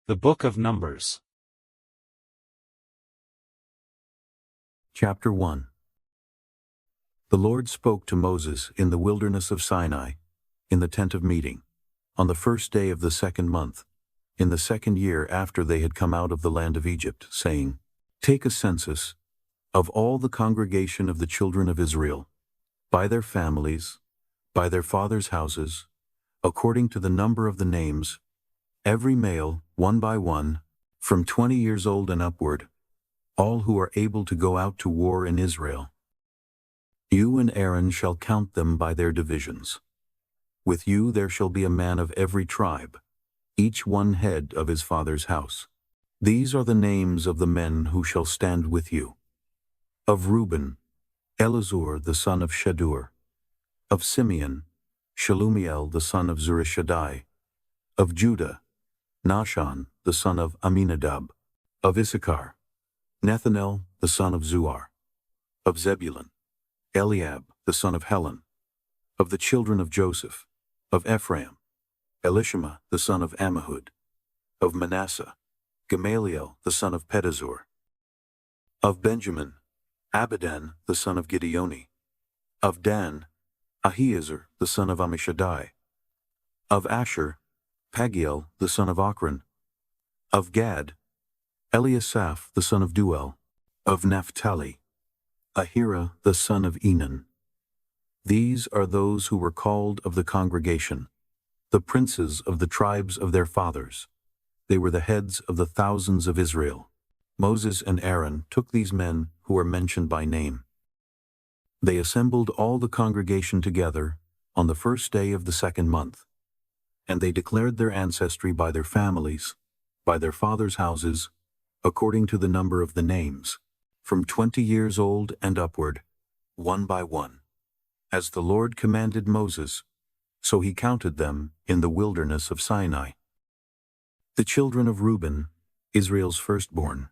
The Book of Numbers. Chapter 1. The Lord spoke to Moses in the wilderness of Sinai, in the tent of meeting, on the first day of the second month, in the second year after they had come out of the land of Egypt, saying, Take a census of all the congregation of the children of Israel, by their families, by their fathers' houses, according to the number of the names, every male, one by one, from 20 years old and upward, all who are able to go out to war in Israel. You and Aaron shall count them by their divisions. With you there shall be a man of every tribe, each one head of his father's house. These are the names of the men who shall stand with you. Of Reuben, Elizur the son of Shadur. Of Simeon, Shalumiel the son of Zurishaddai. Of Judah, Nahshon the son of Amminadab. Of Issachar, Nethanel the son of Zuar. Of Zebulun, Eliab the son of Helon. Of the children of Joseph, of Ephraim, Elishama the son of Ammihud. Of Manasseh, Gamaliel the son of Pedazur. Of Benjamin, Abidan the son of Gideoni. Of Dan, Ahiezer the son of Ammishaddai. Of Asher, Pagiel the son of Ochran. Of Gad, Eliasaph the son of Duel. Of Naphtali, Ahira the son of Enan. These are those who were called of the congregation, the princes of the tribes of their fathers. They were the heads of the thousands of Israel. Moses and Aaron took these men who are mentioned by name. They assembled all the congregation together on the first day of the second month, and they declared their ancestry by their families, by their fathers' houses, according to the number of the names, from 20 years old and upward, one by one. As the Lord commanded Moses, so he counted them in the wilderness of Sinai. The children of Reuben, Israel's firstborn,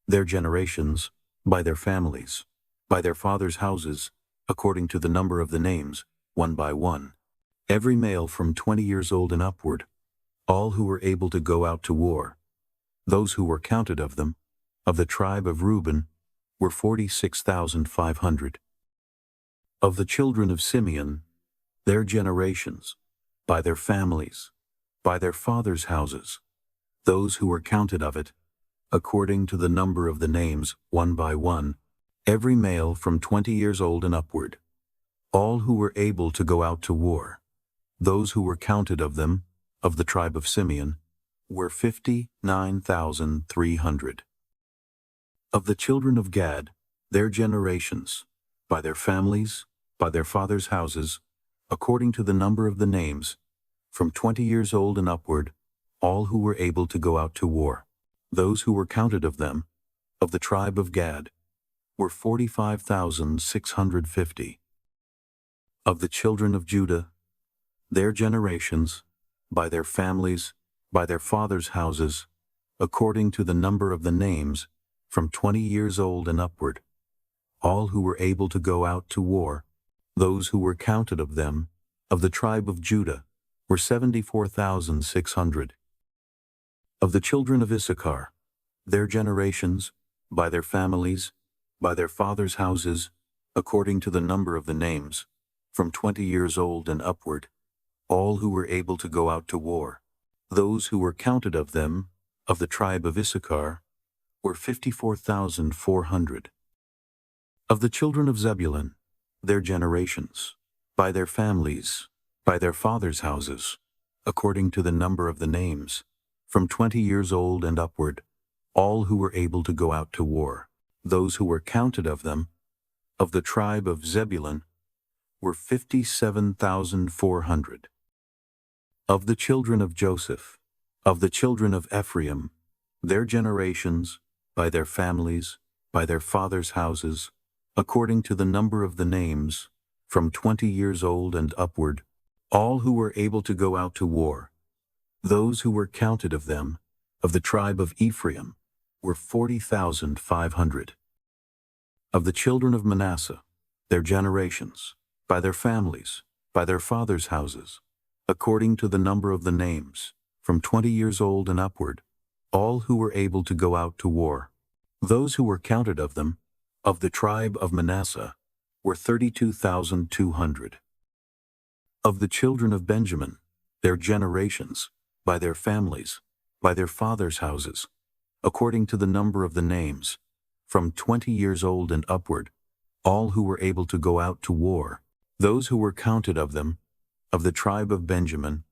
their generations, by their families, by their fathers' houses, according to the number of the names, one by one, every male from 20 years old and upward, all who were able to go out to war. Those who were counted of them, of the tribe of Reuben, were 46,500. Of the children of Simeon, their generations, by their families, by their fathers' houses, those who were counted of it, according to the number of the names, one by one, every male from 20 years old and upward, all who were able to go out to war. Those who were counted of them, of the tribe of Simeon, were 59,300. Of the children of Gad, their generations, by their families, by their fathers' houses, according to the number of the names, from 20 years old and upward, all who were able to go out to war. Those who were counted of them, of the tribe of Gad, were 45,650. Of the children of Judah, their generations, by their families, by their fathers' houses, according to the number of the names, from 20 years old and upward, all who were able to go out to war, those who were counted of them, of the tribe of Judah, were 74,600. Of the children of Issachar, their generations, by their families, by their fathers' houses, according to the number of the names, from 20 years old and upward, all who were able to go out to war, those who were counted of them, of the tribe of Issachar, were 54,400. Of the children of Zebulun, their generations, by their families, by their fathers' houses, according to the number of the names, from 20 years old and upward, all who were able to go out to war, those who were counted of them, of the tribe of Zebulun, were 57,400. Of the children of Joseph, of the children of Ephraim, their generations, by their families, by their fathers' houses, according to the number of the names, from 20 years old and upward, all who were able to go out to war, those who were counted of them, of the tribe of Ephraim, were 40,500. Of the children of Manasseh, their generations, by their families, by their fathers' houses, according to the number of the names, from 20 years old and upward, all who were able to go out to war. Those who were counted of them, of the tribe of Manasseh, were 32,200. Of the children of Benjamin, their generations, by their families, by their fathers' houses, according to the number of the names, from 20 years old and upward, all who were able to go out to war, those who were counted of them, of the tribe of Benjamin,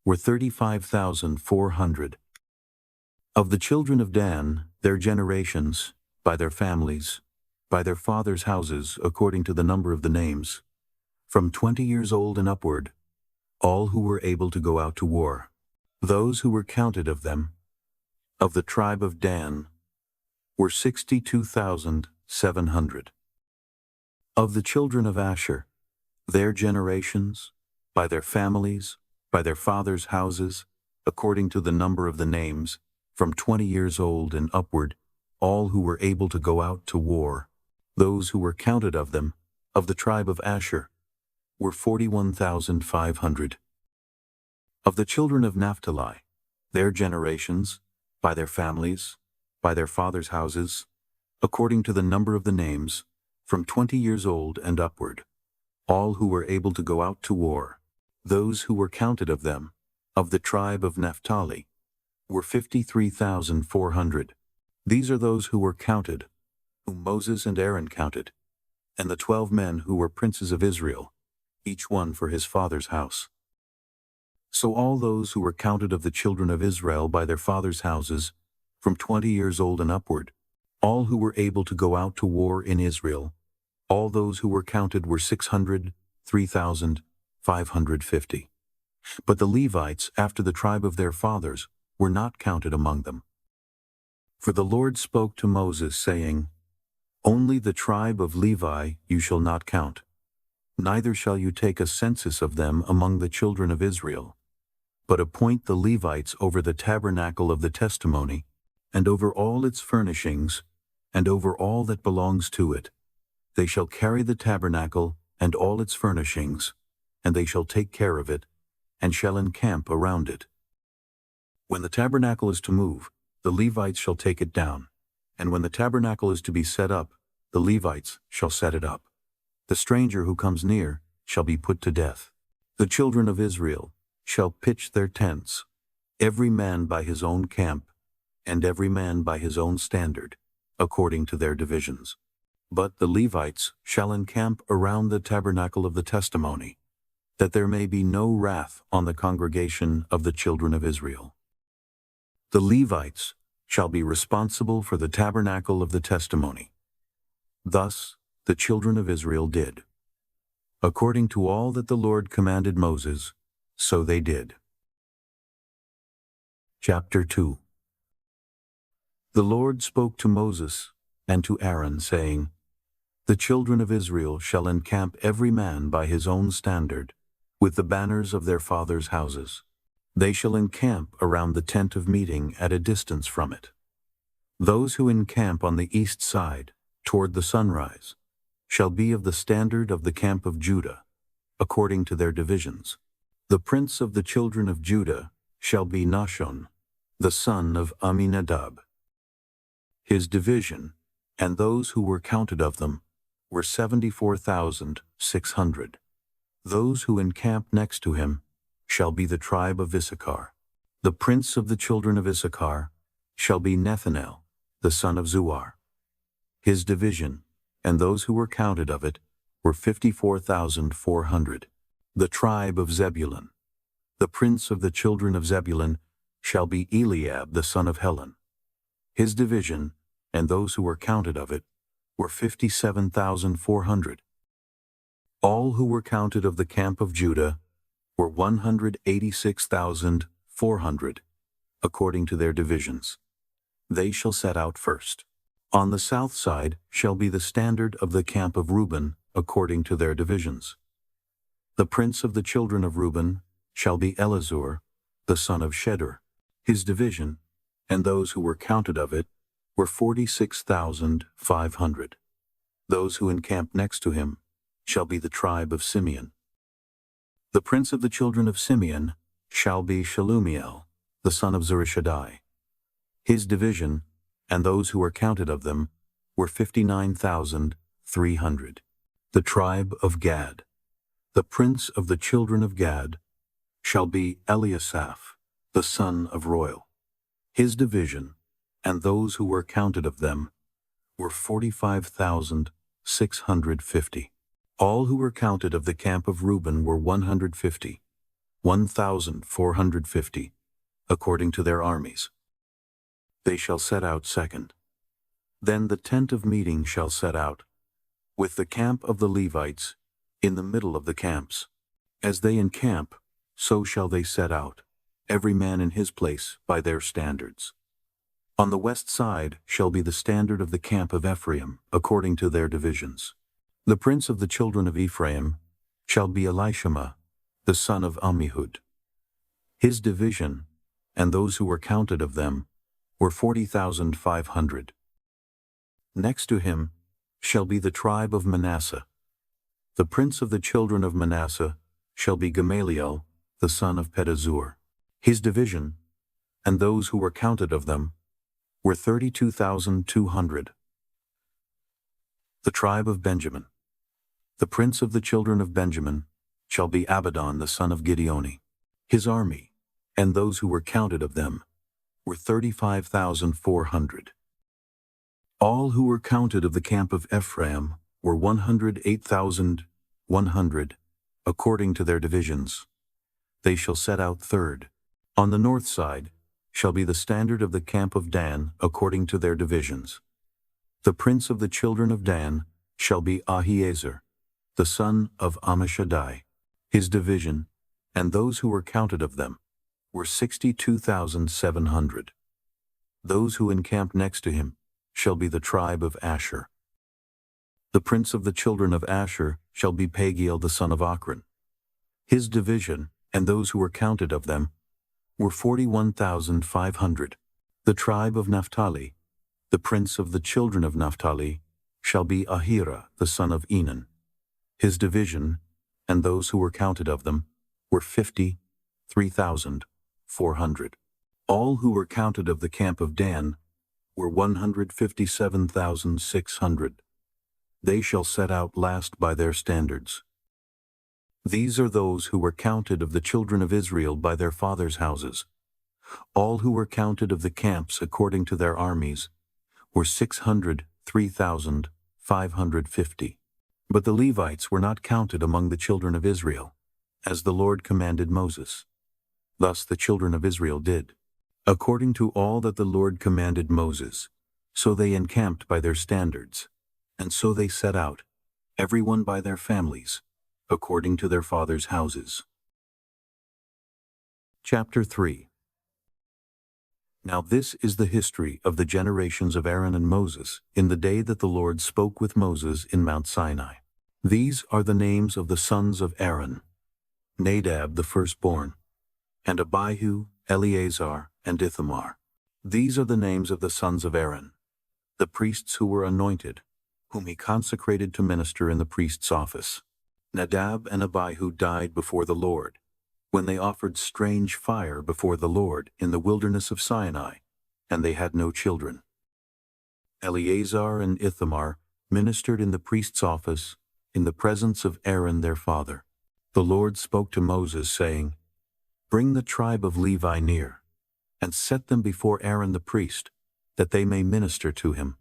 were 35,400. Of the children of Dan, their generations, by their families, by their fathers' houses, according to the number of the names, from 20 years old and upward, all who were able to go out to war, those who were counted of them, of the tribe of Dan, were 62,700. Of the children of Asher, their generations, by their families, by their fathers' houses, according to the number of the names, from 20 years old and upward, all who were able to go out to war, those who were counted of them, of the tribe of Asher, were 41,500. Of the children of Naphtali, their generations, by their families, by their fathers' houses, according to the number of the names, from 20 years old and upward, all who were able to go out to war, those who were counted of them, of the tribe of Naphtali, were 53,400. These are those who were counted, whom Moses and Aaron counted, and the 12 men who were princes of Israel, each one for his father's house. So all those who were counted of the children of Israel by their fathers' houses, from 20 years old and upward, all who were able to go out to war in Israel, all those who were counted were 603,550. But the Levites, after the tribe of their fathers, were not counted among them. For the Lord spoke to Moses, saying, Only the tribe of Levi you shall not count, neither shall you take a census of them among the children of Israel, but appoint the Levites over the tabernacle of the testimony, and over all its furnishings, and over all that belongs to it. They shall carry the tabernacle and all its furnishings, and they shall take care of it, and shall encamp around it. When the tabernacle is to move, the Levites shall take it down, and when the tabernacle is to be set up, the Levites shall set it up. The stranger who comes near shall be put to death. The children of Israel shall pitch their tents, every man by his own camp, and every man by his own standard, according to their divisions. But the Levites shall encamp around the tabernacle of the testimony, that there may be no wrath on the congregation of the children of Israel. The Levites shall be responsible for the tabernacle of the testimony. Thus the children of Israel did. According to all that the Lord commanded Moses, so they did. Chapter 2. The Lord spoke to Moses and to Aaron, saying, The children of Israel shall encamp every man by his own standard, with the banners of their fathers' houses. They shall encamp around the tent of meeting at a distance from it. Those who encamp on the east side, toward the sunrise, shall be of the standard of the camp of Judah, according to their divisions. The prince of the children of Judah shall be Nahshon, the son of Amminadab. His division, and those who were counted of them, were 74,600. Those who encamp next to him shall be the tribe of Issachar. The prince of the children of Issachar shall be Nethanel, the son of Zuar. His division, and those who were counted of it, were 54,400. The tribe of Zebulun. The prince of the children of Zebulun shall be Eliab, the son of Helon. His division, and those who were counted of it, were 57,400. All who were counted of the camp of Judah were 186,400, according to their divisions. They shall set out first. On the south side shall be the standard of the camp of Reuben, according to their divisions. The prince of the children of Reuben shall be Elizur, the son of Shedeur. His division, and those who were counted of it, were 46,500. Those who encamp next to him shall be the tribe of Simeon. The prince of the children of Simeon shall be Shelumiel, the son of Zurishaddai. His division, and those who were counted of them, were 59,300. The tribe of Gad. The prince of the children of Gad shall be Eliasaph, the son of Royal. His division, and those who were counted of them, were 45,650. All who were counted of the camp of Reuben were 1,450, according to their armies. They shall set out second. Then the tent of meeting shall set out, with the camp of the Levites, in the middle of the camps. As they encamp, so shall they set out, every man in his place by their standards. On the west side shall be the standard of the camp of Ephraim, according to their divisions. The prince of the children of Ephraim shall be Elishama, the son of Ammihud. His division, and those who were counted of them, were 40,500. Next to him shall be the tribe of Manasseh. The prince of the children of Manasseh shall be Gamaliel, the son of Pedazur. His division, and those who were counted of them, were 32,200. The tribe of Benjamin. The prince of the children of Benjamin shall be Abidan, the son of Gideoni. His army, and those who were counted of them, were 35,400. All who were counted of the camp of Ephraim were 108,100, according to their divisions. They shall set out third. On the north side shall be the standard of the camp of Dan, according to their divisions. The prince of the children of Dan shall be Ahiezer, the son of Ammishaddai. His division, and those who were counted of them, were 62,700. Those who encamp next to him shall be the tribe of Asher. The prince of the children of Asher shall be Pagiel, the son of Ochran. His division, and those who were counted of them, were 41,500. The tribe of Naphtali. The prince of the children of Naphtali shall be Ahira, the son of Enan. His division, and those who were counted of them, were 53,400. All who were counted of the camp of Dan were 157,600. They shall set out last by their standards. These are those who were counted of the children of Israel by their fathers' houses. All who were counted of the camps according to their armies were 603,550. But the Levites were not counted among the children of Israel, as the Lord commanded Moses. Thus the children of Israel did, according to all that the Lord commanded Moses. So they encamped by their standards, and so they set out, every one by their families, according to their fathers' houses. Chapter 3. Now this is the history of the generations of Aaron and Moses in the day that the Lord spoke with Moses in Mount Sinai. These are the names of the sons of Aaron: Nadab the firstborn, and Abihu, Eleazar, and Ithamar. These are the names of the sons of Aaron, the priests who were anointed, whom he consecrated to minister in the priest's office. Nadab and Abihu died before the Lord, when they offered strange fire before the Lord in the wilderness of Sinai, and they had no children. Eleazar and Ithamar ministered in the priest's office in the presence of Aaron their father. The Lord spoke to Moses, saying, "Bring the tribe of Levi near, and set them before Aaron the priest, that they may minister to him.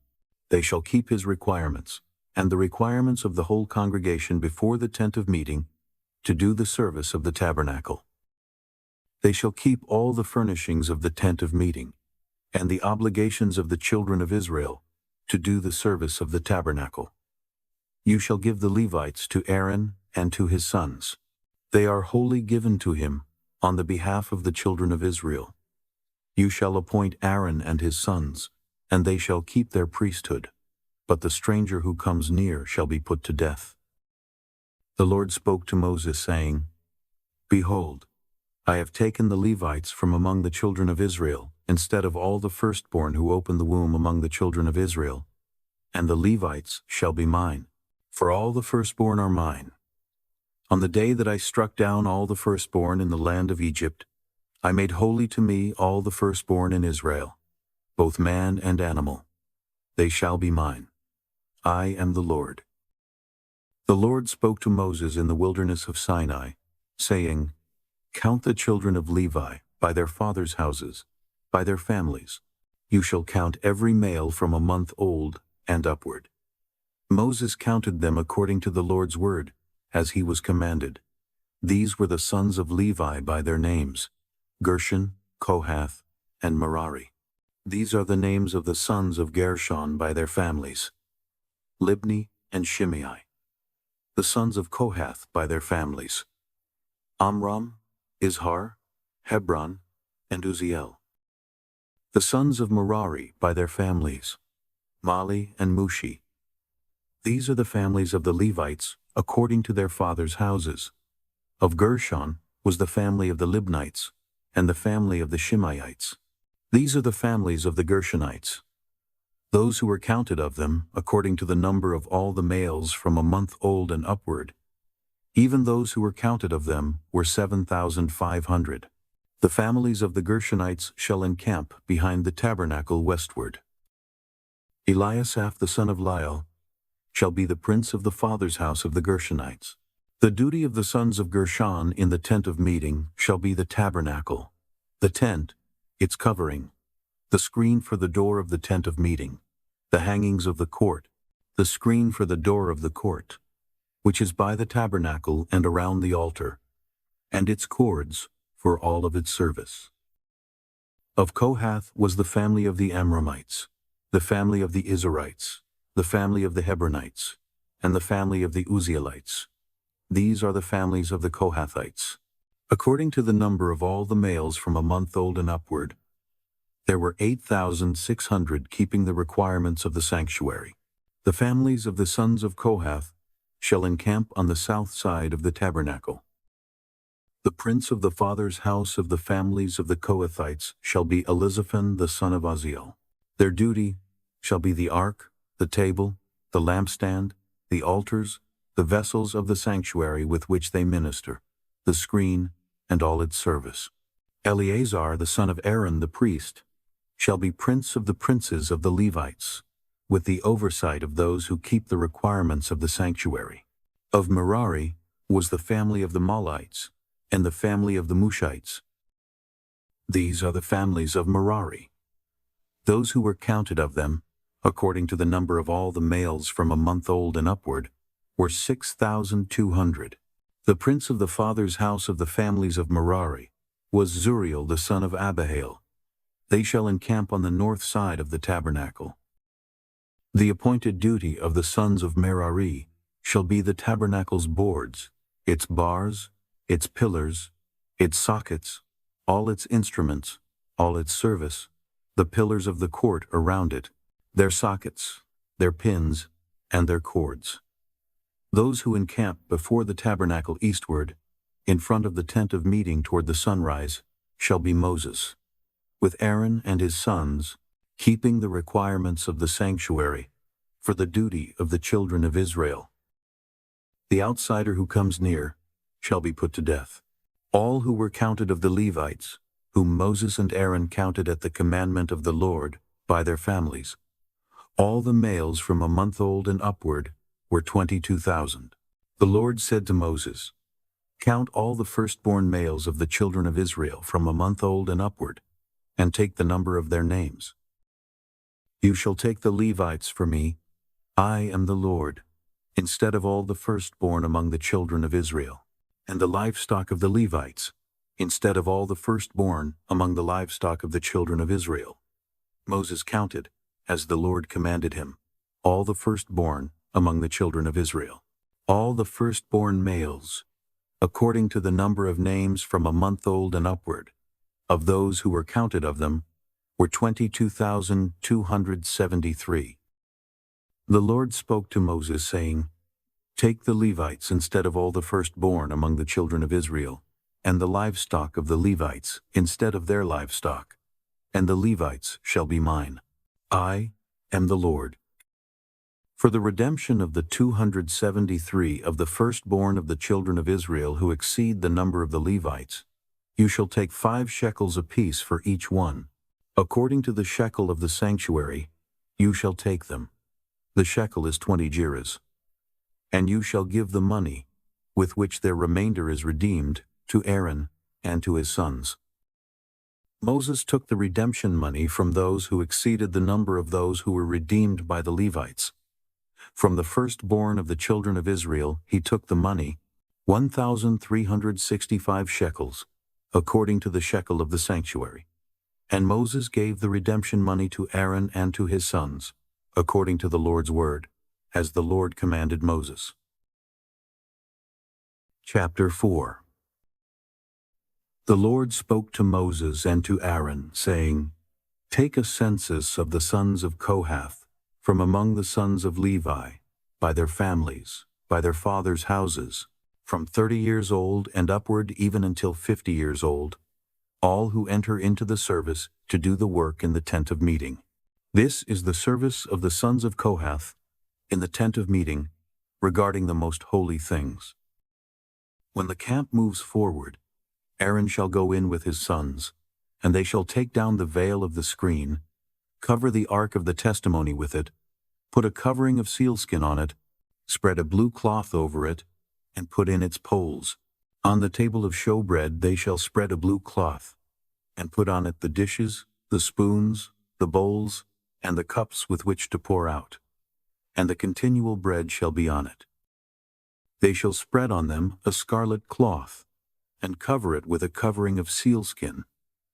They shall keep his requirements, and the requirements of the whole congregation before the tent of meeting, to do the service of the tabernacle. They shall keep all the furnishings of the tent of meeting, and the obligations of the children of Israel, to do the service of the tabernacle. You shall give the Levites to Aaron and to his sons. They are wholly given to him on the behalf of the children of Israel. You shall appoint Aaron and his sons, and they shall keep their priesthood, but the stranger who comes near shall be put to death." The Lord spoke to Moses, saying, "Behold, I have taken the Levites from among the children of Israel, instead of all the firstborn who open the womb among the children of Israel, and the Levites shall be mine, for all the firstborn are mine. On the day that I struck down all the firstborn in the land of Egypt, I made holy to me all the firstborn in Israel. both man and animal. They shall be mine. I am the Lord. The Lord spoke to Moses in the wilderness of Sinai, saying, Count the children of Levi by their fathers' houses, by their families. You shall count every male from a month old and upward. Moses counted them according to the Lord's word, as he was commanded. These were the sons of Levi by their names, Gershon, Kohath, and Merari. These are the names of the sons of Gershon by their families, Libni and Shimei. The sons of Kohath by their families, Amram, Izhar, Hebron, and Uzziel. The sons of Merari by their families, Mali and Mushi. These are the families of the Levites according to their fathers' houses. Of Gershon was the family of the Libnites, and the family of the Shimeites. These are the families of the Gershonites. Those who were counted of them, according to the number of all the males from a month old and upward, even those who were counted of them were 7,500. The families of the Gershonites shall encamp behind the tabernacle westward. Eliasaph the son of Lael shall be the prince of the father's house of the Gershonites. The duty of the sons of Gershon in the tent of meeting shall be the tabernacle, the tent, its covering, the screen for the door of the tent of meeting, the hangings of the court, the screen for the door of the court, which is by the tabernacle and around the altar, and its cords for all of its service. Of Kohath was the family of the Amramites, the family of the Izharites, the family of the Hebronites, and the family of the Uzzielites. These are the families of the Kohathites. According to the number of all the males from a month old and upward, there were 8,600 keeping the requirements of the sanctuary. The families of the sons of Kohath shall encamp on the south side of the tabernacle. The prince of the father's house of the families of the Kohathites shall be Elizaphan the son of Uzziel. Their duty shall be the ark, the table, the lampstand, the altars, the vessels of the sanctuary with which they minister, the screen, and all its service. Eleazar the son of Aaron the priest shall be prince of the princes of the Levites, with the oversight of those who keep the requirements of the sanctuary. Of Merari was the family of the Malites, and the family of the Mushites. These are the families of Merari. Those who were counted of them, according to the number of all the males from a month old and upward, were 6,200. The prince of the father's house of the families of Merari was Zuriel the son of Abihail. They shall encamp on the north side of the tabernacle. The appointed duty of the sons of Merari shall be the tabernacle's boards, its bars, its pillars, its sockets, all its instruments, all its service, the pillars of the court around it, their sockets, their pins, and their cords. Those who encamp before the tabernacle eastward, in front of the tent of meeting toward the sunrise, shall be Moses, with Aaron and his sons, keeping the requirements of the sanctuary for the duty of the children of Israel. The outsider who comes near shall be put to death. All who were counted of the Levites, whom Moses and Aaron counted at the commandment of the Lord, by their families, all the males from a month old and upward were 22,000. The Lord said to Moses, Count all the firstborn males of the children of Israel from a month old and upward, and take the number of their names. You shall take the Levites for me, I am the Lord, instead of all the firstborn among the children of Israel, and the livestock of the Levites, instead of all the firstborn among the livestock of the children of Israel. Moses counted, as the Lord commanded him, all the firstborn among the children of Israel. All the firstborn males, according to the number of names from a month old and upward, of those who were counted of them, were 22,273. The Lord spoke to Moses, saying, Take the Levites instead of all the firstborn among the children of Israel, and the livestock of the Levites instead of their livestock, and the Levites shall be mine. I am the Lord. For the redemption of the 273 of the firstborn of the children of Israel who exceed the number of the Levites, you shall take 5 shekels apiece for each one. According to the shekel of the sanctuary, you shall take them. The shekel is 20 gerahs. And you shall give the money, with which their remainder is redeemed, to Aaron and to his sons. Moses took the redemption money from those who exceeded the number of those who were redeemed by the Levites. From the firstborn of the children of Israel he took the money, 1,365 shekels, according to the shekel of the sanctuary. And Moses gave the redemption money to Aaron and to his sons, according to the Lord's word, as the Lord commanded Moses. Chapter 4. The Lord spoke to Moses and to Aaron, saying, Take a census of the sons of Kohath, from among the sons of Levi, by their families, by their fathers' houses, from 30 years old and upward even until 50 years old, all who enter into the service to do the work in the tent of meeting. This is the service of the sons of Kohath in the tent of meeting regarding the most holy things. When the camp moves forward, Aaron shall go in with his sons, and they shall take down the veil of the screen, cover the ark of the testimony with it, put a covering of sealskin on it, spread a blue cloth over it, and put in its poles. On the table of showbread they shall spread a blue cloth, and put on it the dishes, the spoons, the bowls, and the cups with which to pour out, and the continual bread shall be on it. They shall spread on them a scarlet cloth, and cover it with a covering of sealskin,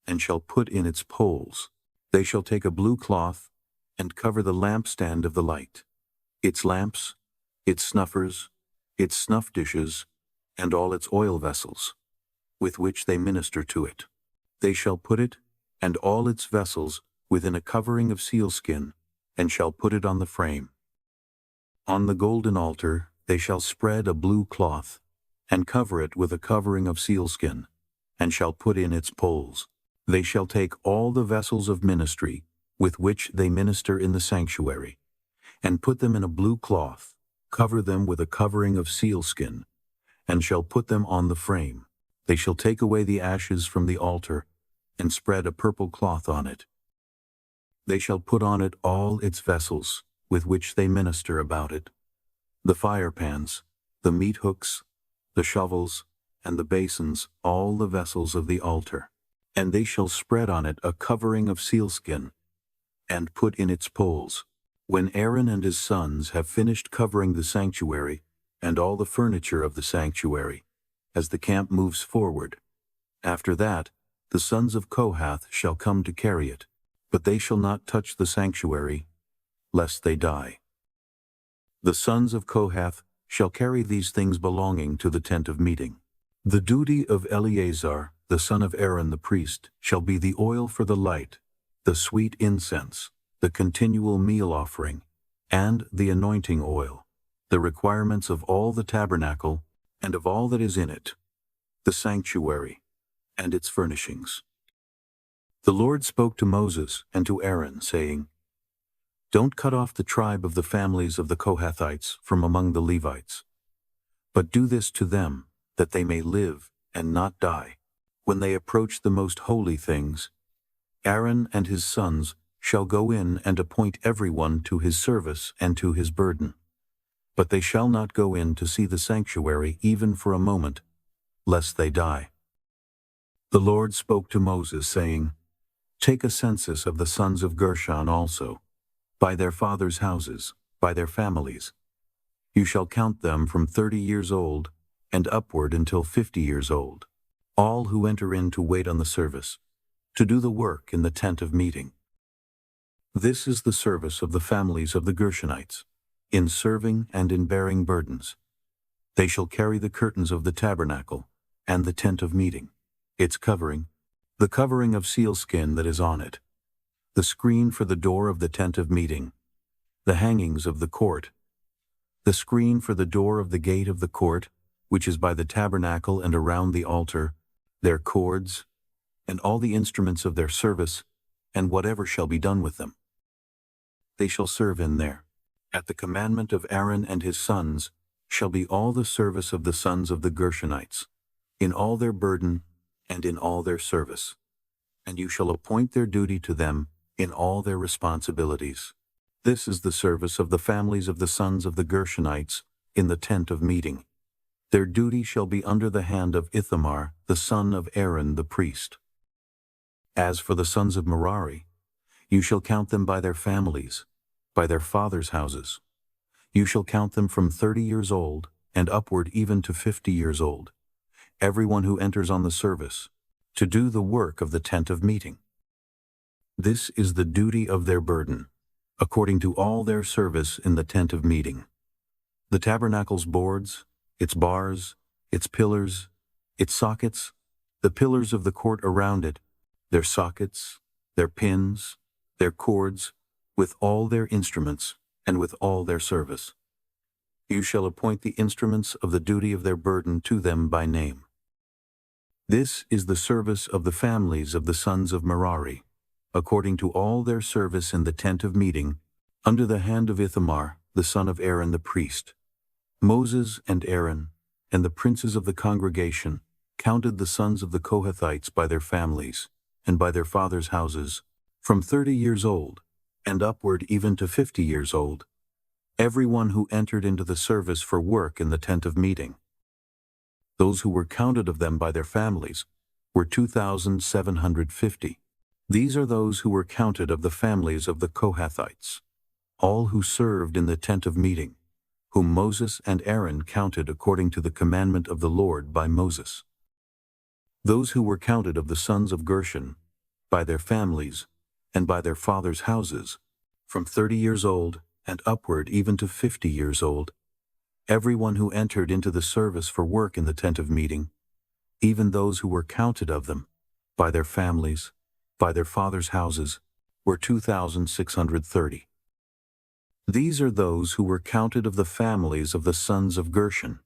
and shall put in its poles. They shall take a blue cloth, and cover the lampstand of the light, its lamps, its snuffers, its snuff dishes, and all its oil vessels, with which they minister to it. They shall put it, and all its vessels, within a covering of sealskin, and shall put it on the frame. On the golden altar they shall spread a blue cloth, and cover it with a covering of sealskin, and shall put in its poles. They shall take all the vessels of ministry, with which they minister in the sanctuary, and put them in a blue cloth, cover them with a covering of sealskin, and shall put them on the frame. They shall take away the ashes from the altar, and spread a purple cloth on it. They shall put on it all its vessels, with which they minister about it, the fire pans, the meat hooks, the shovels, and the basins, all the vessels of the altar. And they shall spread on it a covering of sealskin, and put in its poles. When Aaron and his sons have finished covering the sanctuary, and all the furniture of the sanctuary, as the camp moves forward, after that the sons of Kohath shall come to carry it, but they shall not touch the sanctuary, lest they die. The sons of Kohath shall carry these things belonging to the tent of meeting. The duty of Eleazar, the son of Aaron the priest, shall be the oil for the light, the sweet incense, the continual meal offering, and the anointing oil, the requirements of all the tabernacle, and of all that is in it, the sanctuary, and its furnishings. The Lord spoke to Moses and to Aaron, saying, Don't cut off the tribe of the families of the Kohathites from among the Levites, but do this to them, that they may live and not die. When they approach the most holy things, Aaron and his sons shall go in and appoint everyone to his service and to his burden. But they shall not go in to see the sanctuary even for a moment, lest they die. The Lord spoke to Moses, saying, Take a census of the sons of Gershon also, by their fathers' houses, by their families. You shall count them from 30 years old and upward until 50 years old, all who enter in to wait on the service, to do the work in the tent of meeting. This is the service of the families of the Gershonites, in serving and in bearing burdens. They shall carry the curtains of the tabernacle and the tent of meeting, its covering, the covering of sealskin that is on it, the screen for the door of the tent of meeting, the hangings of the court, the screen for the door of the gate of the court, which is by the tabernacle and around the altar, their cords, and all the instruments of their service, and whatever shall be done with them. They shall serve in there. At the commandment of Aaron and his sons shall be all the service of the sons of the Gershonites, in all their burden and in all their service. and you shall appoint their duty to them in all their responsibilities. This is the service of the families of the sons of the Gershonites in the tent of meeting. Their duty shall be under the hand of Ithamar, the son of Aaron the priest. As for the sons of Merari, you shall count them by their families, by their fathers' houses. You shall count them from 30 years old and upward even to 50 years old, everyone who enters on the service, to do the work of the tent of meeting. This is the duty of their burden, according to all their service in the tent of meeting. The tabernacle's boards, its bars, its pillars, its sockets, the pillars of the court around it, their sockets, their pins, their cords, with all their instruments, and with all their service. You shall appoint the instruments of the duty of their burden to them by name. This is the service of the families of the sons of Merari, according to all their service in the tent of meeting, under the hand of Ithamar, the son of Aaron the priest. Moses and Aaron, and the princes of the congregation, counted the sons of the Kohathites by their families, and by their fathers' houses, from 30 years old, and upward even to 50 years old, everyone who entered into the service for work in the tent of meeting. Those who were counted of them by their families were 2,750. These are those who were counted of the families of the Kohathites, all who served in the tent of meeting, whom Moses and Aaron counted according to the commandment of the Lord by Moses. Those who were counted of the sons of Gershon, by their families, and by their fathers' houses, from 30 years old and upward even to 50 years old, everyone who entered into the service for work in the tent of meeting, even those who were counted of them, by their families, by their fathers' houses, were 2,630. These are those who were counted of the families of the sons of Gershon,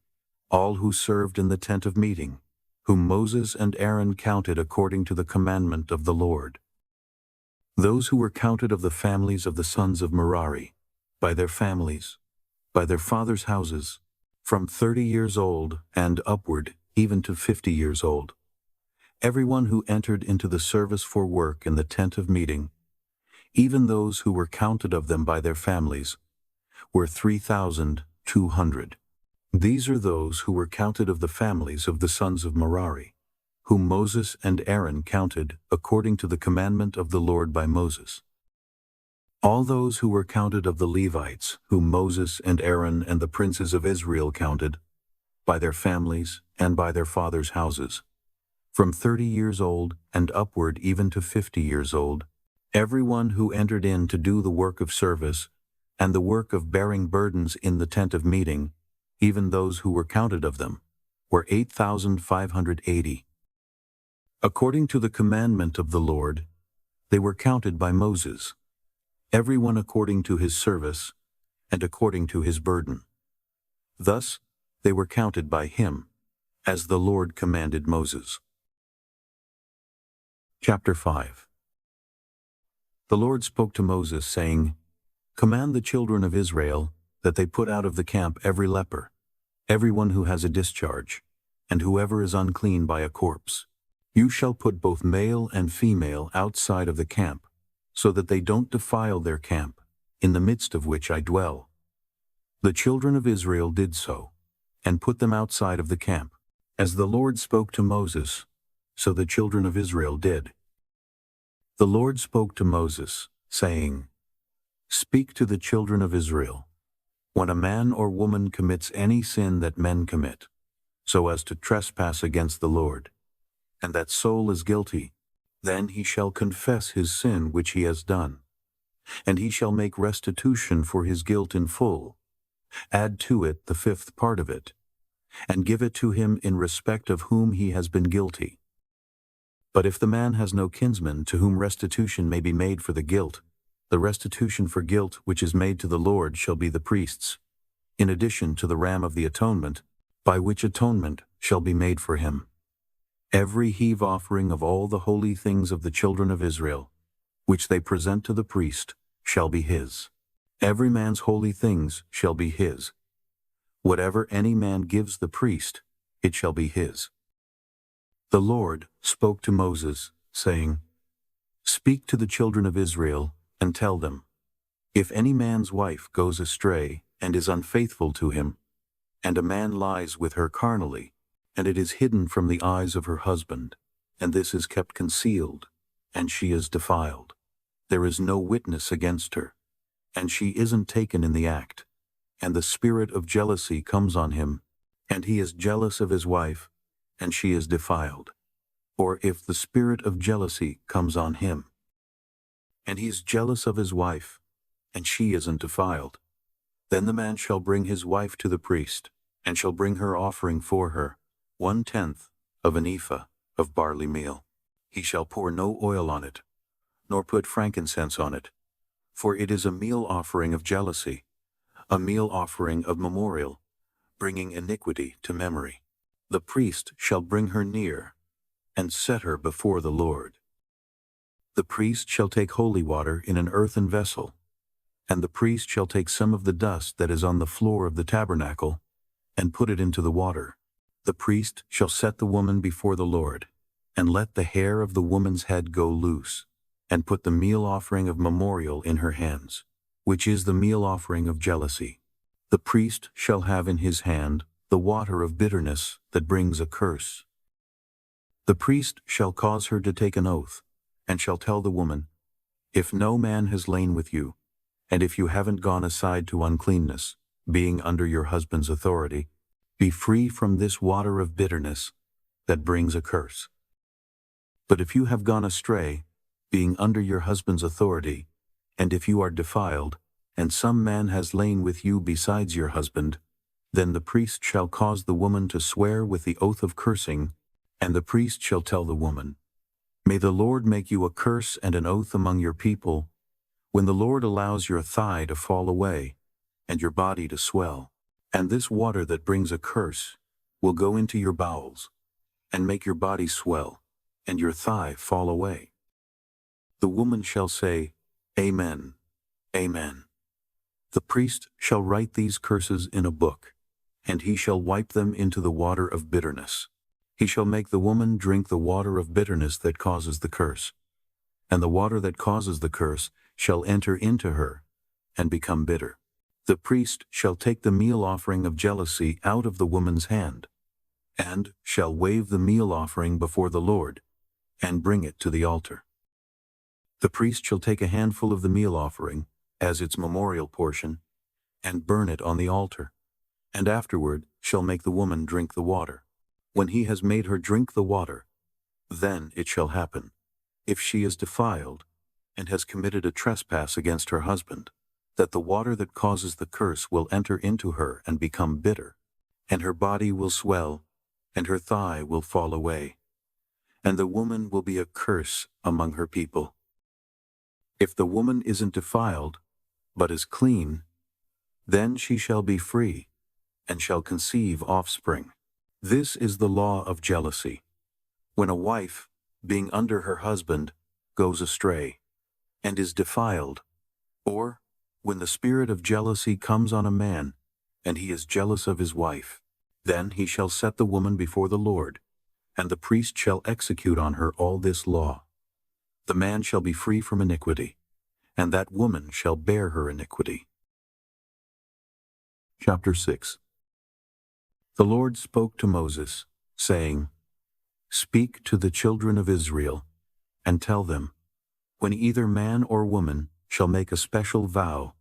all who served in the tent of meeting, whom Moses and Aaron counted according to the commandment of the Lord. Those who were counted of the families of the sons of Merari, by their families, by their fathers' houses, from 30 years old and upward even to 50 years old, everyone who entered into the service for work in the tent of meeting, even those who were counted of them by their families, were 3,200. These are those who were counted of the families of the sons of Merari, whom Moses and Aaron counted according to the commandment of the Lord by Moses. All those who were counted of the Levites, whom Moses and Aaron and the princes of Israel counted, by their families and by their fathers' houses, from 30 years old and upward even to 50 years old, everyone who entered in to do the work of service and the work of bearing burdens in the tent of meeting, even those who were counted of them, were 8,580. According to the commandment of the Lord, they were counted by Moses, everyone according to his service and according to his burden. Thus they were counted by him, as the Lord commanded Moses. Chapter 5. The Lord spoke to Moses, saying, Command the children of Israel that they put out of the camp every leper, everyone who has a discharge, and whoever is unclean by a corpse. You shall put both male and female outside of the camp, so that they don't defile their camp, in the midst of which I dwell. The children of Israel did so, and put them outside of the camp. As the Lord spoke to Moses, so the children of Israel did. The Lord spoke to Moses, saying, Speak to the children of Israel. When a man or woman commits any sin that men commit, so as to trespass against the Lord, and that soul is guilty, then he shall confess his sin which he has done, and he shall make restitution for his guilt in full, add to it the fifth part of it, and give it to him in respect of whom he has been guilty. But if the man has no kinsman to whom restitution may be made for the guilt, the restitution for guilt which is made to the Lord shall be the priest's, in addition to the ram of the atonement, by which atonement shall be made for him. Every heave offering of all the holy things of the children of Israel, which they present to the priest, shall be his. Every man's holy things shall be his. Whatever any man gives the priest, it shall be his. The Lord spoke to Moses, saying, Speak to the children of Israel, and tell them, if any man's wife goes astray and is unfaithful to him, and a man lies with her carnally, and it is hidden from the eyes of her husband, and this is kept concealed, and she is defiled, there is no witness against her, and she isn't taken in the act, and the spirit of jealousy comes on him, and he is jealous of his wife, and she is defiled. Or if the spirit of jealousy comes on him, and he is jealous of his wife, and she isn't defiled, then the man shall bring his wife to the priest, and shall bring her offering for her, 1/10 of an ephah of barley meal. He shall pour no oil on it, nor put frankincense on it, for it is a meal offering of jealousy, a meal offering of memorial, bringing iniquity to memory. The priest shall bring her near, and set her before the Lord. The priest shall take holy water in an earthen vessel, and the priest shall take some of the dust that is on the floor of the tabernacle, and put it into the water. The priest shall set the woman before the Lord, and let the hair of the woman's head go loose, and put the meal offering of memorial in her hands, which is the meal offering of jealousy. The priest shall have in his hand the water of bitterness that brings a curse. The priest shall cause her to take an oath, and shall tell the woman, if no man has lain with you, and if you haven't gone aside to uncleanness, being under your husband's authority, be free from this water of bitterness that brings a curse. But if you have gone astray, being under your husband's authority, and if you are defiled, and some man has lain with you besides your husband, then the priest shall cause the woman to swear with the oath of cursing, and the priest shall tell the woman, may the Lord make you a curse and an oath among your people, when the Lord allows your thigh to fall away, and your body to swell. And this water that brings a curse will go into your bowels, and make your body swell, and your thigh fall away. The woman shall say, Amen, Amen. The priest shall write these curses in a book, and he shall wipe them into the water of bitterness. He shall make the woman drink the water of bitterness that causes the curse, and the water that causes the curse shall enter into her, and become bitter. The priest shall take the meal offering of jealousy out of the woman's hand, and shall wave the meal offering before the Lord, and bring it to the altar. The priest shall take a handful of the meal offering, as its memorial portion, and burn it on the altar, and afterward shall make the woman drink the water. When he has made her drink the water, then it shall happen, if she is defiled, and has committed a trespass against her husband, that the water that causes the curse will enter into her and become bitter, and her body will swell, and her thigh will fall away, and the woman will be a curse among her people. If the woman isn't defiled, but is clean, then she shall be free, and shall conceive offspring. This is the law of jealousy. When a wife, being under her husband, goes astray, and is defiled, or when the spirit of jealousy comes on a man, and he is jealous of his wife, then he shall set the woman before the Lord, and the priest shall execute on her all this law. The man shall be free from iniquity, and that woman shall bear her iniquity. Chapter 6. The Lord spoke to Moses, saying, Speak to the children of Israel, and tell them, when either man or woman shall make a special vow,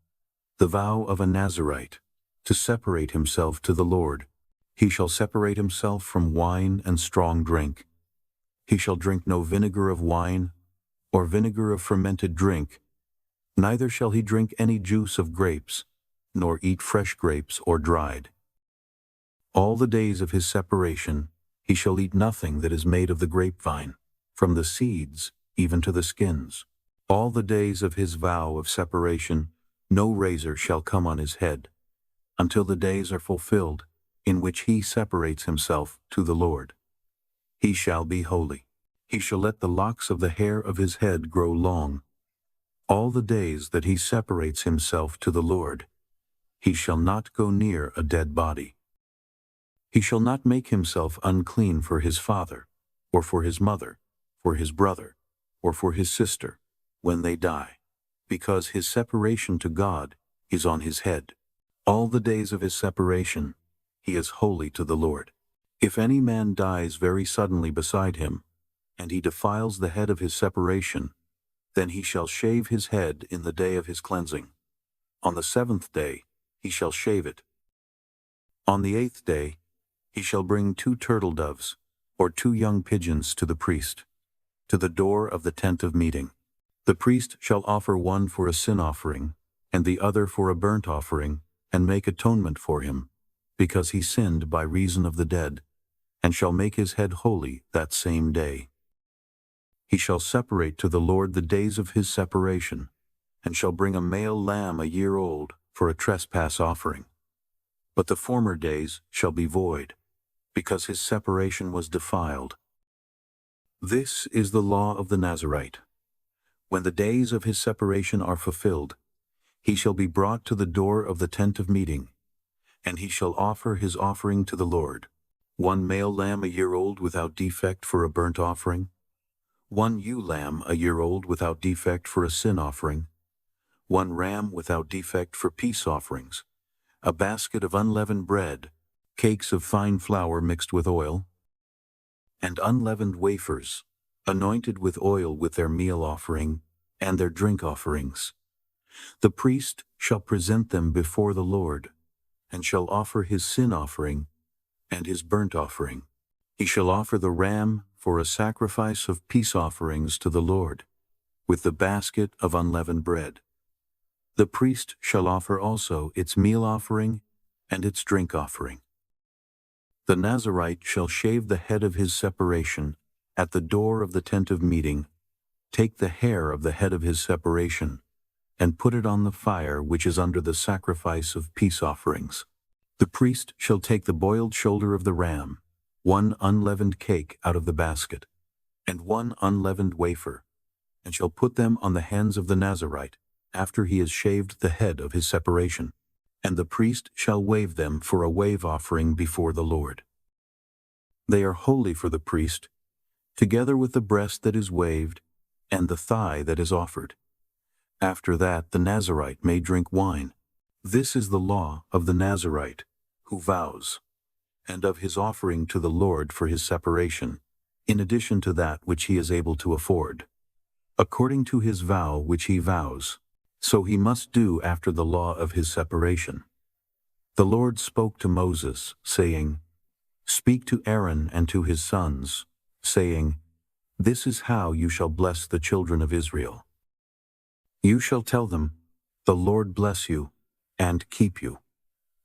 the vow of a Nazirite, to separate himself to the Lord, he shall separate himself from wine and strong drink. He shall drink no vinegar of wine, or vinegar of fermented drink, neither shall he drink any juice of grapes, nor eat fresh grapes or dried. All the days of his separation he shall eat nothing that is made of the grapevine, from the seeds even to the skins. All the days of his vow of separation no razor shall come on his head, until the days are fulfilled in which he separates himself to the Lord. He shall be holy. He shall let the locks of the hair of his head grow long. All the days that he separates himself to the Lord, he shall not go near a dead body. He shall not make himself unclean for his father, or for his mother, for his brother, or for his sister, when they die, because his separation to God is on his head. All the days of his separation he is holy to the Lord. If any man dies very suddenly beside him, and he defiles the head of his separation, then he shall shave his head in the day of his cleansing. On the 7th day he shall shave it. On the 8th day he shall bring 2 turtle doves, or 2 young pigeons to the priest, to the door of the tent of meeting. The priest shall offer one for a sin offering, and the other for a burnt offering, and make atonement for him, because he sinned by reason of the dead, and shall make his head holy that same day. He shall separate to the Lord the days of his separation, and shall bring a male lamb a year old for a trespass offering. But the former days shall be void, because his separation was defiled. This is the law of the Nazirite. When the days of his separation are fulfilled, he shall be brought to the door of the tent of meeting, and he shall offer his offering to the Lord, 1 male lamb a year old without defect for a burnt offering, 1 ewe lamb a year old without defect for a sin offering, 1 ram without defect for peace offerings, a basket of unleavened bread, cakes of fine flour mixed with oil, and unleavened wafers, anointed with oil with their meal offering and their drink offerings. The priest shall present them before the Lord, and shall offer his sin offering and his burnt offering. He shall offer the ram for a sacrifice of peace offerings to the Lord, with the basket of unleavened bread. The priest shall offer also its meal offering and its drink offering. The Nazirite shall shave the head of his separation at the door of the tent of meeting, take the hair of the head of his separation, and put it on the fire which is under the sacrifice of peace offerings. The priest shall take the boiled shoulder of the ram, 1 unleavened cake out of the basket, and 1 unleavened wafer, and shall put them on the hands of the Nazirite after he has shaved the head of his separation. And the priest shall wave them for a wave offering before the Lord. They are holy for the priest, together with the breast that is waved and the thigh that is offered. After that the Nazirite may drink wine. This is the law of the Nazirite who vows, and of his offering to the Lord for his separation, in addition to that which he is able to afford, according to his vow which he vows. So he must do after the law of his separation. The Lord spoke to Moses, saying, Speak to Aaron and to his sons, saying, This is how you shall bless the children of Israel. You shall tell them, The Lord bless you, and keep you.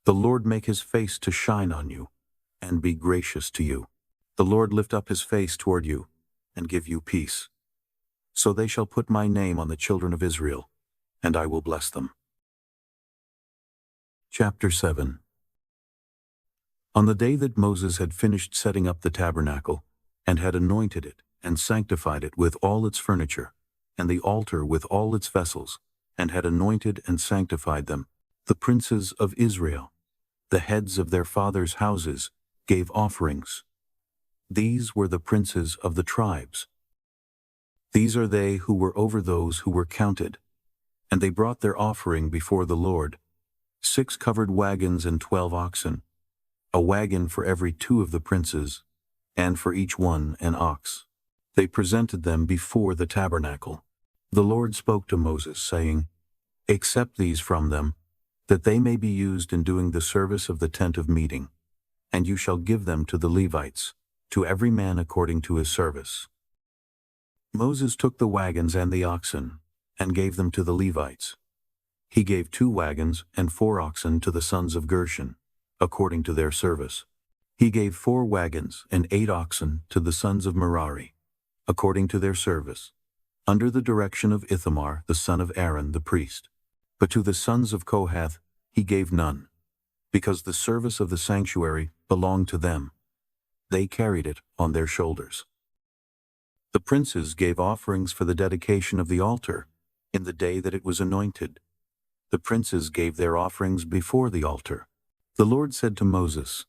The Lord make his face to shine on you, and be gracious to you. The Lord lift up his face toward you, and give you peace. So they shall put my name on the children of Israel, and I will bless them. Chapter 7. On the day that Moses had finished setting up the tabernacle, and had anointed it, and sanctified it with all its furniture, and the altar with all its vessels, and had anointed and sanctified them, the princes of Israel, the heads of their fathers' houses, gave offerings. These were the princes of the tribes. These are they who were over those who were counted. And they brought their offering before the Lord, 6 covered wagons and 12 oxen, a wagon for every 2 of the princes, and for each one an ox. They presented them before the tabernacle. The Lord spoke to Moses, saying, Accept these from them, that they may be used in doing the service of the tent of meeting, and you shall give them to the Levites, to every man according to his service. Moses took the wagons and the oxen, and gave them to the Levites. He gave 2 wagons and 4 oxen to the sons of Gershon, according to their service. He gave 4 wagons and 8 oxen to the sons of Merari, according to their service, under the direction of Ithamar the son of Aaron the priest. But to the sons of Kohath he gave none, because the service of the sanctuary belonged to them. They carried it on their shoulders. The princes gave offerings for the dedication of the altar, in the day that it was anointed. The princes gave their offerings before the altar. The Lord said to Moses,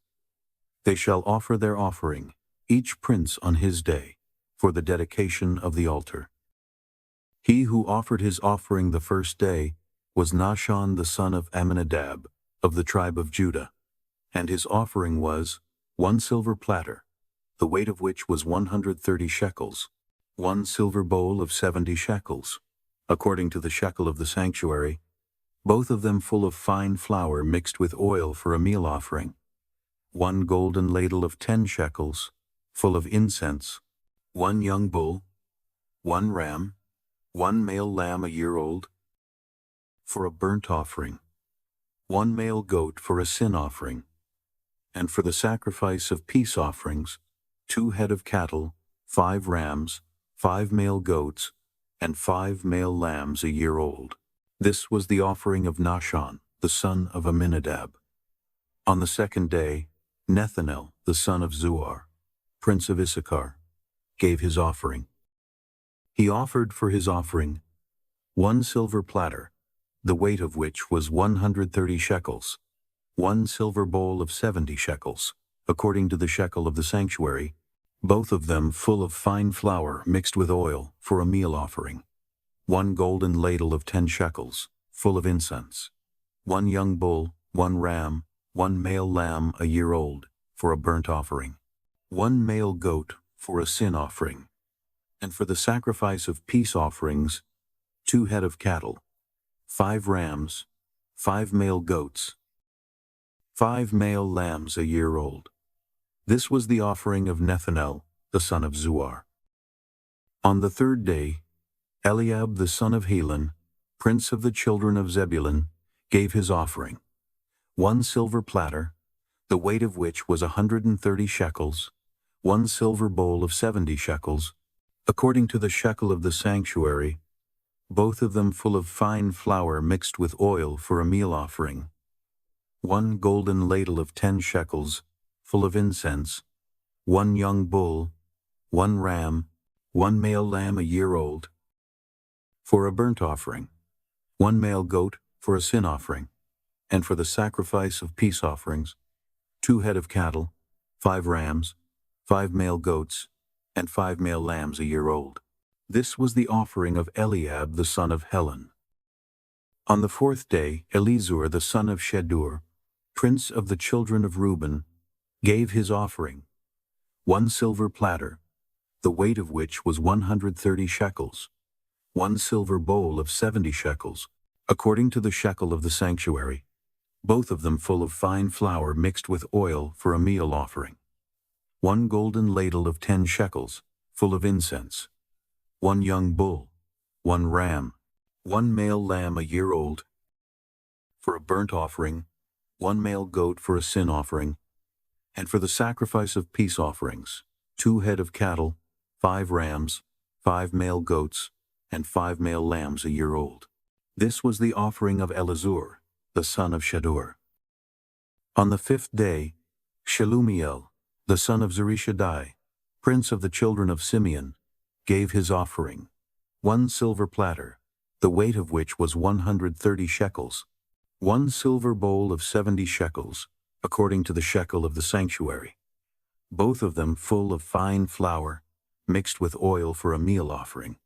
They shall offer their offering, each prince on his day, for the dedication of the altar. He who offered his offering the first day was Nahshon the son of Amminadab, of the tribe of Judah, and his offering was 1 silver platter, the weight of which was 130 shekels, 1 silver bowl of 70 shekels, according to the shekel of the sanctuary, both of them full of fine flour mixed with oil for a meal offering, 1 golden ladle of 10 shekels, full of incense, 1 young bull, 1 ram, 1 male lamb a year old, for a burnt offering, 1 male goat for a sin offering, and for the sacrifice of peace offerings, 2 head of cattle, 5 rams, 5 male goats, and 5 male lambs a year old. This was the offering of Nahshon, the son of Amminadab. On the second day, Nethanel, the son of Zuar, prince of Issachar, gave his offering. He offered for his offering 1 silver platter, the weight of which was 130 shekels, 1 silver bowl of 70 shekels, according to the shekel of the sanctuary, both of them full of fine flour mixed with oil for a meal offering, 1 golden ladle of 10 shekels, full of incense, 1 young bull, 1 ram, 1 male lamb a year old, for a burnt offering, 1 male goat for a sin offering, and for the sacrifice of peace offerings, 2 head of cattle, 5 rams, 5 male goats, 5 male lambs a year old. This was the offering of Nethanel, the son of Zuar. On the third day, Eliab the son of Helon, prince of the children of Zebulun, gave his offering, 1 silver platter, the weight of which was 130 shekels, 1 silver bowl of 70 shekels, according to the shekel of the sanctuary, both of them full of fine flour mixed with oil for a meal offering, 1 golden ladle of 10 shekels, full of incense, 1 young bull, 1 ram, 1 male lamb a year old, for a burnt offering, 1 male goat for a sin offering, and for the sacrifice of peace offerings, 2 head of cattle, 5 rams, 5 male goats, and 5 male lambs a year old. This was the offering of Eliab the son of Helon. On the fourth day, Elizur the son of Shedur, prince of the children of Reuben, gave his offering, 1 silver platter, the weight of which was 130 shekels, 1 silver bowl of 70 shekels, according to the shekel of the sanctuary, both of them full of fine flour mixed with oil for a meal offering, 1 golden ladle of 10 shekels, full of incense, 1 young bull, 1 ram, 1 male lamb a year old, for a burnt offering, 1 male goat for a sin offering, and for the sacrifice of peace offerings, 2 head of cattle, 5 rams, 5 male goats, and 5 male lambs a year old. This was the offering of Elizur, the son of Shedur. On the fifth day, Shelumiel, the son of Zurishaddai, prince of the children of Simeon, gave his offering, 1 silver platter, the weight of which was 130 shekels, 1 silver bowl of 70 shekels, according to the shekel of the sanctuary, both of them full of fine flour, mixed with oil for a meal offering,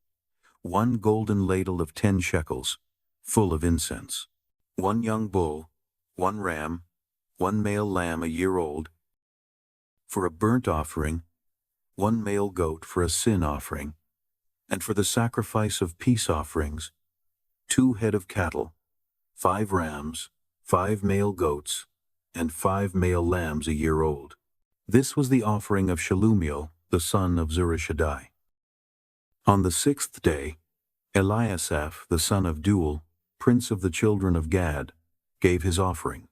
1 golden ladle of 10 shekels, full of incense, 1 young bull, 1 ram, 1 male lamb a year old, for a burnt offering, 1 male goat for a sin offering, and for the sacrifice of peace offerings, 2 head of cattle, 5 rams, 5 male goats, and 5 male lambs a year old. This was the offering of Shelumiel, the son of Zurishaddai. On the sixth day, Eliasaph, the son of Duel, prince of the children of Gad, gave his offering,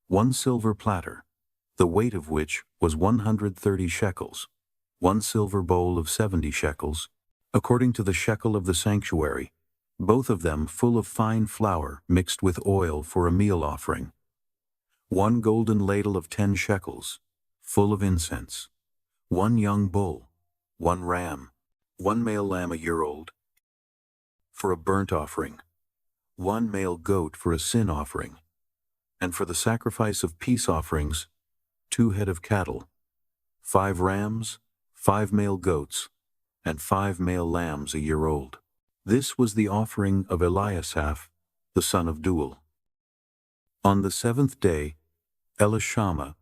1 silver platter, the weight of which was 130 shekels, 1 silver bowl of 70 shekels, according to the shekel of the sanctuary, both of them full of fine flour mixed with oil for a meal offering, 1 golden ladle of 10 shekels, full of incense, 1 young bull, 1 ram, 1 male lamb a year old, for a burnt offering, 1 male goat for a sin offering, and for the sacrifice of peace offerings, 2 head of cattle, 5 rams, 5 male goats, and 5 male lambs a year old. This was the offering of Eliasaph, the son of Deuel. On the 7th day, Elishama,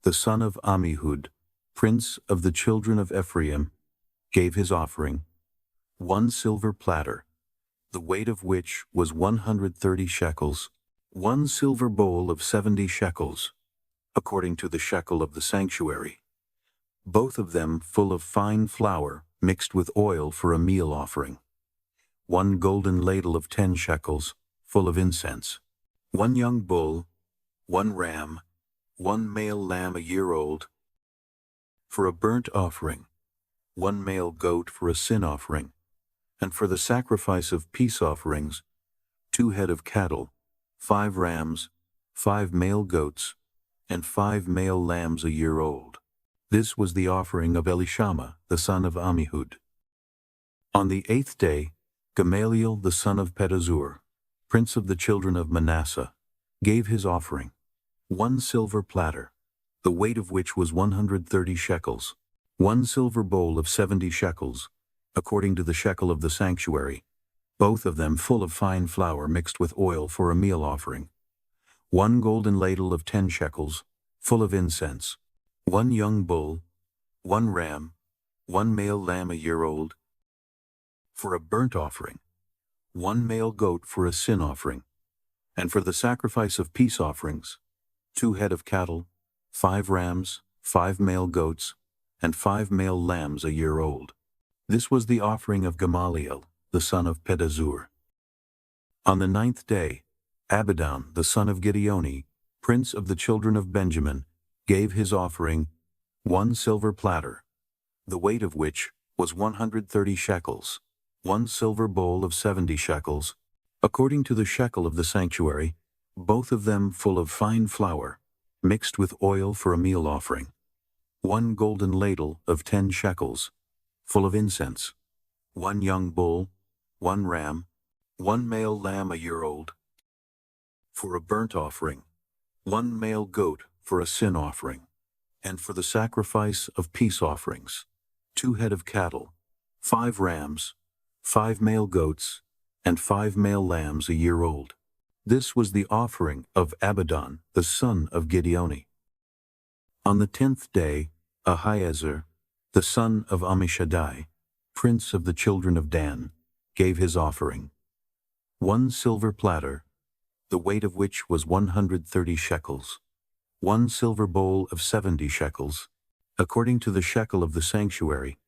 the son of Ammihud, prince of the children of Ephraim, gave his offering, 1 silver platter, the weight of which was 130 shekels, 1 silver bowl of 70 shekels, according to the shekel of the sanctuary, both of them full of fine flour mixed with oil for a meal offering, 1 golden ladle of 10 shekels, full of incense, 1 young bull, 1 ram, 1 male lamb a year old, for a burnt offering, 1 male goat for a sin offering, and for the sacrifice of peace offerings, 2 head of cattle, 5 rams, 5 male goats, and 5 male lambs a year old. This was the offering of Elishama, the son of Ammihud. On the 8th day, Gamaliel, the son of Pedazur, prince of the children of Manasseh, gave his offering, 1 silver platter, the weight of which was 130 shekels, 1 silver bowl of 70 shekels, according to the shekel of the sanctuary, both of them full of fine flour mixed with oil for a meal offering, 1 golden ladle of 10 shekels, full of incense, 1 young bull, 1 ram, 1 male lamb a year old, for a burnt offering, 1 male goat for a sin offering, and for the sacrifice of peace offerings, 2 head of cattle, 5 rams, 5 male goats, and 5 male lambs a year old. This was the offering of Gamaliel, the son of Pedazur. On the 9th day, Abidan, the son of Gideoni, prince of the children of Benjamin, gave his offering, 1 silver platter, the weight of which was 130 shekels, 1 silver bowl of 70 shekels, according to the shekel of the sanctuary, both of them full of fine flour, mixed with oil for a meal offering, 1 golden ladle of 10 shekels, full of incense, 1 young bull, 1 ram, 1 male lamb a year old, for a burnt offering, 1 male goat for a sin offering, and for the sacrifice of peace offerings, 2 head of cattle, 5 rams, 5 male goats, and 5 male lambs a year old. This was the offering of Abidan, the son of Gideoni. On the 10th day, Ahiezer, the son of Ammishaddai, prince of the children of Dan, gave his offering, 1 silver platter, the weight of which was 130 shekels, 1 silver bowl of 70 shekels, according to the shekel of the sanctuary,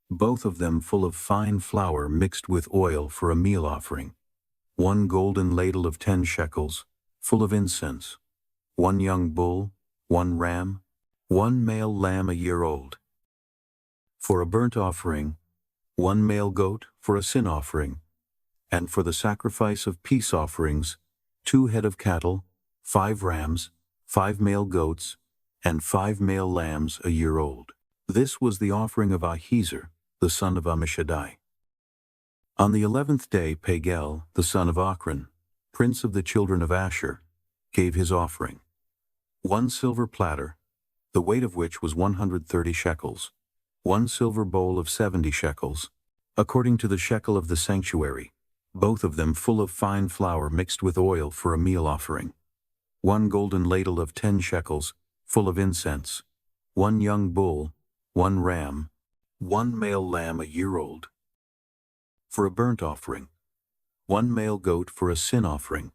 both of them full of fine flour mixed with oil for a meal offering, 1 golden ladle of 10 shekels, full of incense, 1 young bull, 1 ram, 1 male lamb a year old, for a burnt offering, 1 male goat for a sin offering, and for the sacrifice of peace offerings, 2 head of cattle, 5 rams, 5 male goats, and 5 male lambs a year old. This was the offering of Ahiezer, the son of Ammishaddai. On the 11th day, Pagel, the son of Ochran, prince of the children of Asher, gave his offering, 1 silver platter, the weight of which was 130 shekels, 1 silver bowl of 70 shekels, according to the shekel of the sanctuary, both of them full of fine flour mixed with oil for a meal offering, 1 golden ladle of 10 shekels, full of incense, 1 young bull, 1 ram, 1 male lamb a year old, for a burnt offering, 1 male goat for a sin offering,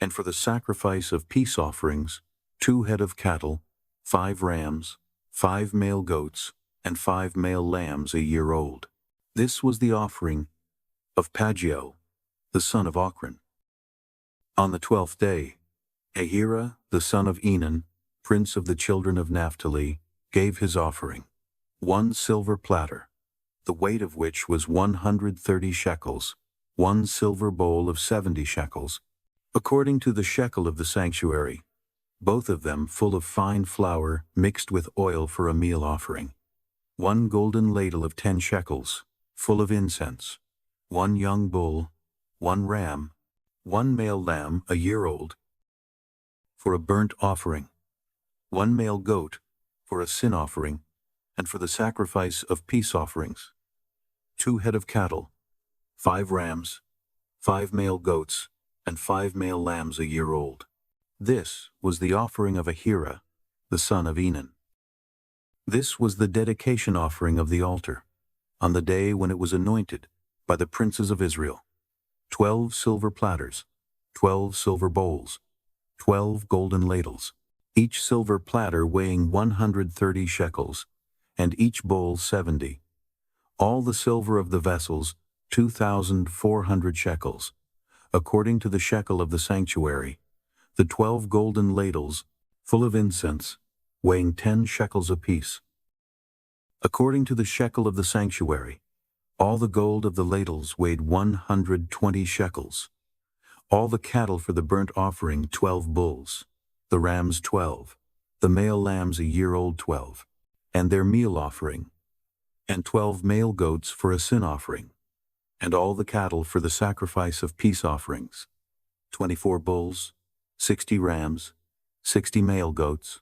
and for the sacrifice of peace offerings, 2 head of cattle, 5 rams, 5 male goats, and 5 male lambs a year old. This was the offering of Pagiel, the son of Ochran. On the 12th day, Ahira, the son of Enan, prince of the children of Naphtali, gave his offering, 1 silver platter, the weight of which was 130 shekels, 1 silver bowl of 70 shekels, according to the shekel of the sanctuary, both of them full of fine flour mixed with oil for a meal offering, 1 golden ladle of 10 shekels, full of incense, 1 young bull, 1 ram, 1 male lamb a year old, for a burnt offering, 1 male goat for a sin offering, and for the sacrifice of peace offerings, 2 head of cattle, 5 rams, 5 male goats, and 5 male lambs a year old. This was the offering of Ahira, the son of Enan. This was the dedication offering of the altar, on the day when it was anointed by the princes of Israel. 12 silver platters, 12 silver bowls, 12 golden ladles, each silver platter weighing 130 shekels, and each bowl 70. All the silver of the vessels, 2,400 shekels, according to the shekel of the sanctuary. The 12 golden ladles, full of incense, weighing 10 shekels apiece. According to the shekel of the sanctuary, all the gold of the ladles weighed 120 shekels. All the cattle for the burnt offering 12 bulls, the rams 12, the male lambs a year old 12, and their meal offering, and 12 male goats for a sin offering, and all the cattle for the sacrifice of peace offerings, 24 bulls, 60 rams, 60 male goats,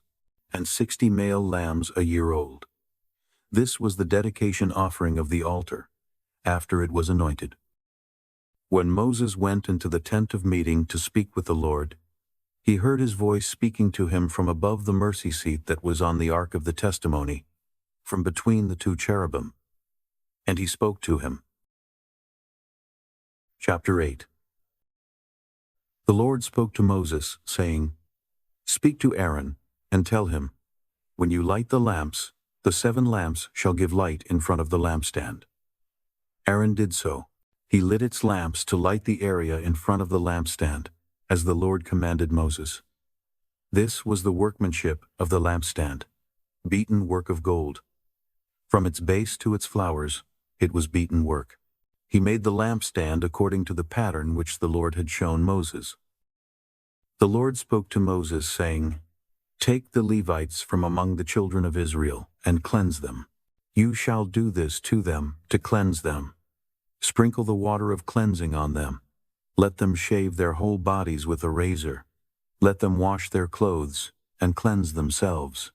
and 60 male lambs a year old. This was the dedication offering of the altar, after it was anointed. When Moses went into the tent of meeting to speak with the Lord, he heard his voice speaking to him from above the mercy seat that was on the ark of the testimony, from between the 2 cherubim. And he spoke to him. Chapter 8. The Lord spoke to Moses, saying, Speak to Aaron, and tell him, When you light the lamps, the 7 lamps shall give light in front of the lampstand. Aaron did so. He lit its lamps to light the area in front of the lampstand, as the Lord commanded Moses. This was the workmanship of the lampstand, beaten work of gold. From its base to its flowers, it was beaten work. He made the lampstand according to the pattern which the Lord had shown Moses. The Lord spoke to Moses, saying, Take the Levites from among the children of Israel, and cleanse them. You shall do this to them, to cleanse them. Sprinkle the water of cleansing on them. Let them shave their whole bodies with a razor. Let them wash their clothes, and cleanse themselves.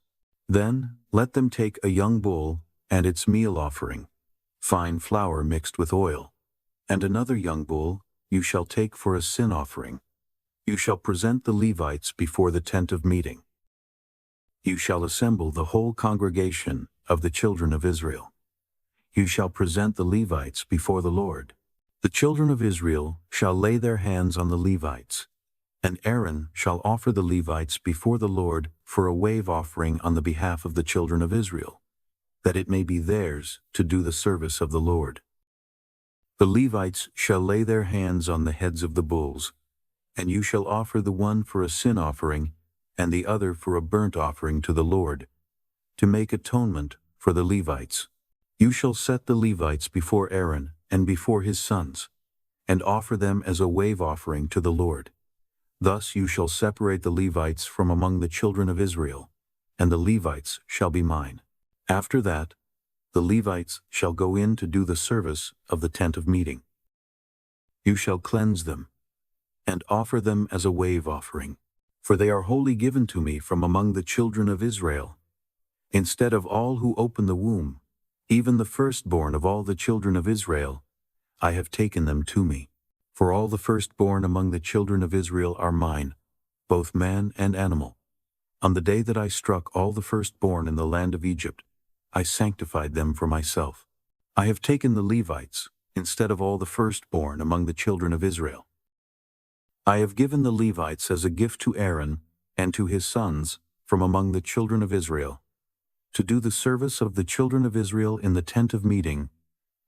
Then let them take a young bull and its meal offering, fine flour mixed with oil, and another young bull you shall take for a sin offering. You shall present the Levites before the tent of meeting. You shall assemble the whole congregation of the children of Israel. You shall present the Levites before the Lord. The children of Israel shall lay their hands on the Levites, and Aaron shall offer the Levites before the Lord for a wave offering on the behalf of the children of Israel, that it may be theirs to do the service of the Lord. The Levites shall lay their hands on the heads of the bulls, and you shall offer the one for a sin offering and the other for a burnt offering to the Lord, to make atonement for the Levites. You shall set the Levites before Aaron and before his sons, and offer them as a wave offering to the Lord. Thus you shall separate the Levites from among the children of Israel, and the Levites shall be mine. After that, the Levites shall go in to do the service of the tent of meeting. You shall cleanse them, and offer them as a wave offering, for they are wholly given to me from among the children of Israel. Instead of all who open the womb, even the firstborn of all the children of Israel, I have taken them to me. For all the firstborn among the children of Israel are mine, both man and animal. On the day that I struck all the firstborn in the land of Egypt, I sanctified them for myself. I have taken the Levites, instead of all the firstborn among the children of Israel. I have given the Levites as a gift to Aaron and to his sons from among the children of Israel, to do the service of the children of Israel in the tent of meeting,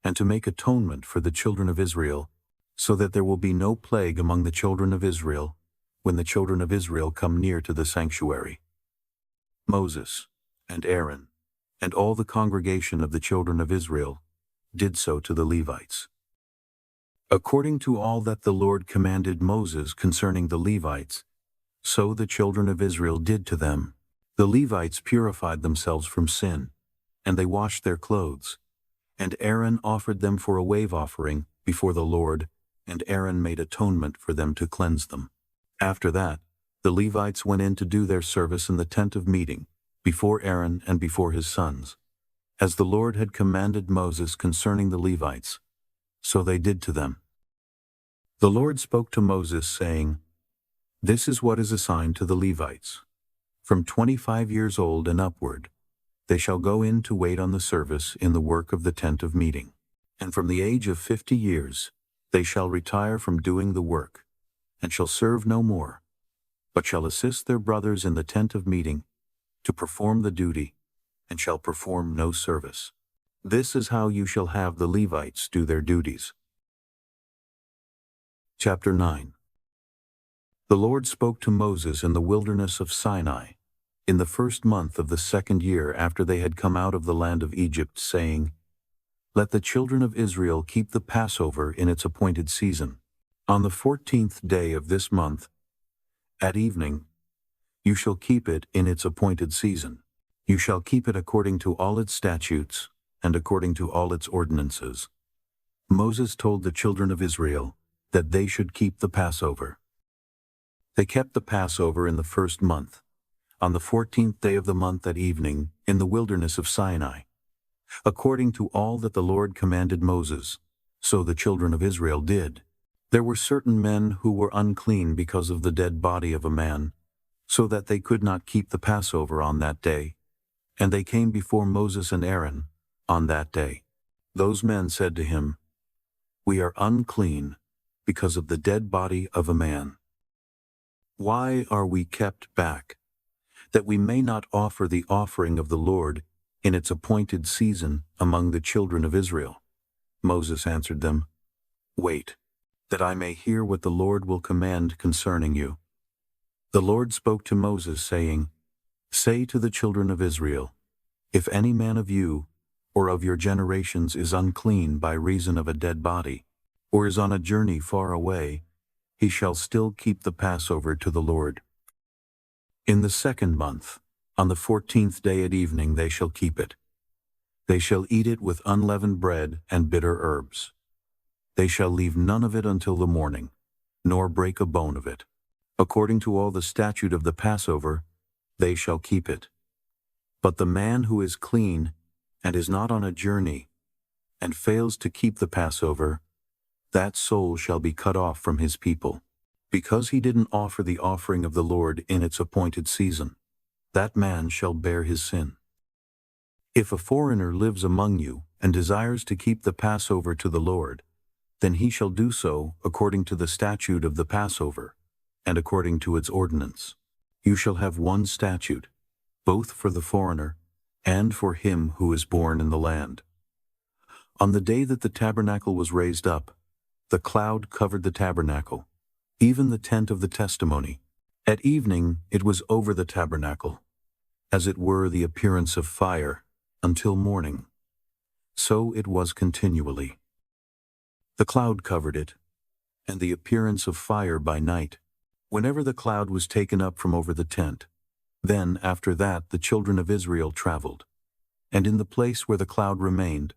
and to make atonement for the children of Israel, so that there will be no plague among the children of Israel when the children of Israel come near to the sanctuary. Moses and Aaron and all the congregation of the children of Israel did so to the Levites. According to all that the Lord commanded Moses concerning the Levites, so the children of Israel did to them. The Levites purified themselves from sin, and they washed their clothes. And Aaron offered them for a wave offering before the Lord, and Aaron made atonement for them to cleanse them. After that, the Levites went in to do their service in the tent of meeting, before Aaron and before his sons, as the Lord had commanded Moses concerning the Levites. So they did to them. The Lord spoke to Moses, saying, This is what is assigned to the Levites. From 25 years old and upward, they shall go in to wait on the service in the work of the tent of meeting. And from the age of 50 years, they shall retire from doing the work, and shall serve no more, but shall assist their brothers in the tent of meeting, to perform the duty, and shall perform no service. This is how you shall have the Levites do their duties. Chapter 9. The Lord spoke to Moses in the wilderness of Sinai, in the first month of the 2nd year after they had come out of the land of Egypt, saying, Let the children of Israel keep the Passover in its appointed season. On the 14th day of this month, at evening, you shall keep it in its appointed season. You shall keep it according to all its statutes, and according to all its ordinances. Moses told the children of Israel that they should keep the Passover. They kept the Passover in the first month, on the 14th day of the month at evening, in the wilderness of Sinai, according to all that the Lord commanded Moses. So the children of Israel did. There were certain men who were unclean because of the dead body of a man, so that they could not keep the Passover on that day, and they came before Moses and Aaron on that day. Those men said to him, We are unclean because of the dead body of a man. Why are we kept back, that we may not offer the offering of the Lord in its appointed season among the children of Israel? Moses answered them, Wait, that I may hear what the Lord will command concerning you. The Lord spoke to Moses, saying, Say to the children of Israel, If any man of you or of your generations is unclean by reason of a dead body, or is on a journey far away, he shall still keep the Passover to the Lord. In the 2nd month, on the 14th day at evening, they shall keep it. They shall eat it with unleavened bread and bitter herbs. They shall leave none of it until the morning, nor break a bone of it. According to all the statute of the Passover, they shall keep it. But the man who is clean and is not on a journey, and fails to keep the Passover, that soul shall be cut off from his people, because he didn't offer the offering of the Lord in its appointed season. That man shall bear his sin. If a foreigner lives among you and desires to keep the Passover to the Lord, then he shall do so according to the statute of the Passover, and according to its ordinance. You shall have one statute, both for the foreigner and for him who is born in the land. On the day that the tabernacle was raised up, the cloud covered the tabernacle, even the tent of the testimony. At evening it was over the tabernacle, as it were the appearance of fire, until morning. So it was continually. The cloud covered it, and the appearance of fire by night, whenever the cloud was taken up from over the tent. Then, after that, the children of Israel traveled, and in the place where the cloud remained,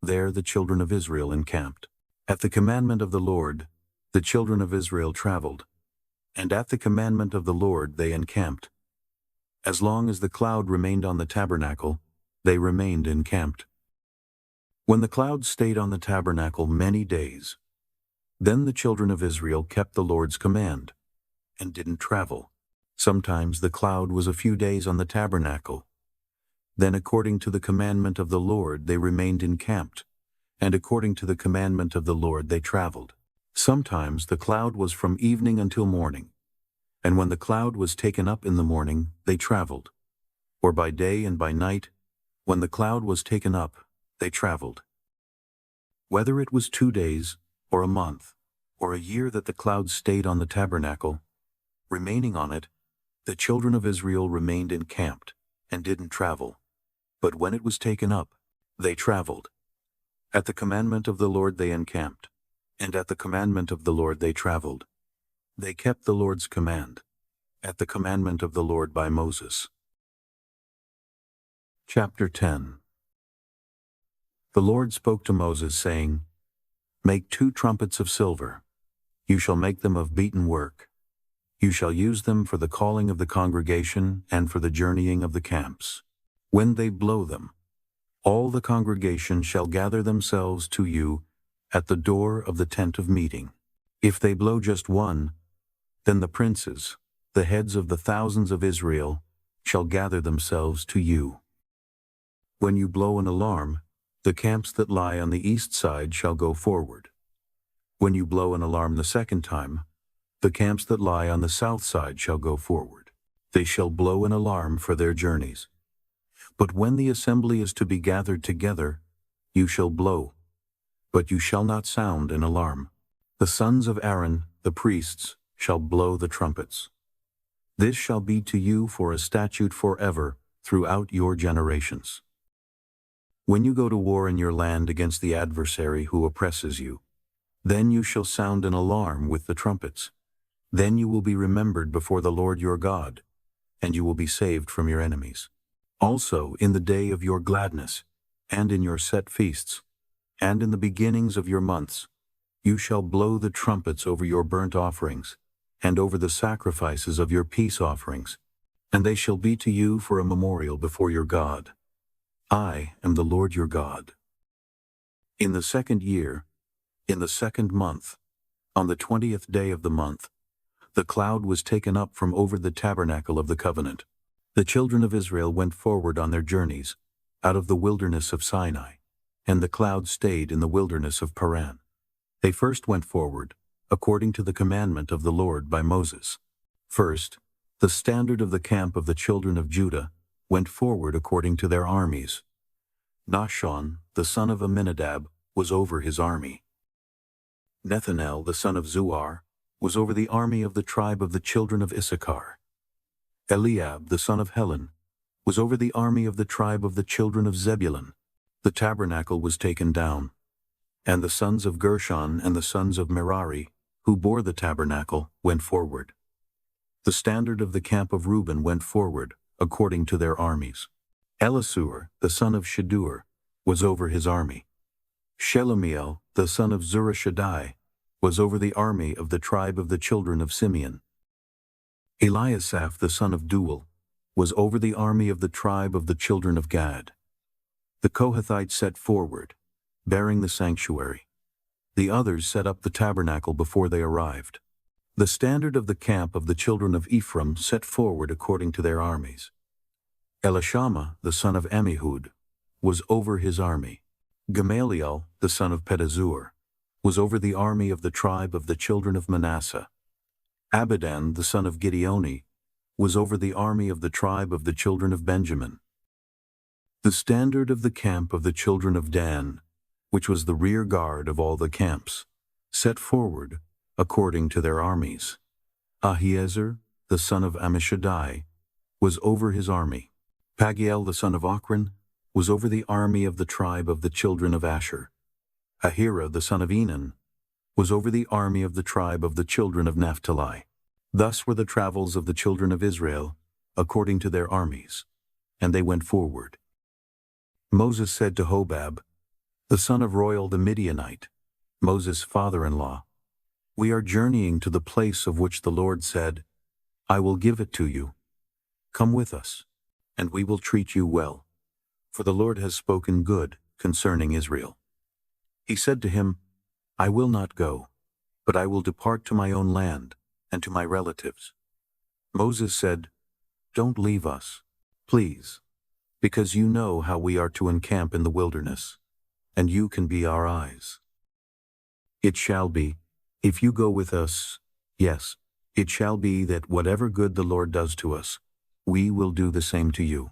there the children of Israel encamped. At the commandment of the Lord, the children of Israel traveled, and at the commandment of the Lord they encamped. As long as the cloud remained on the tabernacle, they remained encamped. When the cloud stayed on the tabernacle many days, then the children of Israel kept the Lord's command, and didn't travel. Sometimes the cloud was a few days on the tabernacle. Then according to the commandment of the Lord they remained encamped, and according to the commandment of the Lord they traveled. Sometimes the cloud was from evening until morning, and when the cloud was taken up in the morning, they traveled. Or by day and by night, when the cloud was taken up, they traveled. Whether it was 2 days, or a month, or a year that the cloud stayed on the tabernacle, remaining on it, the children of Israel remained encamped, and didn't travel. But when it was taken up, they traveled. At the commandment of the Lord they encamped, and at the commandment of the Lord they traveled. They kept the Lord's command, at the commandment of the Lord by Moses. Chapter 10. The Lord spoke to Moses, saying, Make 2 trumpets of silver. You shall make them of beaten work. You shall use them for the calling of the congregation and for the journeying of the camps. When they blow them, all the congregation shall gather themselves to you at the door of the tent of meeting. If they blow just one, then the princes, the heads of the thousands of Israel, shall gather themselves to you. When you blow an alarm, the camps that lie on the east side shall go forward. When you blow an alarm the second time, the camps that lie on the south side shall go forward. They shall blow an alarm for their journeys. But when the assembly is to be gathered together, you shall blow, but you shall not sound an alarm. The sons of Aaron, the priests, shall blow the trumpets. This shall be to you for a statute forever throughout your generations. When you go to war in your land against the adversary who oppresses you, then you shall sound an alarm with the trumpets. Then you will be remembered before the Lord your God, and you will be saved from your enemies. Also in the day of your gladness, and in your set feasts, and in the beginnings of your months, you shall blow the trumpets over your burnt offerings, and over the sacrifices of your peace offerings, and they shall be to you for a memorial before your God. I am the Lord your God. In the 2nd year, in the 2nd month, on the 20th day of the month, the cloud was taken up from over the tabernacle of the covenant. The children of Israel went forward on their journeys, out of the wilderness of Sinai, and the cloud stayed in the wilderness of Paran. They first went forward, according to the commandment of the Lord by Moses. First, the standard of the camp of the children of Judah went forward according to their armies. Nahshon, the son of Amminadab, was over his army. Nethanel, the son of Zuar, was over the army of the tribe of the children of Issachar. Eliab, the son of Helon, was over the army of the tribe of the children of Zebulun. The tabernacle was taken down, and the sons of Gershon and the sons of Merari, who bore the tabernacle, went forward. The standard of the camp of Reuben went forward, according to their armies. Elisur, the son of Shedeur, was over his army. Shelumiel, the son of Zurishaddai, was over the army of the tribe of the children of Simeon. Eliasaph, the son of Duel, was over the army of the tribe of the children of Gad. The Kohathites set forward, bearing the sanctuary. The others set up the tabernacle before they arrived. The standard of the camp of the children of Ephraim set forward according to their armies. Elishama, the son of Ammihud, was over his army. Gamaliel, the son of Pedazur, was over the army of the tribe of the children of Manasseh. Abidan, the son of Gideoni, was over the army of the tribe of the children of Benjamin. The standard of the camp of the children of Dan, which was the rear guard of all the camps, set forward according to their armies. Ahiezer, the son of Ammishaddai, was over his army. Pagiel, the son of Ochran, was over the army of the tribe of the children of Asher. Ahira, the son of Enan, was over the army of the tribe of the children of Naphtali. Thus were the travels of the children of Israel, according to their armies, and they went forward. Moses said to Hobab, the son of Reuel the Midianite, Moses' father-in-law, "We are journeying to the place of which the Lord said, 'I will give it to you.' Come with us, and we will treat you well, for the Lord has spoken good concerning Israel." He said to him, "I will not go, but I will depart to my own land and to my relatives." Moses said, "Don't leave us, please, because you know how we are to encamp in the wilderness, and you can be our eyes. It shall be, if you go with us, yes, it shall be that whatever good the Lord does to us, we will do the same to you."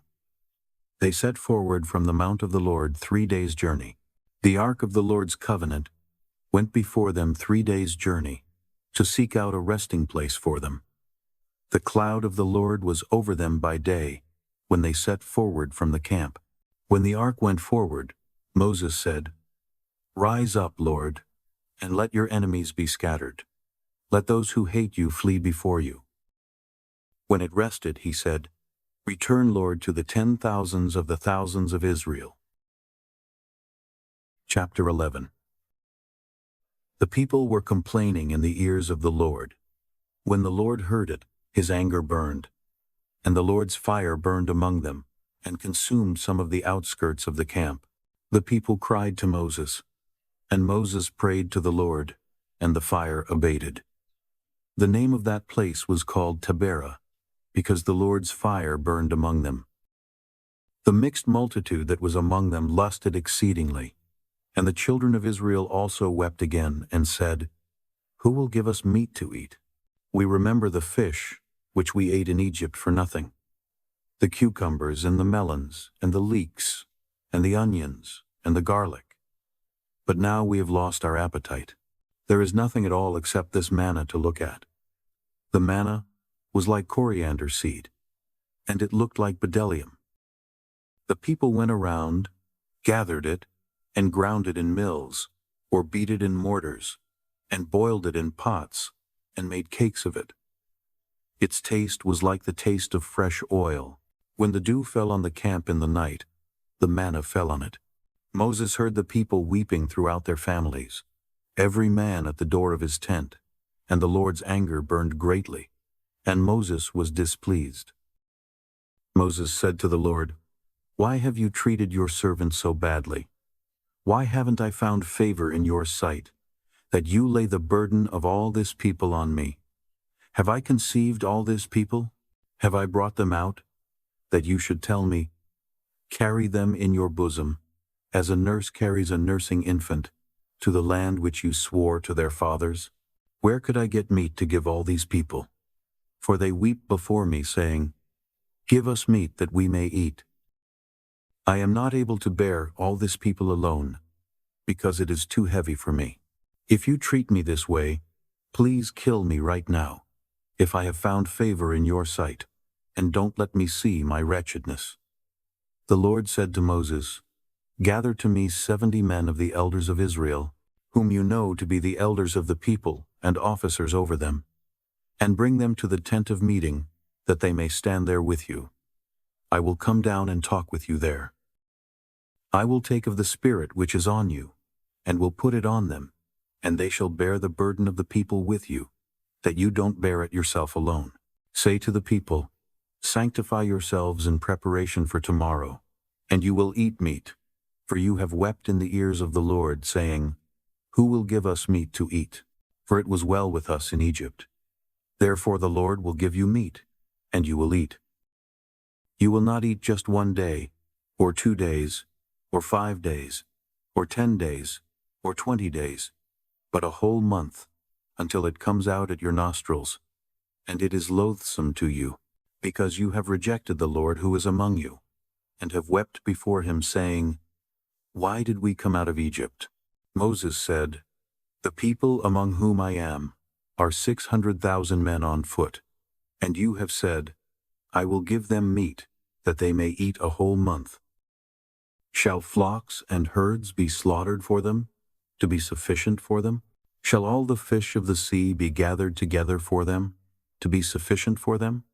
They set forward from the mount of the Lord 3 days' journey. The ark of the Lord's covenant went before them 3 days' journey, to seek out a resting place for them. The cloud of the Lord was over them by day, when they set forward from the camp. When the ark went forward, Moses said, "Rise up, Lord, and let your enemies be scattered. Let those who hate you flee before you." When it rested, he said, "Return, Lord, to the 10,000s of the thousands of Israel." Chapter 11. The people were complaining in the ears of the Lord. When the Lord heard it, his anger burned, and the Lord's fire burned among them, and consumed some of the outskirts of the camp. The people cried to Moses, And Moses prayed to the Lord, and the fire abated. The name of that place was called Tabernacle, because the Lord's fire burned among them. The mixed multitude that was among them lusted exceedingly, and the children of Israel also wept again, and said, Who will give us meat to eat? We remember the fish which we ate in Egypt for nothing, the cucumbers and the melons and the leeks and the onions and the garlic. But now we have lost our appetite. There is nothing at all except this manna to look at. The manna was like coriander seed, and it looked like bdellium. The people went around, gathered it, and ground it in mills, or beat it in mortars, and boiled it in pots, and made cakes of it. Its taste was like the taste of fresh oil. When the dew fell on the camp in the night, the manna fell on it. Moses heard the people weeping throughout their families, every man at the door of his tent, and the Lord's anger burned greatly, and Moses was displeased. Moses said to the Lord, Why have you treated your servant so badly? Why haven't I found favor in your sight, that you lay the burden of all this people on me? Have I conceived all this people? Have I brought them out, that you should tell me, Carry them in your bosom, as a nurse carries a nursing infant, to the land which you swore to their fathers? Where could I get meat to give all these people? For they weep before me, saying, Give us meat that we may eat. I am not able to bear all this people alone, because it is too heavy for me. If you treat me this way, please kill me right now, if I have found favor in your sight, and don't let me see my wretchedness. The Lord said to Moses, Gather to me 70 men of the elders of Israel, whom you know to be the elders of the people and officers over them, and bring them to the tent of meeting, that they may stand there with you. I will come down and talk with you there. I will take of the Spirit which is on you, and will put it on them, and they shall bear the burden of the people with you, that you don't bear it yourself alone. Say to the people, Sanctify yourselves in preparation for tomorrow, and you will eat meat, for you have wept in the ears of the Lord, saying, Who will give us meat to eat? For it was well with us in Egypt. Therefore the Lord will give you meat, and you will eat. You will not eat just 1 day, or 2 days, or 5 days, or 10 days, or 20 days, but a whole month, until it comes out at your nostrils, and it is loathsome to you, because you have rejected the Lord who is among you, and have wept before him, saying, Why did we come out of Egypt? Moses said, The people among whom I am are 600,000 men on foot, and you have said, I will give them meat, that they may eat a whole month. Shall flocks and herds be slaughtered for them, to be sufficient for them? Shall all the fish of the sea be gathered together for them, to be sufficient for them?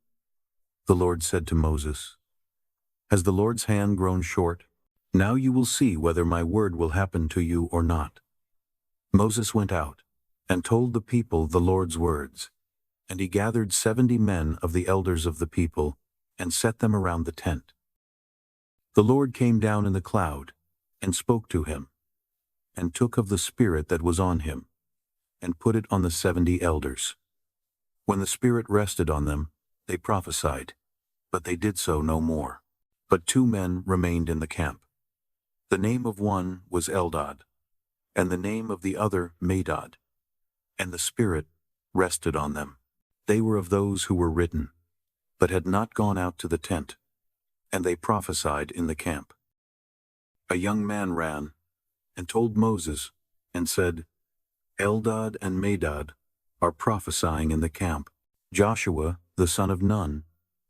The Lord said to Moses, Has the Lord's hand grown short? Now you will see whether my word will happen to you or not. Moses went out, and told the people the Lord's words, and he gathered 70 men of the elders of the people, and set them around the tent. The Lord came down in the cloud, and spoke to him, and took of the Spirit that was on him, and put it on the 70 elders. When the Spirit rested on them, they prophesied, but they did so no more. But 2 men remained in the camp. The name of one was Eldad, and the name of the other Medad, and the Spirit rested on them. They were of those who were written, but had not gone out to the tent, and they prophesied in the camp. A young man ran, and told Moses, and said, Eldad and Medad are prophesying in the camp. Joshua, the son of Nun,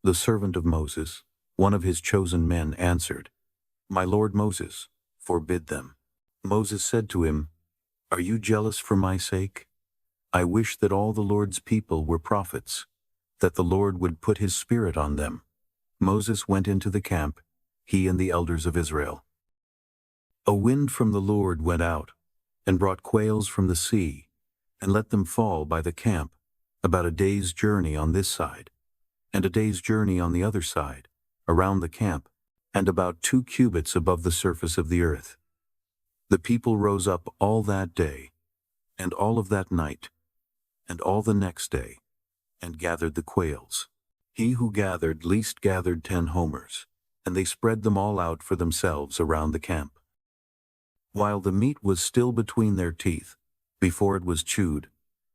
the servant of Moses, one of his chosen men, answered, My lord Moses, forbid them. Moses said to him, Are you jealous for my sake? I wish that all the Lord's people were prophets, that the Lord would put his Spirit on them. Moses went into the camp, he and the elders of Israel. A wind from the Lord went out, and brought quails from the sea, and let them fall by the camp, about a day's journey on this side, and a day's journey on the other side, around the camp, and about 2 cubits above the surface of the earth. The people rose up all that day, and all of that night, and all the next day, and gathered the quails. He who gathered least gathered 10 homers, and they spread them all out for themselves around the camp. While the meat was still between their teeth, before it was chewed,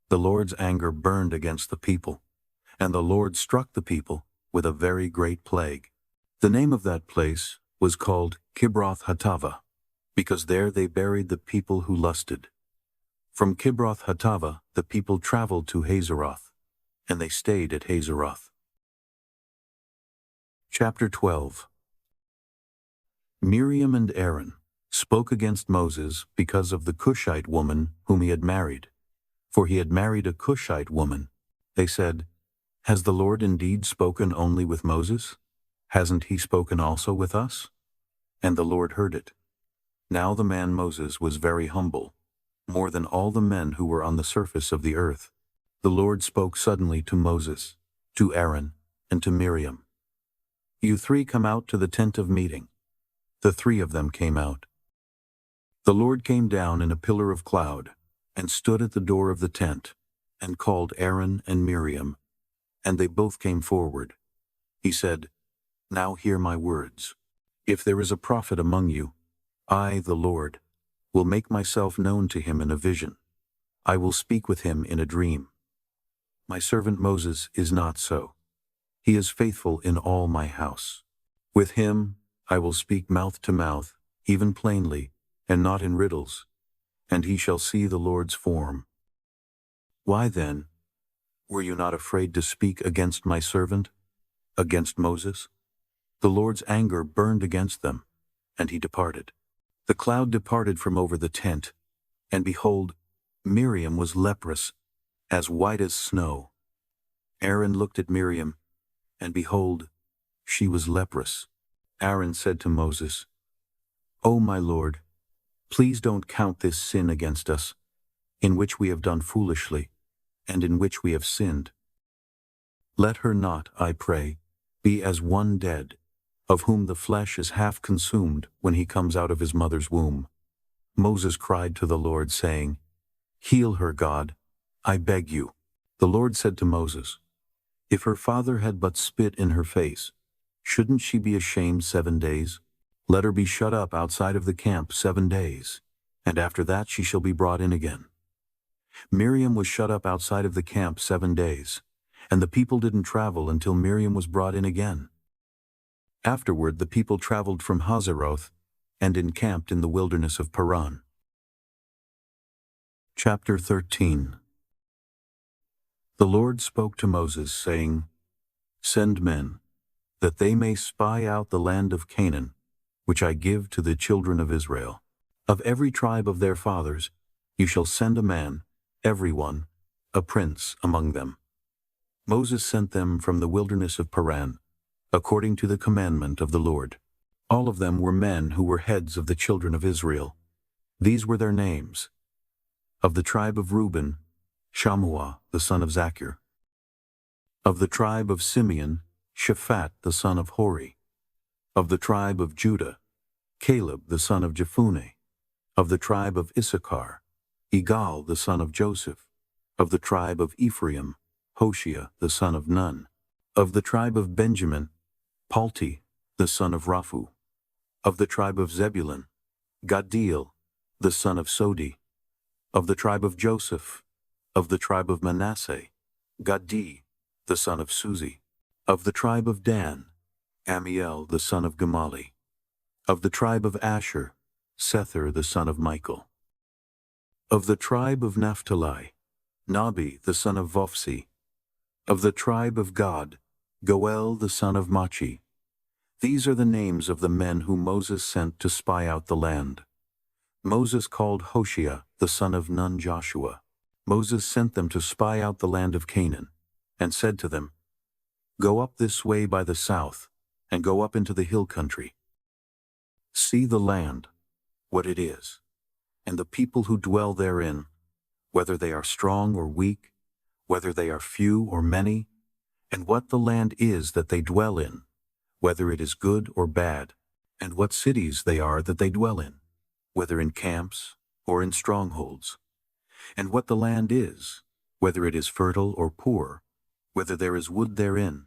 the Lord's anger burned against the people, and the Lord struck the people with a very great plague. The name of that place was called Kibroth-Hattaavah, because there they buried the people who lusted. From Kibroth-Hattaavah the people traveled to Hazeroth, and they stayed at Hazeroth. Chapter 12. Miriam and Aaron spoke against Moses because of the Cushite woman whom he had married. For he had married a Cushite woman. They said, "Has the Lord indeed spoken only with Moses? Hasn't he spoken also with us?" And the Lord heard it. Now the man Moses was very humble, more than all the men who were on the surface of the earth. The Lord spoke suddenly to Moses, to Aaron, and to Miriam. "You 3 come out to the tent of meeting." The 3 of them came out. The Lord came down in a pillar of cloud, and stood at the door of the tent, and called Aaron and Miriam, and they both came forward. He said, "Now hear my words. If there is a prophet among you, I, the Lord, will make myself known to him in a vision. I will speak with him in a dream. My servant Moses is not so. He is faithful in all my house. With him I will speak mouth to mouth, even plainly, and not in riddles, and he shall see the Lord's form. Why then were you not afraid to speak against my servant, against Moses?" The Lord's anger burned against them, and he departed. The cloud departed from over the tent, and behold, Miriam was leprous, as white as snow. Aaron looked at Miriam, and behold, she was leprous. Aaron said to Moses, "O my Lord, please don't count this sin against us, in which we have done foolishly, and in which we have sinned. Let her not, I pray, be as one dead, of whom the flesh is half consumed when he comes out of his mother's womb." Moses cried to the Lord, saying, "Heal her, God, I beg you." The Lord said to Moses, "If her father had but spit in her face, shouldn't she be ashamed 7 days? Let her be shut up outside of the camp 7 days, and after that she shall be brought in again." Miriam was shut up outside of the camp 7 days, and the people didn't travel until Miriam was brought in again. Afterward the people traveled from Hazeroth and encamped in the wilderness of Paran. Chapter 13. The Lord spoke to Moses, saying, "Send men, that they may spy out the land of Canaan, which I give to the children of Israel. Of every tribe of their fathers you shall send a man, every one, a prince among them." Moses sent them from the wilderness of Paran, according to the commandment of the Lord. All of them were men who were heads of the children of Israel. These were their names. Of the tribe of Reuben, Shammua the son of Zachar. Of the tribe of Simeon, Shaphat the son of Hori. Of the tribe of Judah, Caleb the son of Jephunneh. Of the tribe of Issachar, Igal the son of Joseph. Of the tribe of Ephraim, Hoshea the son of Nun. Of the tribe of Benjamin, Palti the son of Raphu. Of the tribe of Zebulun, Gaddiel the son of Sodi. Of the tribe of Joseph. Of the tribe of Manasseh, Gaddi the son of Suzi. Of the tribe of Dan, Amiel the son of Gamali. Of the tribe of Asher, Sethur the son of Michael. Of the tribe of Naphtali, Nabi the son of Vophsi. Of the tribe of Gad, Goel the son of Machi. These are the names of the men whom Moses sent to spy out the land. Moses called Hoshea the son of Nun Joshua. Moses sent them to spy out the land of Canaan, and said to them, "Go up this way by the south, and go up into the hill country. See the land, what it is, and the people who dwell therein, whether they are strong or weak, whether they are few or many, and what the land is that they dwell in, whether it is good or bad, and what cities they are that they dwell in. whether in camps or in strongholds, and what the land is, whether it is fertile or poor, whether there is wood therein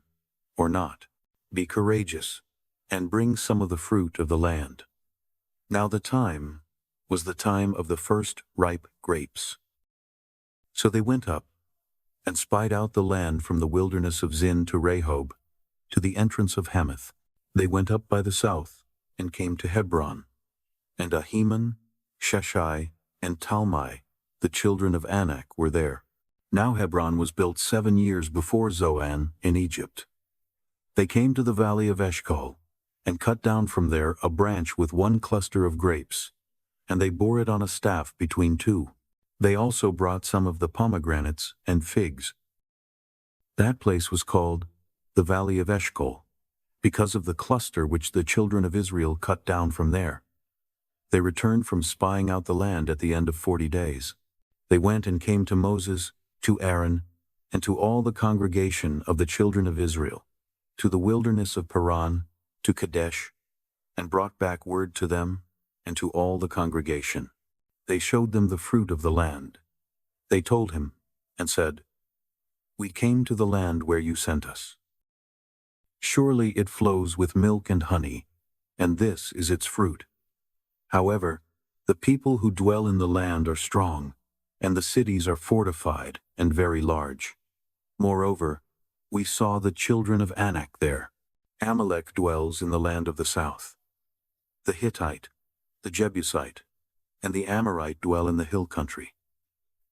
or not. Be courageous, and bring some of the fruit of the land. Now the time was the time of the first ripe grapes. So they went up, and spied out the land from the wilderness of Zin to Rehob, to the entrance of Hamath. They went up by the south, and came to Hebron. And Ahiman, Sheshai, and Talmai, the children of Anak, were there. Now Hebron was built 7 years before Zoan in Egypt. They came to the valley of Eshcol, and cut down from there a branch with 1 cluster of grapes, and they bore it on a staff between 2. They also brought some of the pomegranates and figs. That place was called the Valley of Eshcol, because of the cluster which the children of Israel cut down from there. They returned from spying out the land at the end of 40 days. They went and came to Moses, to Aaron, and to all the congregation of the children of Israel, to the wilderness of Paran, to Kadesh, and brought back word to them and to all the congregation. They showed them the fruit of the land. They told him and said, "We came to the land where you sent us. Surely it flows with milk and honey, and this is its fruit. However, the people who dwell in the land are strong, and the cities are fortified and very large. Moreover, we saw the children of Anak there. Amalek dwells in the land of the south. The Hittite, the Jebusite, and the Amorite dwell in the hill country.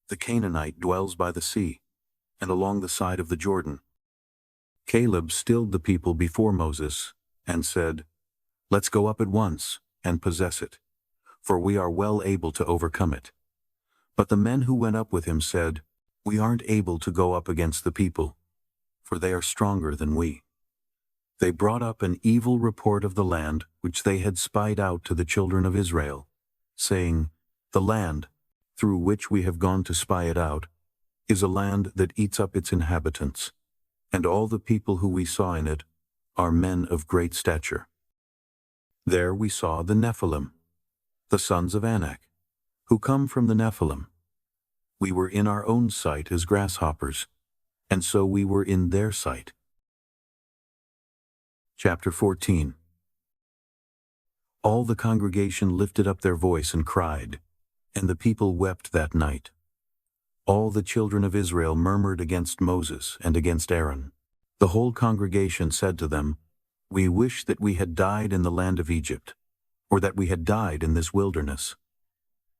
The Canaanite dwells by the sea, and along the side of the Jordan." Caleb stilled the people before Moses, and said, "Let's go up at once, and possess it, for we are well able to overcome it." But the men who went up with him said, "We aren't able to go up against the people, for they are stronger than we." They brought up an evil report of the land which they had spied out to the children of Israel, saying, "The land, through which we have gone to spy it out, is a land that eats up its inhabitants, and all the people who we saw in it are men of great stature. There we saw the Nephilim, the sons of Anak, who come from the Nephilim. We were in our own sight as grasshoppers, and so we were in their sight." Chapter 14. All the congregation lifted up their voice and cried, and the people wept that night. All the children of Israel murmured against Moses and against Aaron. The whole congregation said to them, "We wish that we had died in the land of Egypt, or that we had died in this wilderness.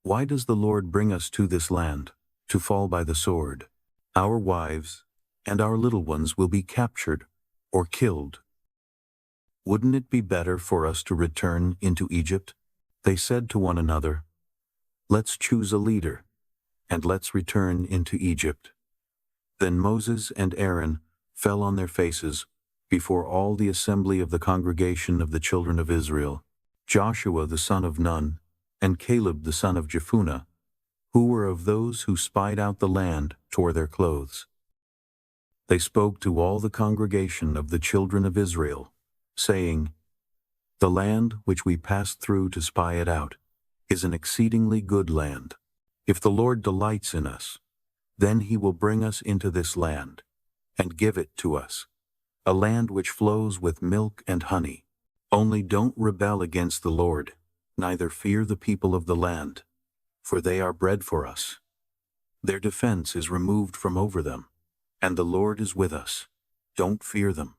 Why does the Lord bring us to this land, to fall by the sword? Our wives and our little ones will be captured or killed. Wouldn't it be better for us to return into Egypt?" They said to one another, "Let's choose a leader, and let's return into Egypt." Then Moses and Aaron fell on their faces before all the assembly of the congregation of the children of Israel. Joshua the son of Nun, and Caleb the son of Jephunneh, who were of those who spied out the land, tore their clothes. They spoke to all the congregation of the children of Israel, saying, "The land which we passed through to spy it out is an exceedingly good land. If the Lord delights in us, then he will bring us into this land, and give it to us, a land which flows with milk and honey. Only don't rebel against the Lord, neither fear the people of the land, for they are bread for us. Their defense is removed from over them, and the Lord is with us. Don't fear them."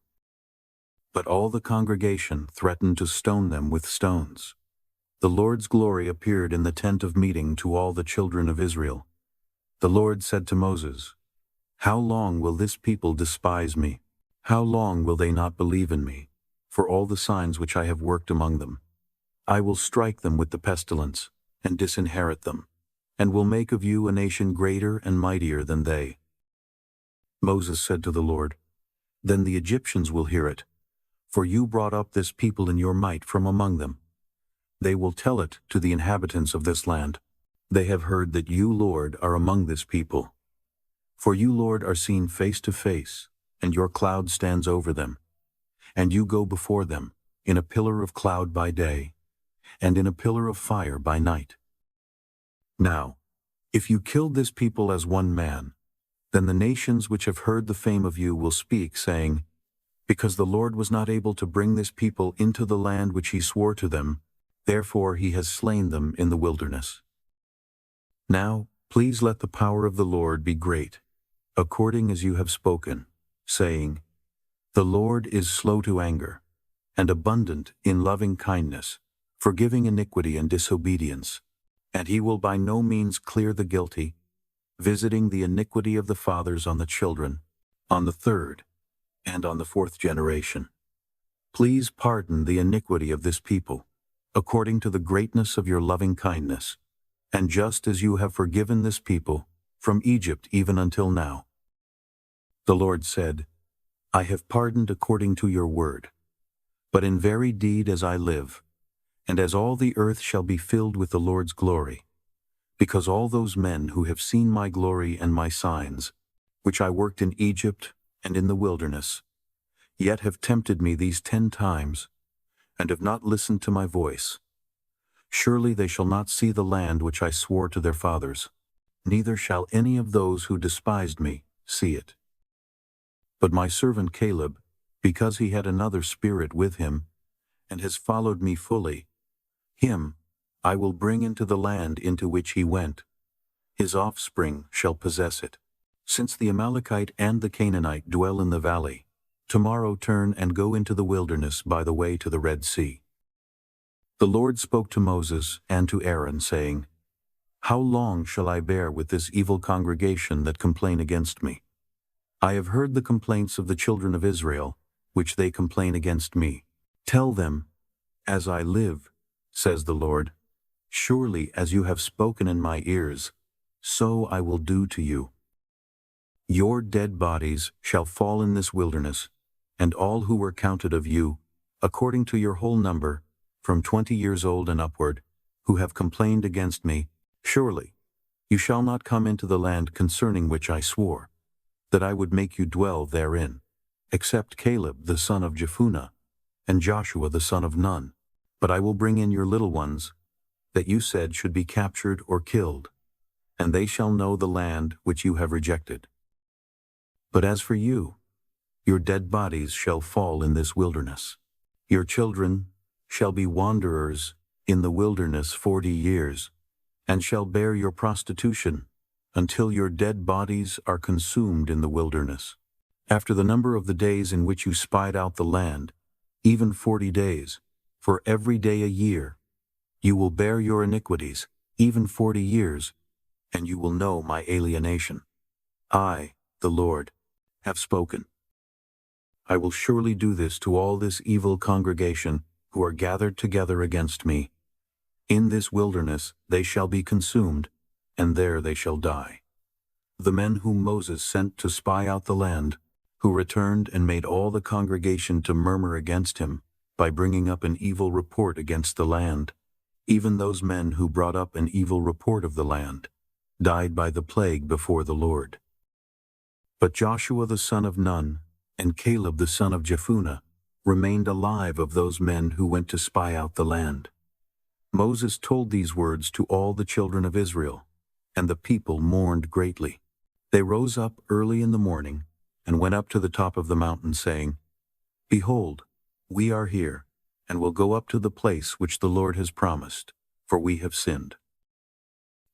But all the congregation threatened to stone them with stones. The Lord's glory appeared in the tent of meeting to all the children of Israel. The Lord said to Moses, "How long will this people despise me? How long will they not believe in me, for all the signs which I have worked among them? I will strike them with the pestilence, and disinherit them, and will make of you a nation greater and mightier than they." Moses said to the Lord, "Then the Egyptians will hear it, for you brought up this people in your might from among them. They will tell it to the inhabitants of this land. They have heard that you, Lord, are among this people. For you, Lord, are seen face to face, and your cloud stands over them. And you go before them in a pillar of cloud by day, and in a pillar of fire by night. Now, if you killed this people as one man, then the nations which have heard the fame of you will speak, saying, because the Lord was not able to bring this people into the land which he swore to them, therefore he has slain them in the wilderness. Now, please let the power of the Lord be great, according as you have spoken, saying, the Lord is slow to anger, and abundant in loving kindness, forgiving iniquity and disobedience, and he will by no means clear the guilty, visiting the iniquity of the fathers on the children, on the third, and on the fourth generation. Please pardon the iniquity of this people, according to the greatness of your loving kindness, and just as you have forgiven this people, from Egypt even until now. The Lord said, I have pardoned according to your word. But in very deed as I live, and as all the earth shall be filled with the Lord's glory, because all those men who have seen my glory and my signs, which I worked in Egypt and in the wilderness, yet have tempted me these 10 times, and have not listened to my voice. Surely they shall not see the land which I swore to their fathers, neither shall any of those who despised me see it. But my servant Caleb, because he had another spirit with him, and has followed me fully, him I will bring into the land into which he went. His offspring shall possess it. Since the Amalekite and the Canaanite dwell in the valley, tomorrow turn and go into the wilderness by the way to the Red Sea. The Lord spoke to Moses and to Aaron, saying, how long shall I bear with this evil congregation that complain against me? I have heard the complaints of the children of Israel, which they complain against me. Tell them, as I live, says the Lord, surely as you have spoken in my ears, so I will do to you. Your dead bodies shall fall in this wilderness, and all who were counted of you, according to your whole number, from 20 years old and upward, who have complained against me, surely you shall not come into the land concerning which I swore, that I would make you dwell therein, except Caleb the son of Jephunneh, and Joshua the son of Nun. But I will bring in your little ones, that you said should be captured or killed, and they shall know the land which you have rejected. But as for you, your dead bodies shall fall in this wilderness. Your children shall be wanderers in the wilderness 40 years, and shall bear your prostitution, until your dead bodies are consumed in the wilderness. After the number of the days in which you spied out the land, even 40 days, for every day a year, you will bear your iniquities, even 40 years, and you will know my alienation. I, the Lord, have spoken. I will surely do this to all this evil congregation who are gathered together against me. In this wilderness they shall be consumed, and there they shall die. The men whom Moses sent to spy out the land, who returned and made all the congregation to murmur against him, by bringing up an evil report against the land, even those men who brought up an evil report of the land, died by the plague before the Lord. But Joshua the son of Nun, and Caleb the son of Jephunneh, remained alive of those men who went to spy out the land. Moses told these words to all the children of Israel, and the people mourned greatly. They rose up early in the morning, and went up to the top of the mountain, saying, behold, we are here, and will go up to the place which the Lord has promised, for we have sinned.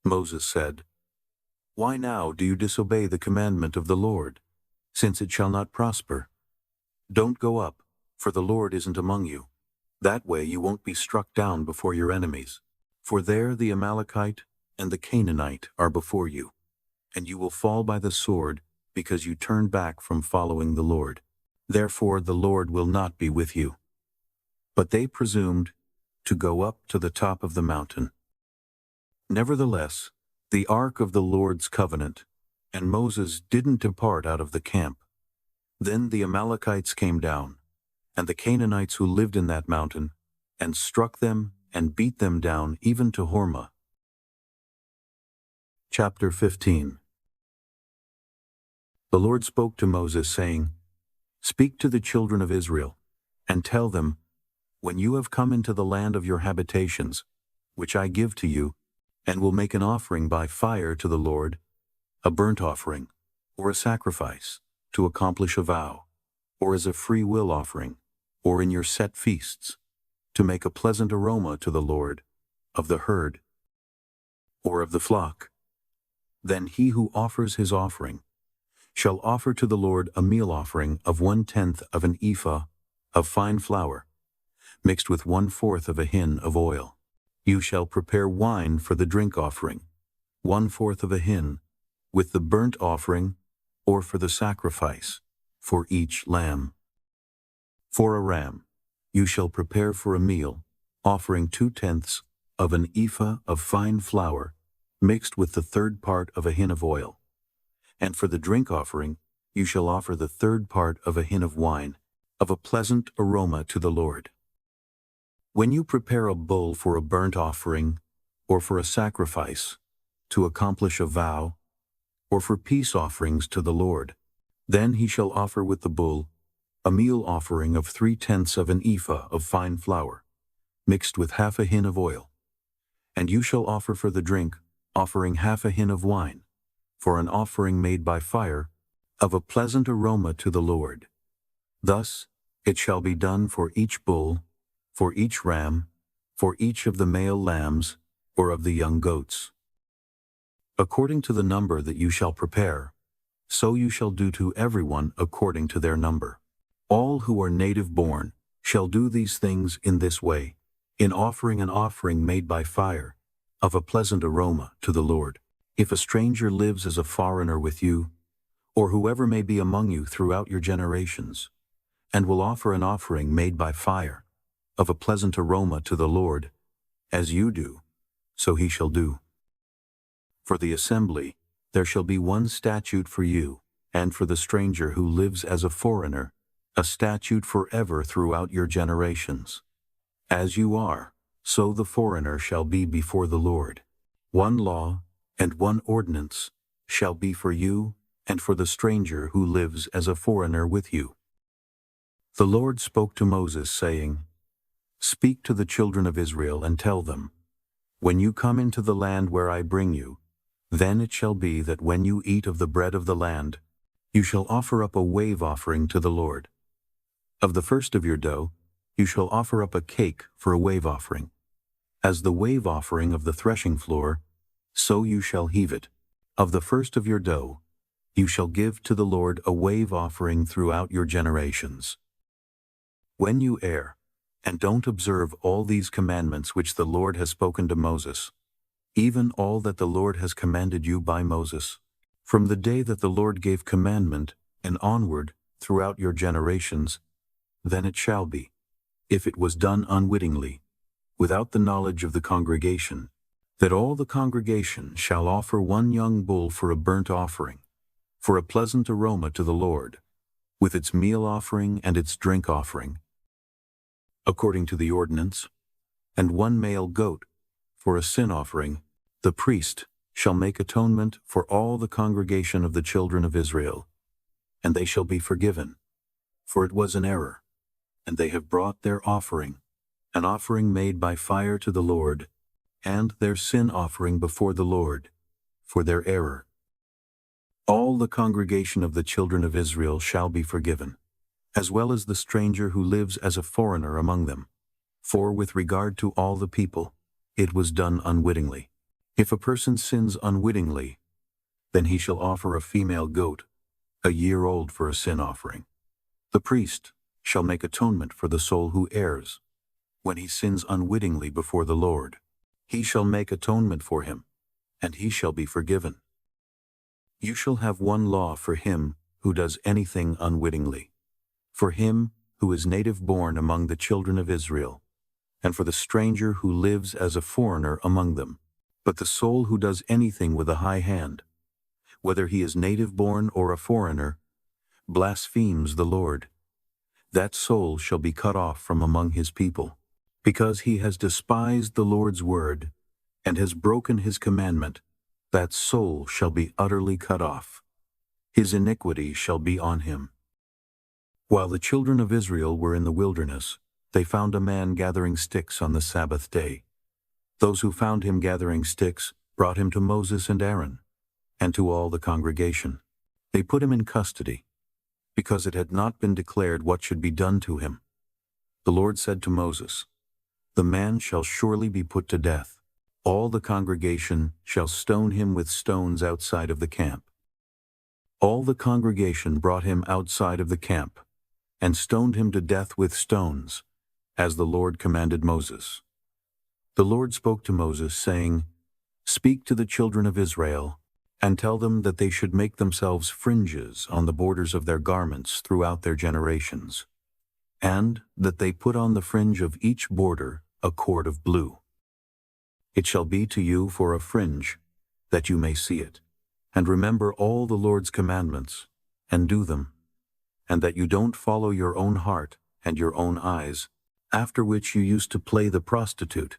Moses said, why now do you disobey the commandment of the Lord, since it shall not prosper? Don't go up, for the Lord isn't among you. That way you won't be struck down before your enemies. For there the Amalekite and the Canaanite are before you, and you will fall by the sword, because you turned back from following the Lord. Therefore the Lord will not be with you. But they presumed to go up to the top of the mountain. Nevertheless, the ark of the Lord's covenant, and Moses didn't depart out of the camp. Then the Amalekites came down, and the Canaanites who lived in that mountain, and struck them and beat them down even to Hormah. Chapter 15. The Lord spoke to Moses, saying, speak to the children of Israel, and tell them, When you have come into the land of your habitations, which I give to you, and will make an offering by fire to the Lord, a burnt offering, or a sacrifice, to accomplish a vow, or as a free will offering, or in your set feasts, to make a pleasant aroma to the Lord, of the herd, or of the flock, then he who offers his offering shall offer to the Lord a meal offering of 1/10 of an ephah of fine flour, mixed with 1/4 of a hin of oil. You shall prepare wine for the drink offering, 1/4 of a hin, with the burnt offering, or for the sacrifice, for each lamb. For a ram, you shall prepare for a meal, offering 2/10 of an ephah of fine flour, mixed with the 1/3 part of a hin of oil. And for the drink offering, you shall offer the 1/3 part of a hin of wine, of a pleasant aroma to the Lord. When you prepare a bull for a burnt offering, or for a sacrifice, to accomplish a vow, or for peace offerings to the Lord, then he shall offer with the bull a meal offering of 3/10 of an ephah of fine flour, mixed with half a hin of oil. And you shall offer for the drink offering half a hin of wine, for an offering made by fire, of a pleasant aroma to the Lord. Thus it shall be done for each bull, for each ram, for each of the male lambs, or of the young goats. According to the number that you shall prepare, so you shall do to everyone according to their number. All who are native born shall do these things in this way, in offering an offering made by fire, of a pleasant aroma to the Lord. If a stranger lives as a foreigner with you, or whoever may be among you throughout your generations, and will offer an offering made by fire, of a pleasant aroma to the Lord, as you do, so he shall do. For the assembly there shall be one statute for you, and for the stranger who lives as a foreigner, a statute forever throughout your generations. As you are, so the foreigner shall be before the Lord. One law and one ordinance shall be for you and for the stranger who lives as a foreigner with you. The Lord spoke to Moses, saying, Speak to the children of Israel and tell them, When you come into the land where I bring you, then it shall be that when you eat of the bread of the land, you shall offer up a wave offering to the Lord. Of the first of your dough, you shall offer up a cake for a wave offering. As the wave offering of the threshing floor, so you shall heave it. Of the first of your dough, you shall give to the Lord a wave offering throughout your generations. When you err, and don't observe all these commandments which the Lord has spoken to Moses, even all that the Lord has commanded you by Moses, from the day that the Lord gave commandment and onward throughout your generations, then it shall be, if it was done unwittingly, without the knowledge of the congregation, that all the congregation shall offer one young bull for a burnt offering, for a pleasant aroma to the Lord, with its meal offering and its drink offering, according to the ordinance, and one male goat for a sin offering. The priest shall make atonement for all the congregation of the children of Israel, and they shall be forgiven, for it was an error, and they have brought their offering, an offering made by fire to the Lord, and their sin offering before the Lord, for their error. All the congregation of the children of Israel shall be forgiven, as well as the stranger who lives as a foreigner among them. For with regard to all the people, it was done unwittingly. If a person sins unwittingly, then he shall offer a female goat, a year old, for a sin offering. The priest shall make atonement for the soul who errs, when he sins unwittingly before the Lord. He shall make atonement for him, and he shall be forgiven. You shall have one law for him who does anything unwittingly, for him who is native born among the children of Israel, and for the stranger who lives as a foreigner among them. But the soul who does anything with a high hand, whether he is native born or a foreigner, blasphemes the Lord. That soul shall be cut off from among his people, because he has despised the Lord's word, and has broken his commandment. That soul shall be utterly cut off. His iniquity shall be on him. While the children of Israel were in the wilderness, they found a man gathering sticks on the Sabbath day. Those who found him gathering sticks brought him to Moses and Aaron, and to all the congregation. They put him in custody, because it had not been declared what should be done to him. The Lord said to Moses, "The man shall surely be put to death. All the congregation shall stone him with stones outside of the camp." All the congregation brought him outside of the camp, and stoned him to death with stones, as the Lord commanded Moses. The Lord spoke to Moses, saying, "Speak to the children of Israel, and tell them that they should make themselves fringes on the borders of their garments throughout their generations, and that they put on the fringe of each border a cord of blue. It shall be to you for a fringe, that you may see it, and remember all the Lord's commandments, and do them, and that you don't follow your own heart and your own eyes, after which you used to play the prostitute,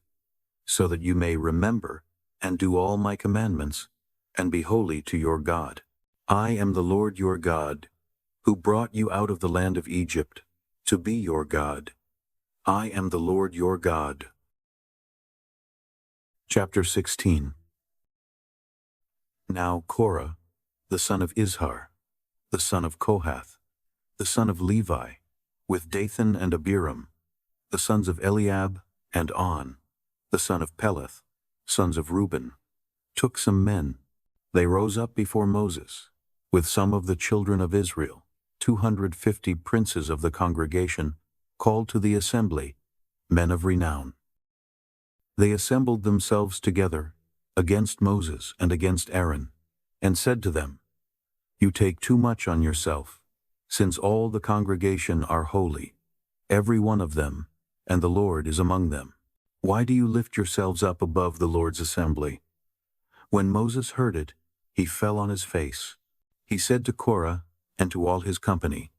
so that you may remember and do all my commandments, and be holy to your God. I am the Lord your God, who brought you out of the land of Egypt, to be your God. I am the Lord your God." Chapter 16. Now Korah, the son of Izhar, the son of Kohath, the son of Levi, with Dathan and Abiram, the sons of Eliab, and On, the son of Peleth, sons of Reuben, took some men. They rose up before Moses, with some of the children of Israel, 250 princes of the congregation, called to the assembly, men of renown. They assembled themselves together against Moses and against Aaron, and said to them, "You take too much on yourself, since all the congregation are holy, every one of them, and the Lord is among them. Why do you lift yourselves up above the Lord's assembly?" When Moses heard it, he fell on his face. He said to Korah and to all his company,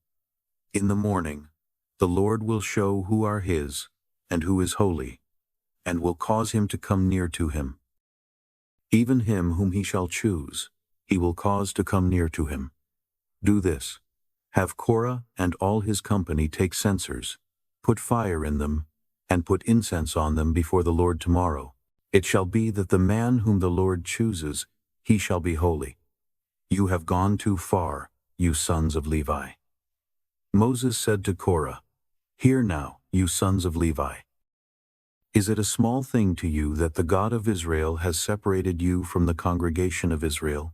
"In the morning the Lord will show who are his and who is holy, and will cause him to come near to him. Even him whom he shall choose, he will cause to come near to him. Do this: have Korah and all his company take censers, put fire in them, and put incense on them before the Lord tomorrow. It shall be that the man whom the Lord chooses, he shall be holy. You have gone too far, you sons of Levi." Moses said to Korah, "Hear now, you sons of Levi. Is it a small thing to you that the God of Israel has separated you from the congregation of Israel,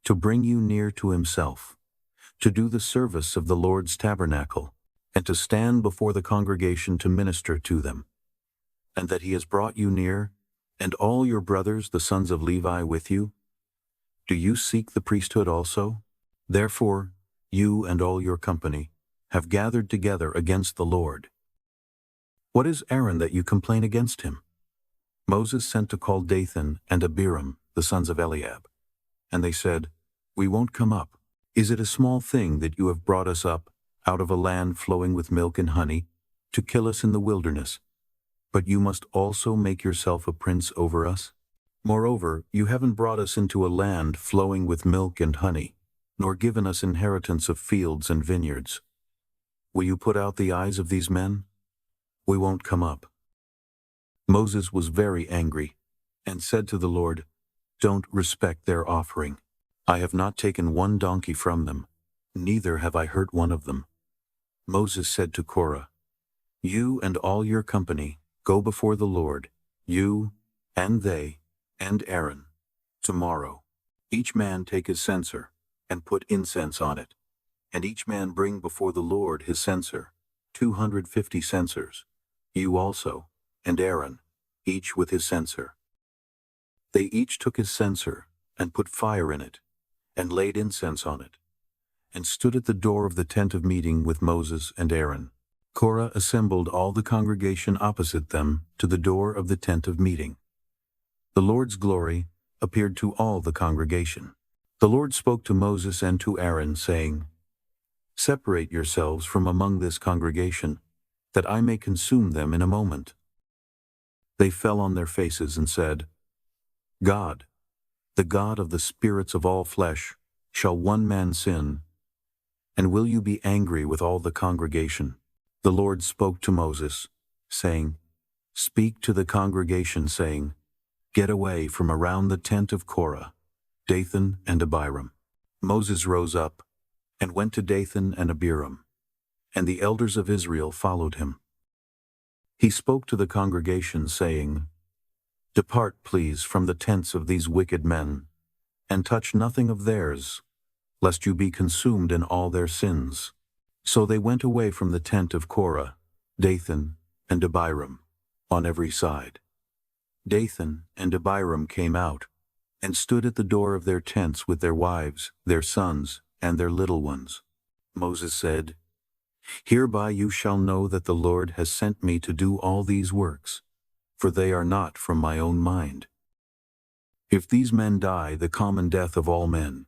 to bring you near to himself, to do the service of the Lord's tabernacle, and to stand before the congregation to minister to them, and that he has brought you near, and all your brothers the sons of Levi with you? Do you seek the priesthood also? Therefore, you and all your company have gathered together against the Lord. What is Aaron that you complain against him?" Moses sent to call Dathan and Abiram, the sons of Eliab. And they said, "We won't come up. Is it a small thing that you have brought us up out of a land flowing with milk and honey, to kill us in the wilderness? But you must also make yourself a prince over us? Moreover, you haven't brought us into a land flowing with milk and honey, nor given us inheritance of fields and vineyards. Will you put out the eyes of these men? We won't come up." Moses was very angry, and said to the Lord, "Don't respect their offering. I have not taken one donkey from them, neither have I hurt one of them." Moses said to Korah, "You and all your company go before the Lord, you and they and Aaron, tomorrow. Each man take his censer, and put incense on it, and each man bring before the Lord his censer, 250 censers, you also, and Aaron, each with his censer." They each took his censer, and put fire in it, and laid incense on it, and stood at the door of the tent of meeting with Moses and Aaron. Korah assembled all the congregation opposite them to the door of the tent of meeting. The Lord's glory appeared to all the congregation. The Lord spoke to Moses and to Aaron, saying, "Separate yourselves from among this congregation, that I may consume them in a moment." They fell on their faces and said, "God, the God of the spirits of all flesh, shall one man sin? And will you be angry with all the congregation? The Lord spoke to Moses, saying, Speak to the congregation, saying, Get away from around the tent of Korah, Dathan and Abiram. Moses rose up and went to Dathan and Abiram, and the elders of Israel followed him. He spoke to the congregation, saying, Depart, please, from the tents of these wicked men, and touch nothing of theirs, lest you be consumed in all their sins. So they went away from the tent of Korah, Dathan, and Abiram, on every side. Dathan and Abiram came out, and stood at the door of their tents with their wives, their sons, and their little ones. Moses said, Hereby you shall know that the Lord has sent me to do all these works, for they are not from my own mind. If these men die the common death of all men,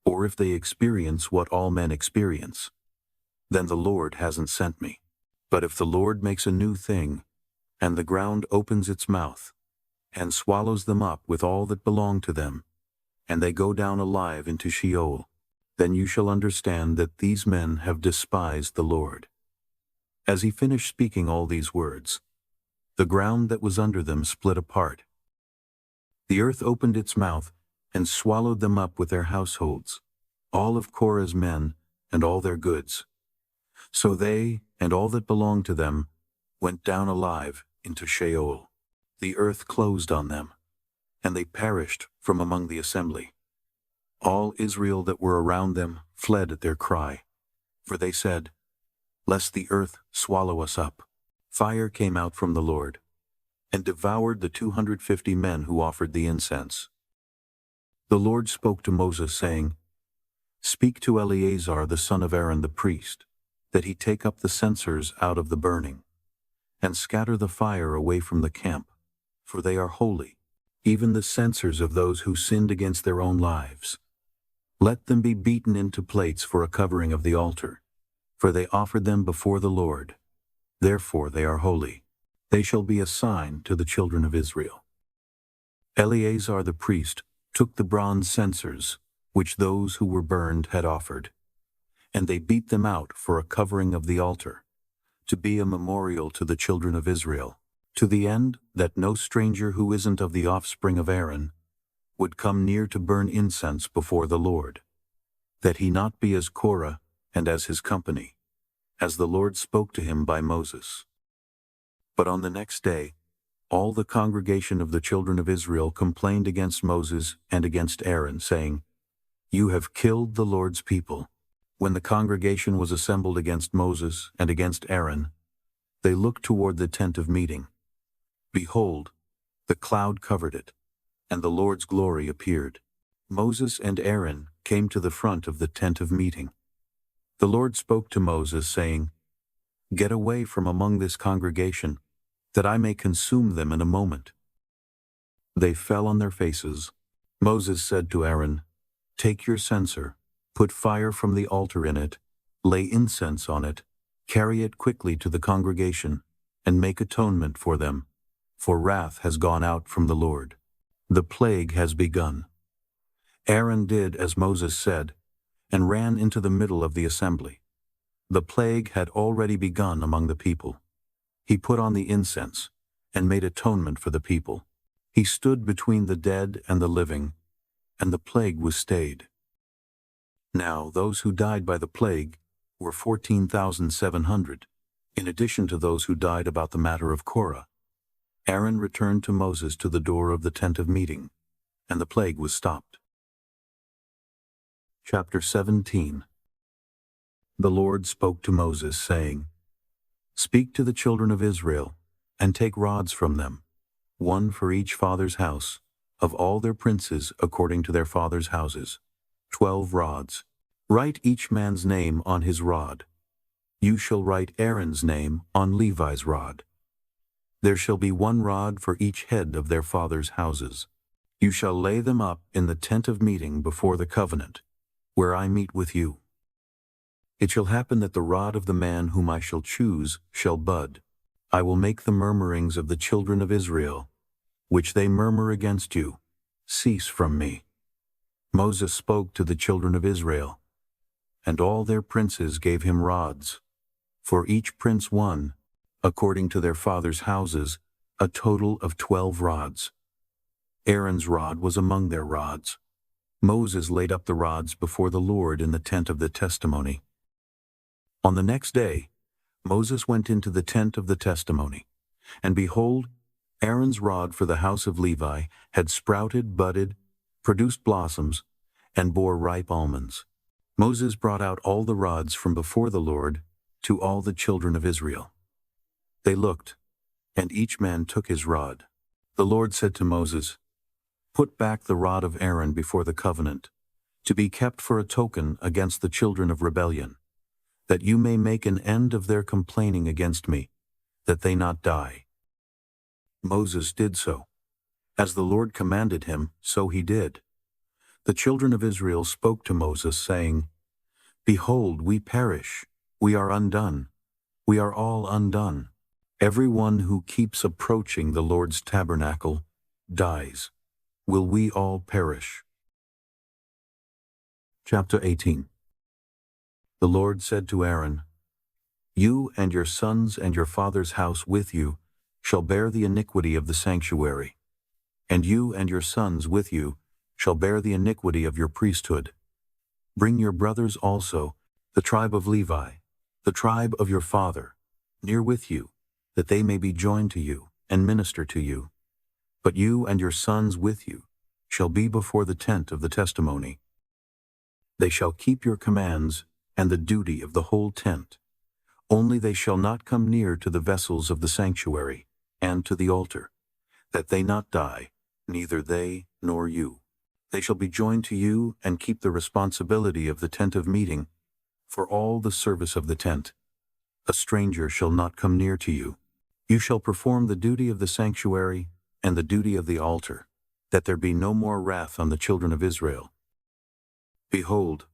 or if they experience what all men experience, then the Lord hasn't sent me. But if the Lord makes a new thing, and the ground opens its mouth, and swallows them up with all that belong to them, and they go down alive into Sheol, then you shall understand that these men have despised the Lord. As he finished speaking all these words, the ground that was under them split apart. The earth opened its mouth and swallowed them up with their households, all of Korah's men and all their goods. So they and all that belonged to them went down alive into Sheol. The earth closed on them, and they perished from among the assembly. All Israel that were around them fled at their cry, for they said, Lest the earth swallow us up. Fire came out from the Lord, and devoured the 250 men who offered the incense. The Lord spoke to Moses, saying, Speak to Eleazar the son of Aaron the priest, that he take up the censers out of the burning, and scatter the fire away from the camp, for they are holy, even the censers of those who sinned against their own lives. Let them be beaten into plates for a covering of the altar, for they offered them before the Lord. Therefore they are holy. They shall be a sign to the children of Israel. Eleazar the priest took the bronze censers, which those who were burned had offered, and they beat them out for a covering of the altar, to be a memorial to the children of Israel, to the end that no stranger who isn't of the offspring of Aaron would come near to burn incense before the Lord, that he not be as Korah and as his company, as the Lord spoke to him by Moses. But on the next day, all the congregation of the children of Israel complained against Moses and against Aaron, saying, You have killed the Lord's people. When the congregation was assembled against Moses and against Aaron, they looked toward the tent of meeting. Behold, the cloud covered it, and the Lord's glory appeared. Moses and Aaron came to the front of the tent of meeting. The Lord spoke to Moses, saying, Get away from among this congregation, that I may consume them in a moment. They fell on their faces. Moses said to Aaron, Take your censer, put fire from the altar in it, lay incense on it, carry it quickly to the congregation, and make atonement for them, for wrath has gone out from the Lord. The plague has begun. Aaron did as Moses said, and ran into the middle of the assembly. The plague had already begun among the people. He put on the incense, and made atonement for the people. He stood between the dead and the living, and the plague was stayed. Now those who died by the plague were 14,700, in addition to those who died about the matter of Korah. Aaron returned to Moses to the door of the tent of meeting, and the plague was stopped. Chapter 17. The Lord spoke to Moses, saying, Speak to the children of Israel, and take rods from them, one for each father's house, of all their princes according to their fathers' houses, 12 rods. Write each man's name on his rod. You shall write Aaron's name on Levi's rod. There shall be 1 rod for each head of their fathers' houses. You shall lay them up in the tent of meeting before the covenant, where I meet with you. It shall happen that the rod of the man whom I shall choose shall bud. I will make the murmurings of the children of Israel, which they murmur against you, cease from me. Moses spoke to the children of Israel, and all their princes gave him rods, for each prince one, according to their fathers' houses, a total of 12 rods. Aaron's rod was among their rods. Moses laid up the rods before the Lord in the tent of the testimony. On the next day, Moses went into the tent of the testimony, and behold, Aaron's rod for the house of Levi had sprouted, budded, produced blossoms, and bore ripe almonds. Moses brought out all the rods from before the Lord to all the children of Israel. They looked, and each man took his rod. The Lord said to Moses, "Put back the rod of Aaron before the covenant, to be kept for a token against the children of rebellion, that you may make an end of their complaining against me, that they not die." Moses did so. As the Lord commanded him, so he did. The children of Israel spoke to Moses, saying, "Behold, we perish, we are undone, we are all undone. Every one who keeps approaching the Lord's tabernacle dies. Will we all perish?" Chapter 18. The Lord said to Aaron, "You and your sons and your father's house with you shall bear the iniquity of the sanctuary, and you and your sons with you shall bear the iniquity of your priesthood. Bring your brothers also, the tribe of Levi, the tribe of your father, near with you, that they may be joined to you and minister to you. But you and your sons with you shall be before the tent of the testimony. They shall keep your commands and the duty of the whole tent. Only they shall not come near to the vessels of the sanctuary and to the altar, that they not die, neither they nor you. They shall be joined to you and keep the responsibility of the tent of meeting for all the service of the tent. A stranger shall not come near to you. You shall perform the duty of the sanctuary and the duty of the altar, that there be no more wrath on the children of Israel. Behold,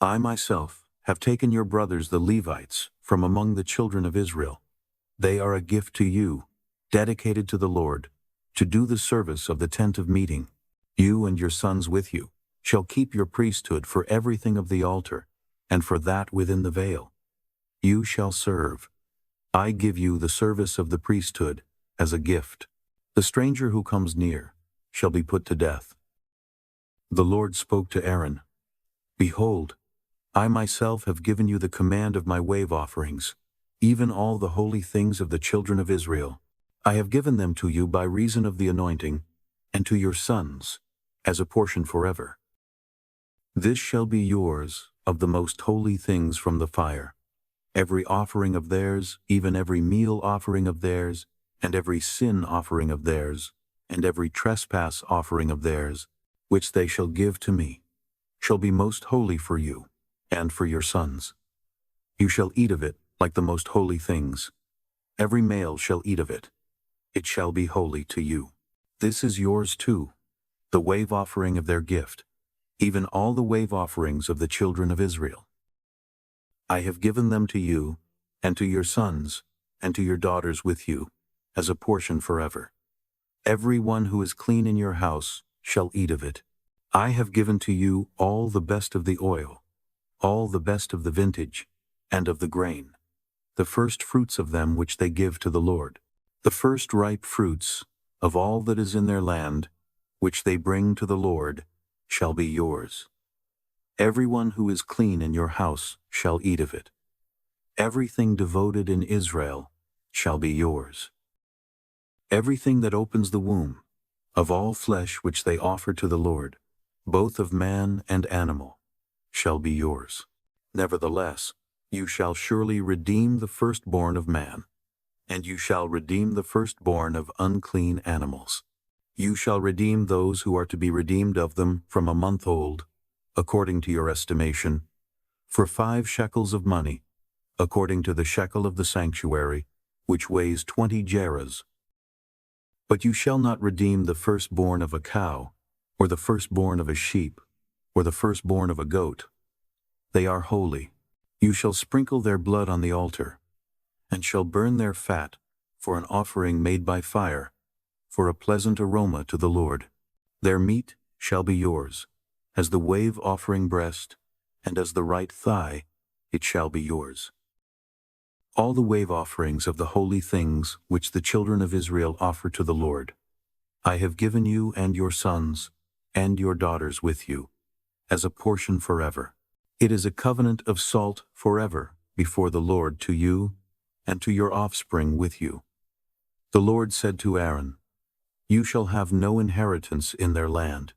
I myself have taken your brothers the Levites from among the children of Israel. They are a gift to you, dedicated to the Lord, to do the service of the tent of meeting. You and your sons with you shall keep your priesthood for everything of the altar, and for that within the veil. You shall serve. I give you the service of the priesthood as a gift. The stranger who comes near shall be put to death." The Lord spoke to Aaron, "Behold, I myself have given you the command of my wave offerings, even all the holy things of the children of Israel. I have given them to you by reason of the anointing, and to your sons, as a portion forever. This shall be yours of the most holy things from the fire. Every offering of theirs, even every meal offering of theirs, and every sin offering of theirs, and every trespass offering of theirs, which they shall give to me, shall be most holy for you, and for your sons. You shall eat of it like the most holy things. Every male shall eat of it. It shall be holy to you. This is yours too, the wave offering of their gift, even all the wave offerings of the children of Israel. I have given them to you, and to your sons, and to your daughters with you, as a portion forever. Every one who is clean in your house shall eat of it. I have given to you all the best of the oil, all the best of the vintage, and of the grain, the first fruits of them which they give to the Lord, the first ripe fruits of all that is in their land, which they bring to the Lord, shall be yours. Everyone who is clean in your house shall eat of it. Everything devoted in Israel shall be yours. Everything that opens the womb, of all flesh which they offer to the Lord, both of man and animal, shall be yours. Nevertheless, you shall surely redeem the firstborn of man, and you shall redeem the firstborn of unclean animals. You shall redeem those who are to be redeemed of them from a month old, according to your estimation, for 5 shekels of money, according to the shekel of the sanctuary, which weighs 20 gerahs. But you shall not redeem the firstborn of a cow, or the firstborn of a sheep, or the firstborn of a goat. They are holy. You shall sprinkle their blood on the altar, and shall burn their fat for an offering made by fire, for a pleasant aroma to the Lord. Their meat shall be yours, as the wave offering breast, and as the right thigh, it shall be yours. all the wave offerings of the holy things which the children of Israel offer to the Lord, I have given you and your sons and your daughters with you, as a portion forever. It is a covenant of salt forever before the Lord to you and to your offspring with you. The Lord said to Aaron, You shall have no inheritance in their land,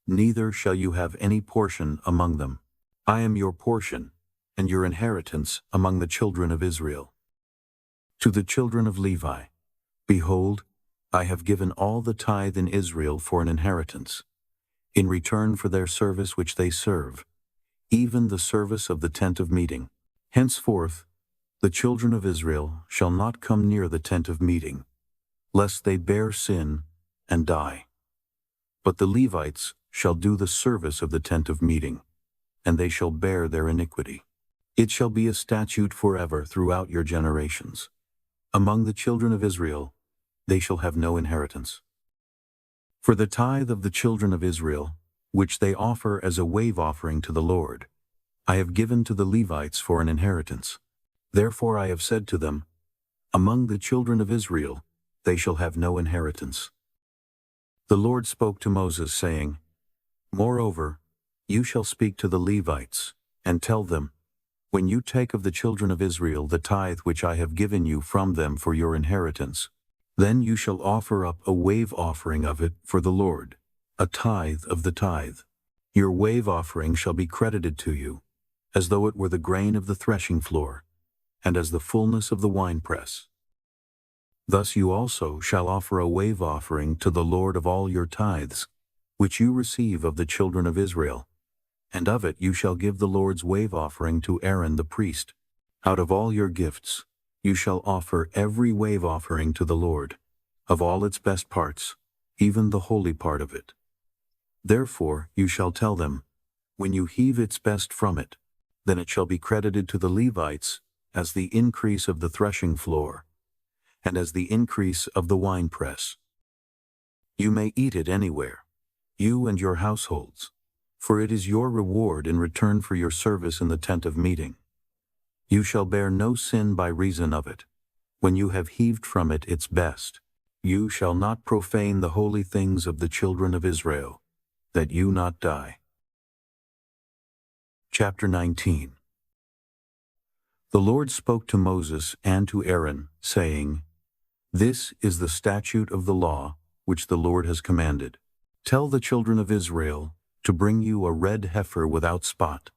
neither shall you have any portion among them. I am your portion, and your inheritance among the children of Israel. To the children of Levi, behold, I have given all the tithe in Israel for an inheritance, in return for their service which they serve, even the service of the tent of meeting. Henceforth, the children of Israel shall not come near the tent of meeting, lest they bear sin and die. But the Levites shall do the service of the tent of meeting, and they shall bear their iniquity. It shall be a statute forever throughout your generations. Among the children of Israel they shall have no inheritance. For the tithe of the children of Israel, which they offer as a wave offering to the Lord, I have given to the Levites for an inheritance. Therefore I have said to them, Among the children of Israel they shall have no inheritance. The Lord spoke to Moses, saying, Moreover, you shall speak to the Levites, and tell them, When you take of the children of Israel the tithe which I have given you from them for your inheritance, then you shall offer up a wave offering of it for the Lord, a tithe of the tithe. Your wave offering shall be credited to you, as though it were the grain of the threshing floor, and as the fullness of the winepress. Thus you also shall offer a wave offering to the Lord of all your tithes, which you receive of the children of Israel, and of it you shall give the Lord's wave offering to Aaron the priest. Out of all your gifts you shall offer every wave offering to the Lord, of all its best parts, even the holy part of it. Therefore you shall tell them, When you heave its best from it, then it shall be credited to the Levites as the increase of the threshing floor, and as the increase of the winepress. You may eat it anywhere, you and your households, for it is your reward in return for your service in the tent of meeting. You shall bear no sin by reason of it, when you have heaved from it its best. You shall not profane the holy things of the children of Israel, that you not die. Chapter 19. The Lord spoke to Moses and to Aaron, saying, This is the statute of the law which the Lord has commanded. Tell the children of Israel to bring you a red heifer without spot,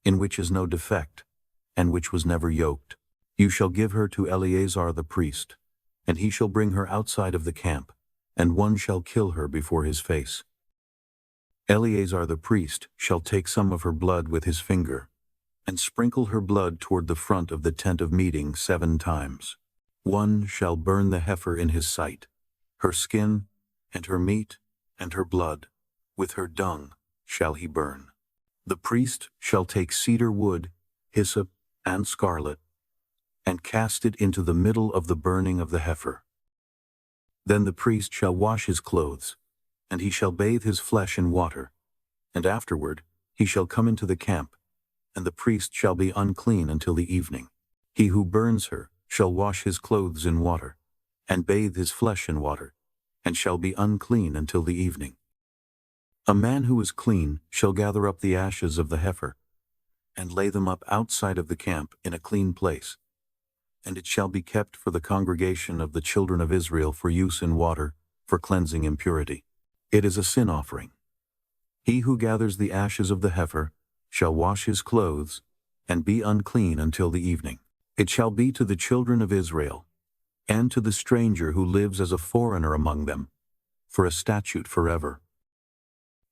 in which is no defect, and which was never yoked. You shall give her to Eleazar the priest, and he shall bring her outside of the camp, and one shall kill her before his face. Eleazar the priest shall take some of her blood with his finger, and sprinkle her blood toward the front of the tent of meeting 7 times. One shall burn the heifer in his sight, her skin, and her meat, and her blood, with her dung shall he burn. The priest shall take cedar wood, hyssop, and scarlet, and cast it into the middle of the burning of the heifer. Then the priest shall wash his clothes, and he shall bathe his flesh in water, and afterward he shall come into the camp, and the priest shall be unclean until the evening. He who burns her shall wash his clothes in water, and bathe his flesh in water, and shall be unclean until the evening. A man who is clean shall gather up the ashes of the heifer, and lay them up outside of the camp in a clean place, and it shall be kept for the congregation of the children of Israel for use in water, for cleansing impurity. It is a sin offering. He who gathers the ashes of the heifer shall wash his clothes, and be unclean until the evening. It shall be to the children of Israel, and to the stranger who lives as a foreigner among them, for a statute forever.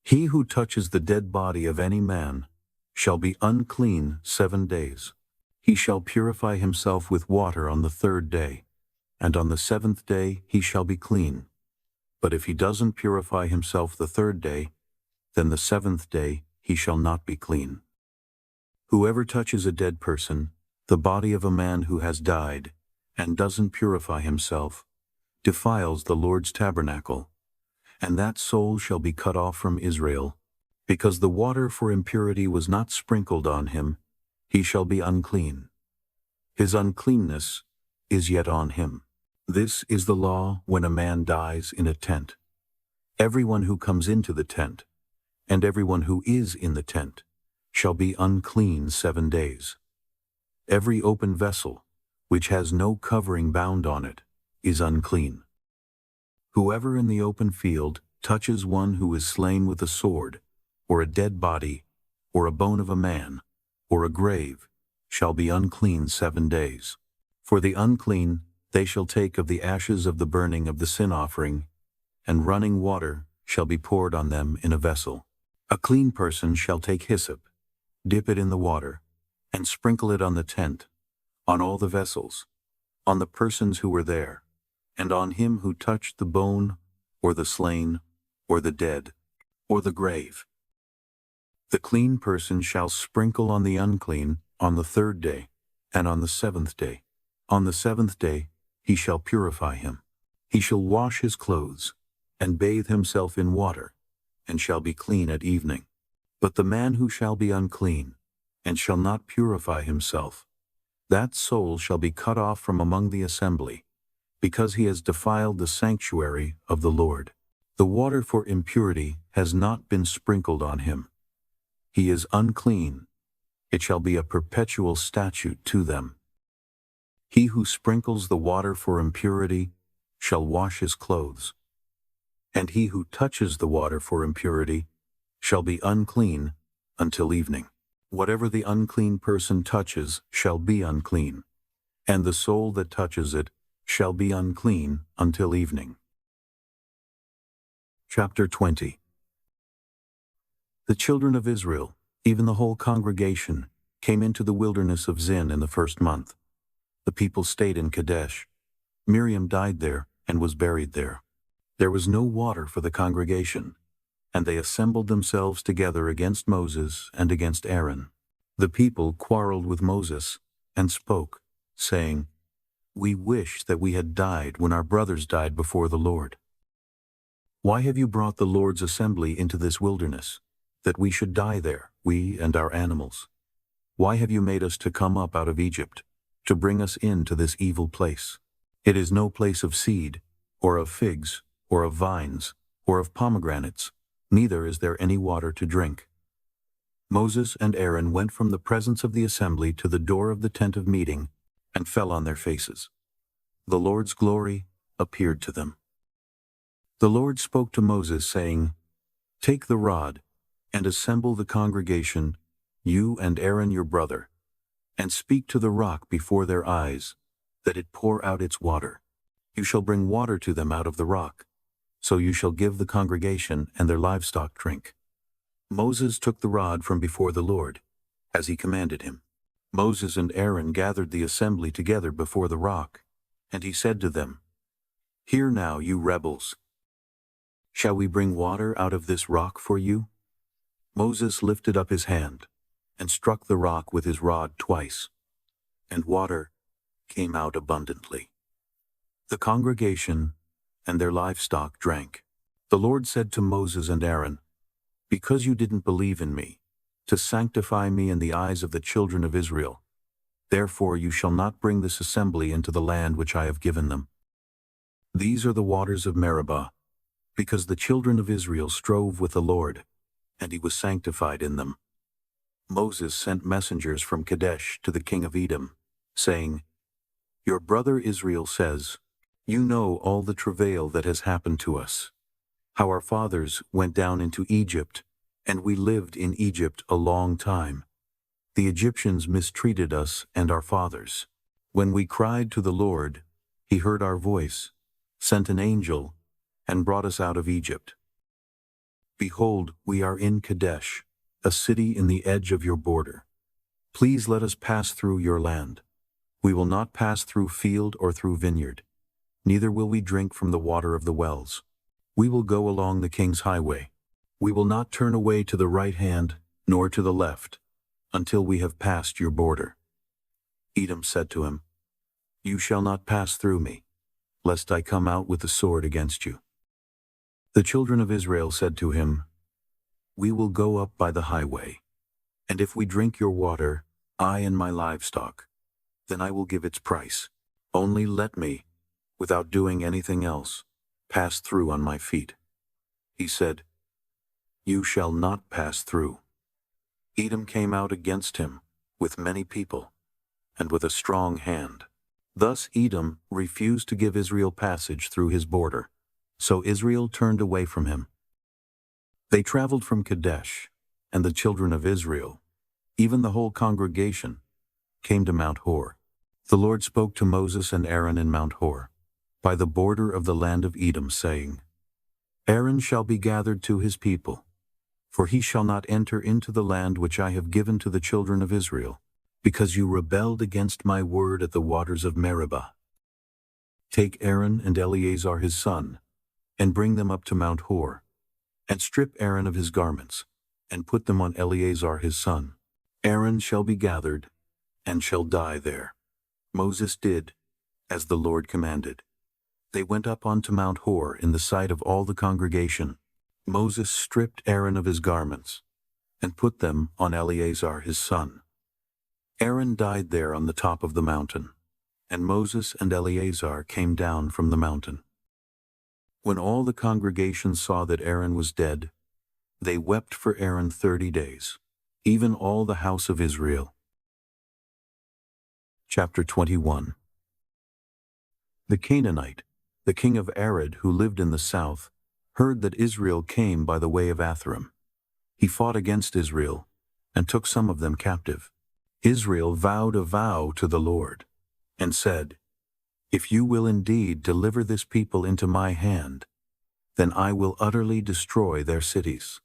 He who touches the dead body of any man shall be unclean 7 days. He shall purify himself with water on the 3rd day, and on the 7th day he shall be clean. But if he doesn't purify himself the 3rd day, then the 7th day he shall not be clean. Whoever touches a dead person, the body of a man who has died, and doesn't purify himself, defiles the Lord's tabernacle, and that soul shall be cut off from Israel. Because the water for impurity was not sprinkled on him, he shall be unclean. his uncleanness is yet on him. This is the law when a man dies in a tent. Everyone who comes into the tent, and everyone who is in the tent, shall be unclean 7 days. Every open vessel, which has no covering bound on it, is unclean. Whoever in the open field touches one who is slain with a sword, or a dead body, or a bone of a man, or a grave, shall be unclean 7 days. For the unclean they shall take of the ashes of the burning of the sin offering, and running water shall be poured on them in a vessel. A clean person shall take hyssop, dip it in the water, and sprinkle it on the tent, on all the vessels, on the persons who were there, and on him who touched the bone, or the slain, or the dead, or the grave. The clean person shall sprinkle on the unclean on the 3rd day, and on the 7th day. On the 7th day he shall purify him. He shall wash his clothes, and bathe himself in water, and shall be clean at evening. But the man who shall be unclean, and shall not purify himself, that soul shall be cut off from among the assembly, because he has defiled the sanctuary of the Lord. The water for impurity has not been sprinkled on him. He is unclean. It shall be a perpetual statute to them. He who sprinkles the water for impurity shall wash his clothes, and he who touches the water for impurity shall be unclean until evening. Whatever the unclean person touches shall be unclean, and the soul that touches it shall be unclean until evening. Chapter 20. The children of Israel, even the whole congregation, came into the wilderness of Zin in the 1st month. The people stayed in Kadesh. Miriam died there and was buried there. There was no water for the congregation, and they assembled themselves together against Moses and against Aaron. The people quarreled with Moses and spoke, saying, "We wish that we had died when our brothers died before the Lord. Why have you brought the Lord's assembly into this wilderness, that we should die there, we and our animals? Why have you made us to come up out of Egypt, to bring us into this evil place? It is no place of seed, or of figs, or of vines, or of pomegranates, neither is there any water to drink." Moses and Aaron went from the presence of the assembly to the door of the tent of meeting, and fell on their faces. The Lord's glory appeared to them. The Lord spoke to Moses, saying, "Take the rod, and assemble the congregation, you and Aaron your brother, and speak to the rock before their eyes, that it pour out its water. You shall bring water to them out of the rock, so you shall give the congregation and their livestock drink." Moses took the rod from before the Lord, as he commanded him. Moses and Aaron gathered the assembly together before the rock, and he said to them, "Hear now, you rebels. Shall we bring water out of this rock for you?" Moses lifted up his hand, and struck the rock with his rod twice, and water came out abundantly. The congregation and their livestock drank. The Lord said to Moses and Aaron, "Because you didn't believe in me, to sanctify me in the eyes of the children of Israel, therefore you shall not bring this assembly into the land which I have given them. These are the waters of Meribah, because the children of Israel strove with the Lord, and he was sanctified in them." Moses sent messengers from Kadesh to the king of Edom, saying, "Your brother Israel says, you know all the travail that has happened to us, how our fathers went down into Egypt, and we lived in Egypt a long time. The Egyptians mistreated us and our fathers. When we cried to the Lord, he heard our voice, sent an angel, and brought us out of Egypt. Behold, we are in Kadesh, a city in the edge of your border. Please let us pass through your land. We will not pass through field or through vineyard, neither will we drink from the water of the wells. We will go along the king's highway. We will not turn away to the right hand, nor to the left, until we have passed your border." Edom said to him, "You shall not pass through me, lest I come out with the sword against you." The children of Israel said to him, "We will go up by the highway, and if we drink your water, I and my livestock, then I will give its price. Only let me, without doing anything else, pass through on my feet." He said, "You shall not pass through." Edom came out against him with many people and with a strong hand. Thus Edom refused to give Israel passage through his border, so Israel turned away from him. They traveled from Kadesh, and the children of Israel, even the whole congregation, came to Mount Hor. The Lord spoke to Moses and Aaron in Mount Hor, by the border of the land of Edom, saying, "Aaron shall be gathered to his people, for he shall not enter into the land which I have given to the children of Israel, because you rebelled against my word at the waters of Meribah. Take Aaron and Eleazar his son, and bring them up to Mount Hor, and strip Aaron of his garments, and put them on Eleazar his son. Aaron shall be gathered, and shall die there." Moses did as the Lord commanded. They went up onto Mount Hor in the sight of all the congregation. Moses stripped Aaron of his garments, and put them on Eleazar his son. Aaron died there on the top of the mountain, and Moses and Eleazar came down from the mountain. When all the congregation saw that Aaron was dead, they wept for Aaron 30 days, even all the house of Israel. Chapter 21. The Canaanite, the king of Arad, who lived in the south, heard that Israel came by the way of Atharim. He fought against Israel, and took some of them captive. Israel vowed a vow to the Lord, and said, "If you will indeed deliver this people into my hand, then I will utterly destroy their cities."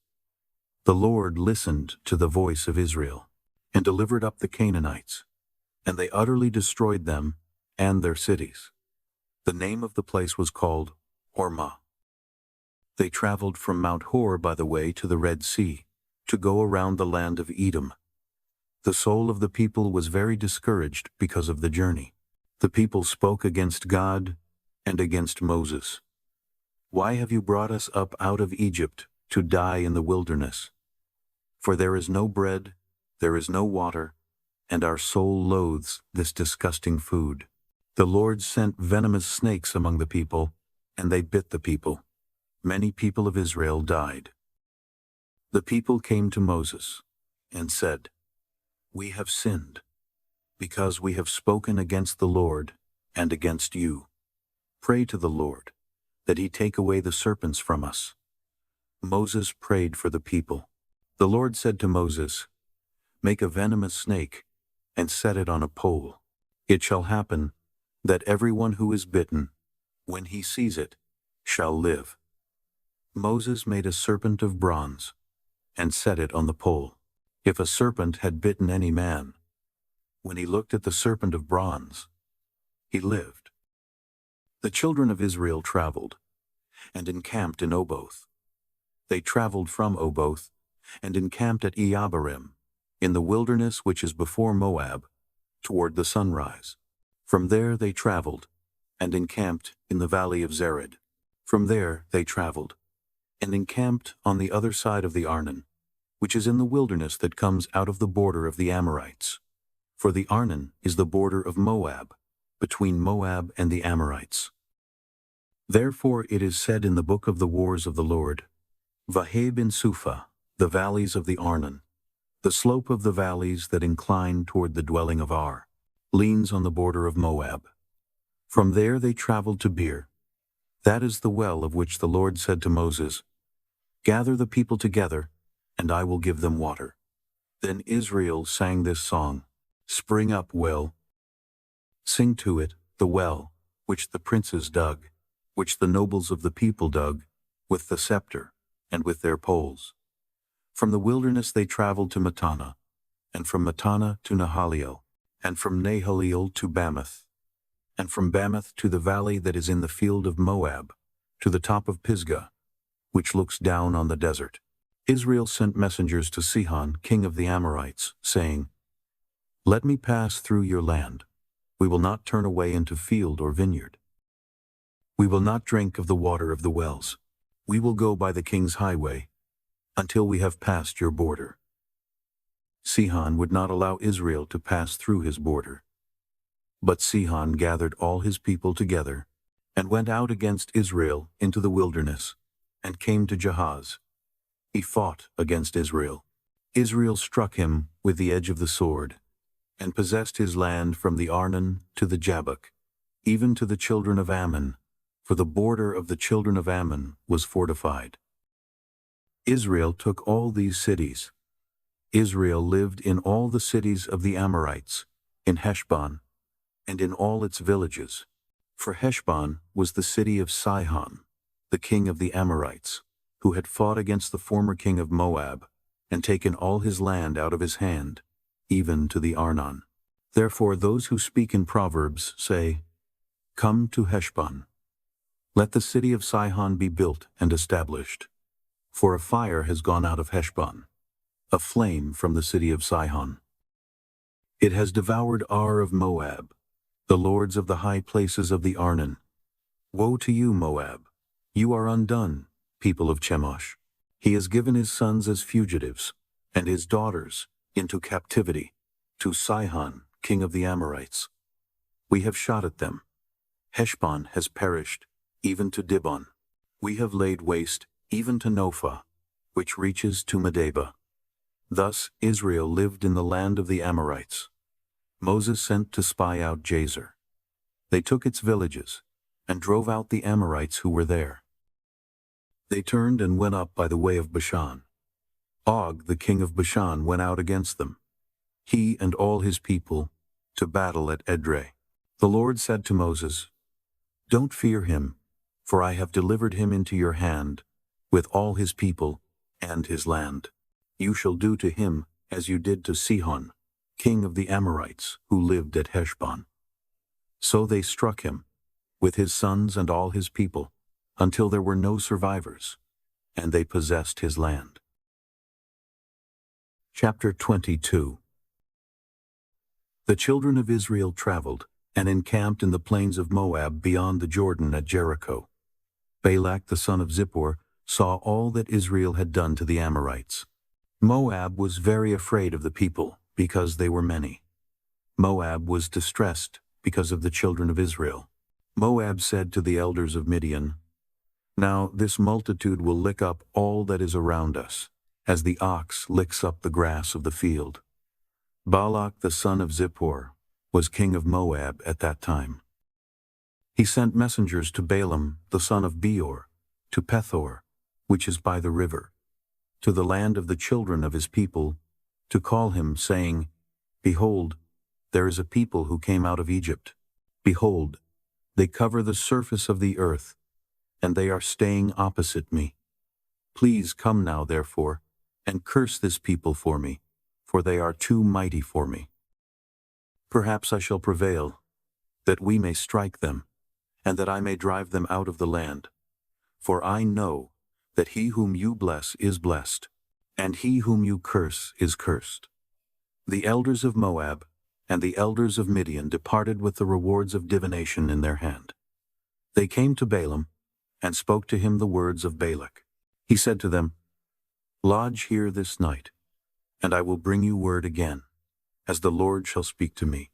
The Lord listened to the voice of Israel, and delivered up the Canaanites, and they utterly destroyed them and their cities. The name of the place was called Hormah. They traveled from Mount Hor by the way to the Red Sea, to go around the land of Edom. The soul of the people was very discouraged because of the journey. The people spoke against God and against Moses. "Why have you brought us up out of Egypt to die in the wilderness? For there is no bread, there is no water, and our soul loathes this disgusting food." The Lord sent venomous snakes among the people, and they bit the people. Many people of Israel died. The people came to Moses and said, "We have sinned, because we have spoken against the Lord and against you. Pray to the Lord, that he take away the serpents from us." Moses prayed for the people. The Lord said to Moses, "Make a venomous snake, and set it on a pole. It shall happen that everyone who is bitten, when he sees it, shall live." Moses made a serpent of bronze, and set it on the pole. If a serpent had bitten any man, when he looked at the serpent of bronze, he lived. The children of Israel traveled, and encamped in Oboth. They traveled from Oboth, and encamped at Eabarim, in the wilderness which is before Moab, toward the sunrise. From there they traveled, and encamped in the valley of Zered. From there they traveled, and encamped on the other side of the Arnon, which is in the wilderness that comes out of the border of the Amorites. For the Arnon is the border of Moab, between Moab and the Amorites. Therefore it is said in the book of the wars of the Lord, Vaheb in Suphah, the valleys of the Arnon, the slope of the valleys that incline toward the dwelling of Ar, leans on the border of Moab. From there they traveled to Beer. That is the well of which the Lord said to Moses, "Gather the people together, and I will give them water." Then Israel sang this song, "Spring up, well. Sing to it, the well, which the princes dug, which the nobles of the people dug, with the scepter, and with their poles." From the wilderness they traveled to Mattanah, and from Mattanah to Nahaliel, and from Nahaliel to Bamoth, and from Bamoth to the valley that is in the field of Moab, to the top of Pisgah, which looks down on the desert. Israel sent messengers to Sihon, king of the Amorites, saying, "Let me pass through your land. We will not turn away into field or vineyard. We will not drink of the water of the wells. We will go by the king's highway, until we have passed your border." Sihon would not allow Israel to pass through his border. But Sihon gathered all his people together, and went out against Israel into the wilderness, and came to Jahaz. He fought against Israel. Israel struck him with the edge of the sword, and possessed his land from the Arnon to the Jabbok, even to the children of Ammon, for the border of the children of Ammon was fortified. Israel took all these cities. Israel lived in all the cities of the Amorites, in Heshbon, and in all its villages. For Heshbon was the city of Sihon, the king of the Amorites, who had fought against the former king of Moab, and taken all his land out of his hand, even to the Arnon. Therefore those who speak in Proverbs say, "Come to Heshbon. Let the city of Sihon be built and established. For a fire has gone out of Heshbon, a flame from the city of Sihon. It has devoured Ar of Moab, the lords of the high places of the Arnon. Woe to you, Moab! You are undone, people of Chemosh. He has given his sons as fugitives, and his daughters into captivity, to Sihon, king of the Amorites. We have shot at them. Heshbon has perished, even to Dibon. We have laid waste, even to Nophah, which reaches to Medeba. Thus Israel lived in the land of the Amorites. Moses sent to spy out Jazer. They took its villages, and drove out the Amorites who were there. They turned and went up by the way of Bashan. Og, the king of Bashan, went out against them, he and all his people, to battle at Edrei. The Lord said to Moses, "Don't fear him, for I have delivered him into your hand, with all his people and his land. You shall do to him as you did to Sihon, king of the Amorites, who lived at Heshbon." So they struck him, with his sons and all his people, until there were no survivors, and they possessed his land. Chapter 22. The children of Israel traveled, and encamped in the plains of Moab beyond the Jordan at Jericho. Balak the son of Zippor saw all that Israel had done to the Amorites. Moab was very afraid of the people, because they were many. Moab was distressed because of the children of Israel. Moab said to the elders of Midian, "Now this multitude will lick up all that is around us, as the ox licks up the grass of the field." Balak the son of Zippor was king of Moab at that time. He sent messengers to Balaam the son of Beor, to Pethor, which is by the river, to the land of the children of his people, to call him, saying, "Behold, there is a people who came out of Egypt. Behold, they cover the surface of the earth, and they are staying opposite me. Please come now, therefore, and curse this people for me, for they are too mighty for me. Perhaps I shall prevail, that we may strike them, and that I may drive them out of the land. For I know that he whom you bless is blessed, and he whom you curse is cursed." The elders of Moab and the elders of Midian departed with the rewards of divination in their hand. They came to Balaam, and spoke to him the words of Balak. He said to them, "Lodge here this night, and I will bring you word again, as the Lord shall speak to me."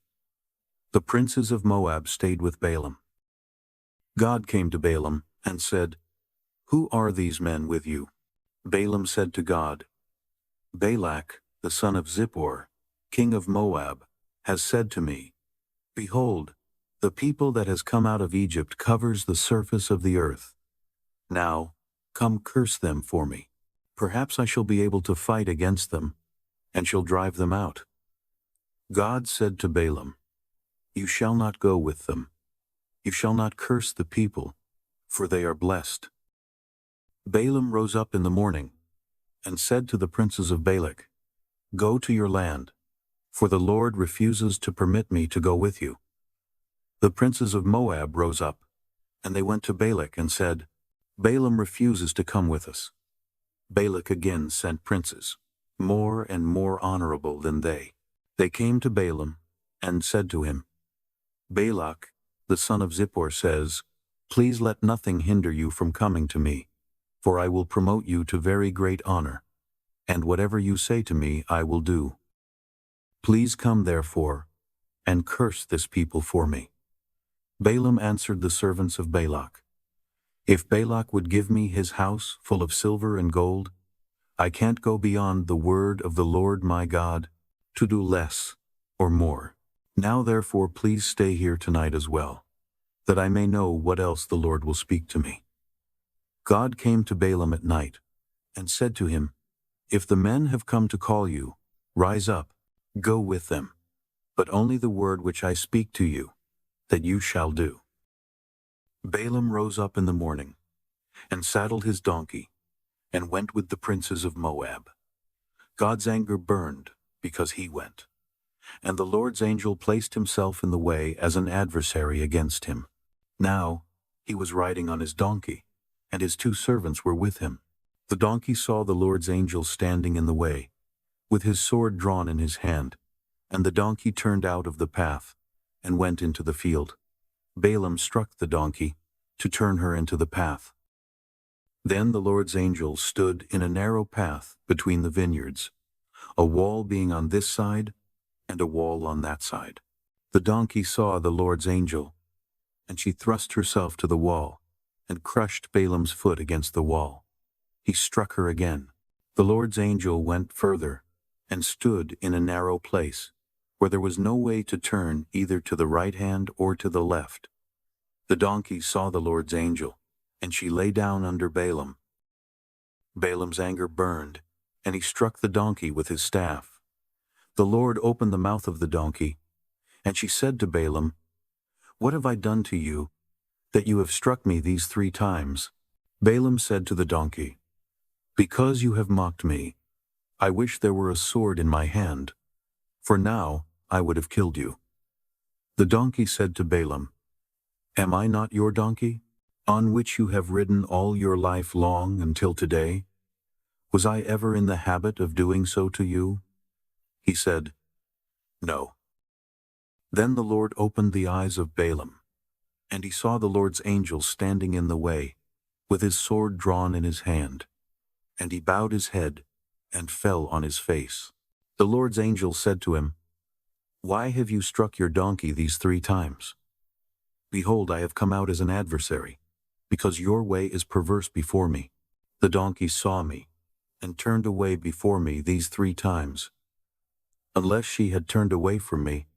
The princes of Moab stayed with Balaam. God came to Balaam and said, "Who are these men with you?" Balaam said to God, "Balak, the son of Zippor, king of Moab, has said to me, Behold, the people that has come out of Egypt covers the surface of the earth. Now, come curse them for me. Perhaps I shall be able to fight against them, and shall drive them out." God said to Balaam, "You shall not go with them. You shall not curse the people, for they are blessed." Balaam rose up in the morning, and said to the princes of Balak, "Go to your land, for the Lord refuses to permit me to go with you." The princes of Moab rose up, and they went to Balak and said, "Balaam refuses to come with us." Balak again sent princes, more and more honorable than they. They came to Balaam, and said to him, "Balak, the son of Zippor, says, Please let nothing hinder you from coming to me, for I will promote you to very great honor, and whatever you say to me I will do. Please come, therefore, and curse this people for me." Balaam answered the servants of Balak, "If Balak would give me his house full of silver and gold, I can't go beyond the word of the Lord my God to do less or more. Now therefore please stay here tonight as well, that I may know what else the Lord will speak to me." God came to Balaam at night and said to him, "If the men have come to call you, rise up, go with them, but only the word which I speak to you, that you shall do." Balaam rose up in the morning, and saddled his donkey, and went with the princes of Moab. God's anger burned because he went, and the Lord's angel placed himself in the way as an adversary against him. Now he was riding on his donkey, and his 2 servants were with him. The donkey saw the Lord's angel standing in the way, with his sword drawn in his hand, and the donkey turned out of the path and went into the field. Balaam struck the donkey to turn her into the path. Then the Lord's angel stood in a narrow path between the vineyards, a wall being on this side and a wall on that side. The donkey saw the Lord's angel, and she thrust herself to the wall and crushed Balaam's foot against the wall. He struck her again. The Lord's angel went further and stood in a narrow place where there was no way to turn either to the right hand or to the left. The donkey saw the Lord's angel, and she lay down under Balaam. Balaam's anger burned, and he struck the donkey with his staff. The Lord opened the mouth of the donkey, and she said to Balaam, "What have I done to you, that you have struck me these 3 times?" Balaam said to the donkey, "Because you have mocked me, I wish there were a sword in my hand, for now I would have killed you." The donkey said to Balaam, "Am I not your donkey, on which you have ridden all your life long until today? Was I ever in the habit of doing so to you?" He said, "No." Then the Lord opened the eyes of Balaam, and he saw the Lord's angel standing in the way, with his sword drawn in his hand. And he bowed his head and fell on his face. The Lord's angel said to him, "Why have you struck your donkey these 3 times? Behold, I have come out as an adversary, because your way is perverse before me. The donkey saw me, and turned away before me these 3 times. Unless she had turned away from me,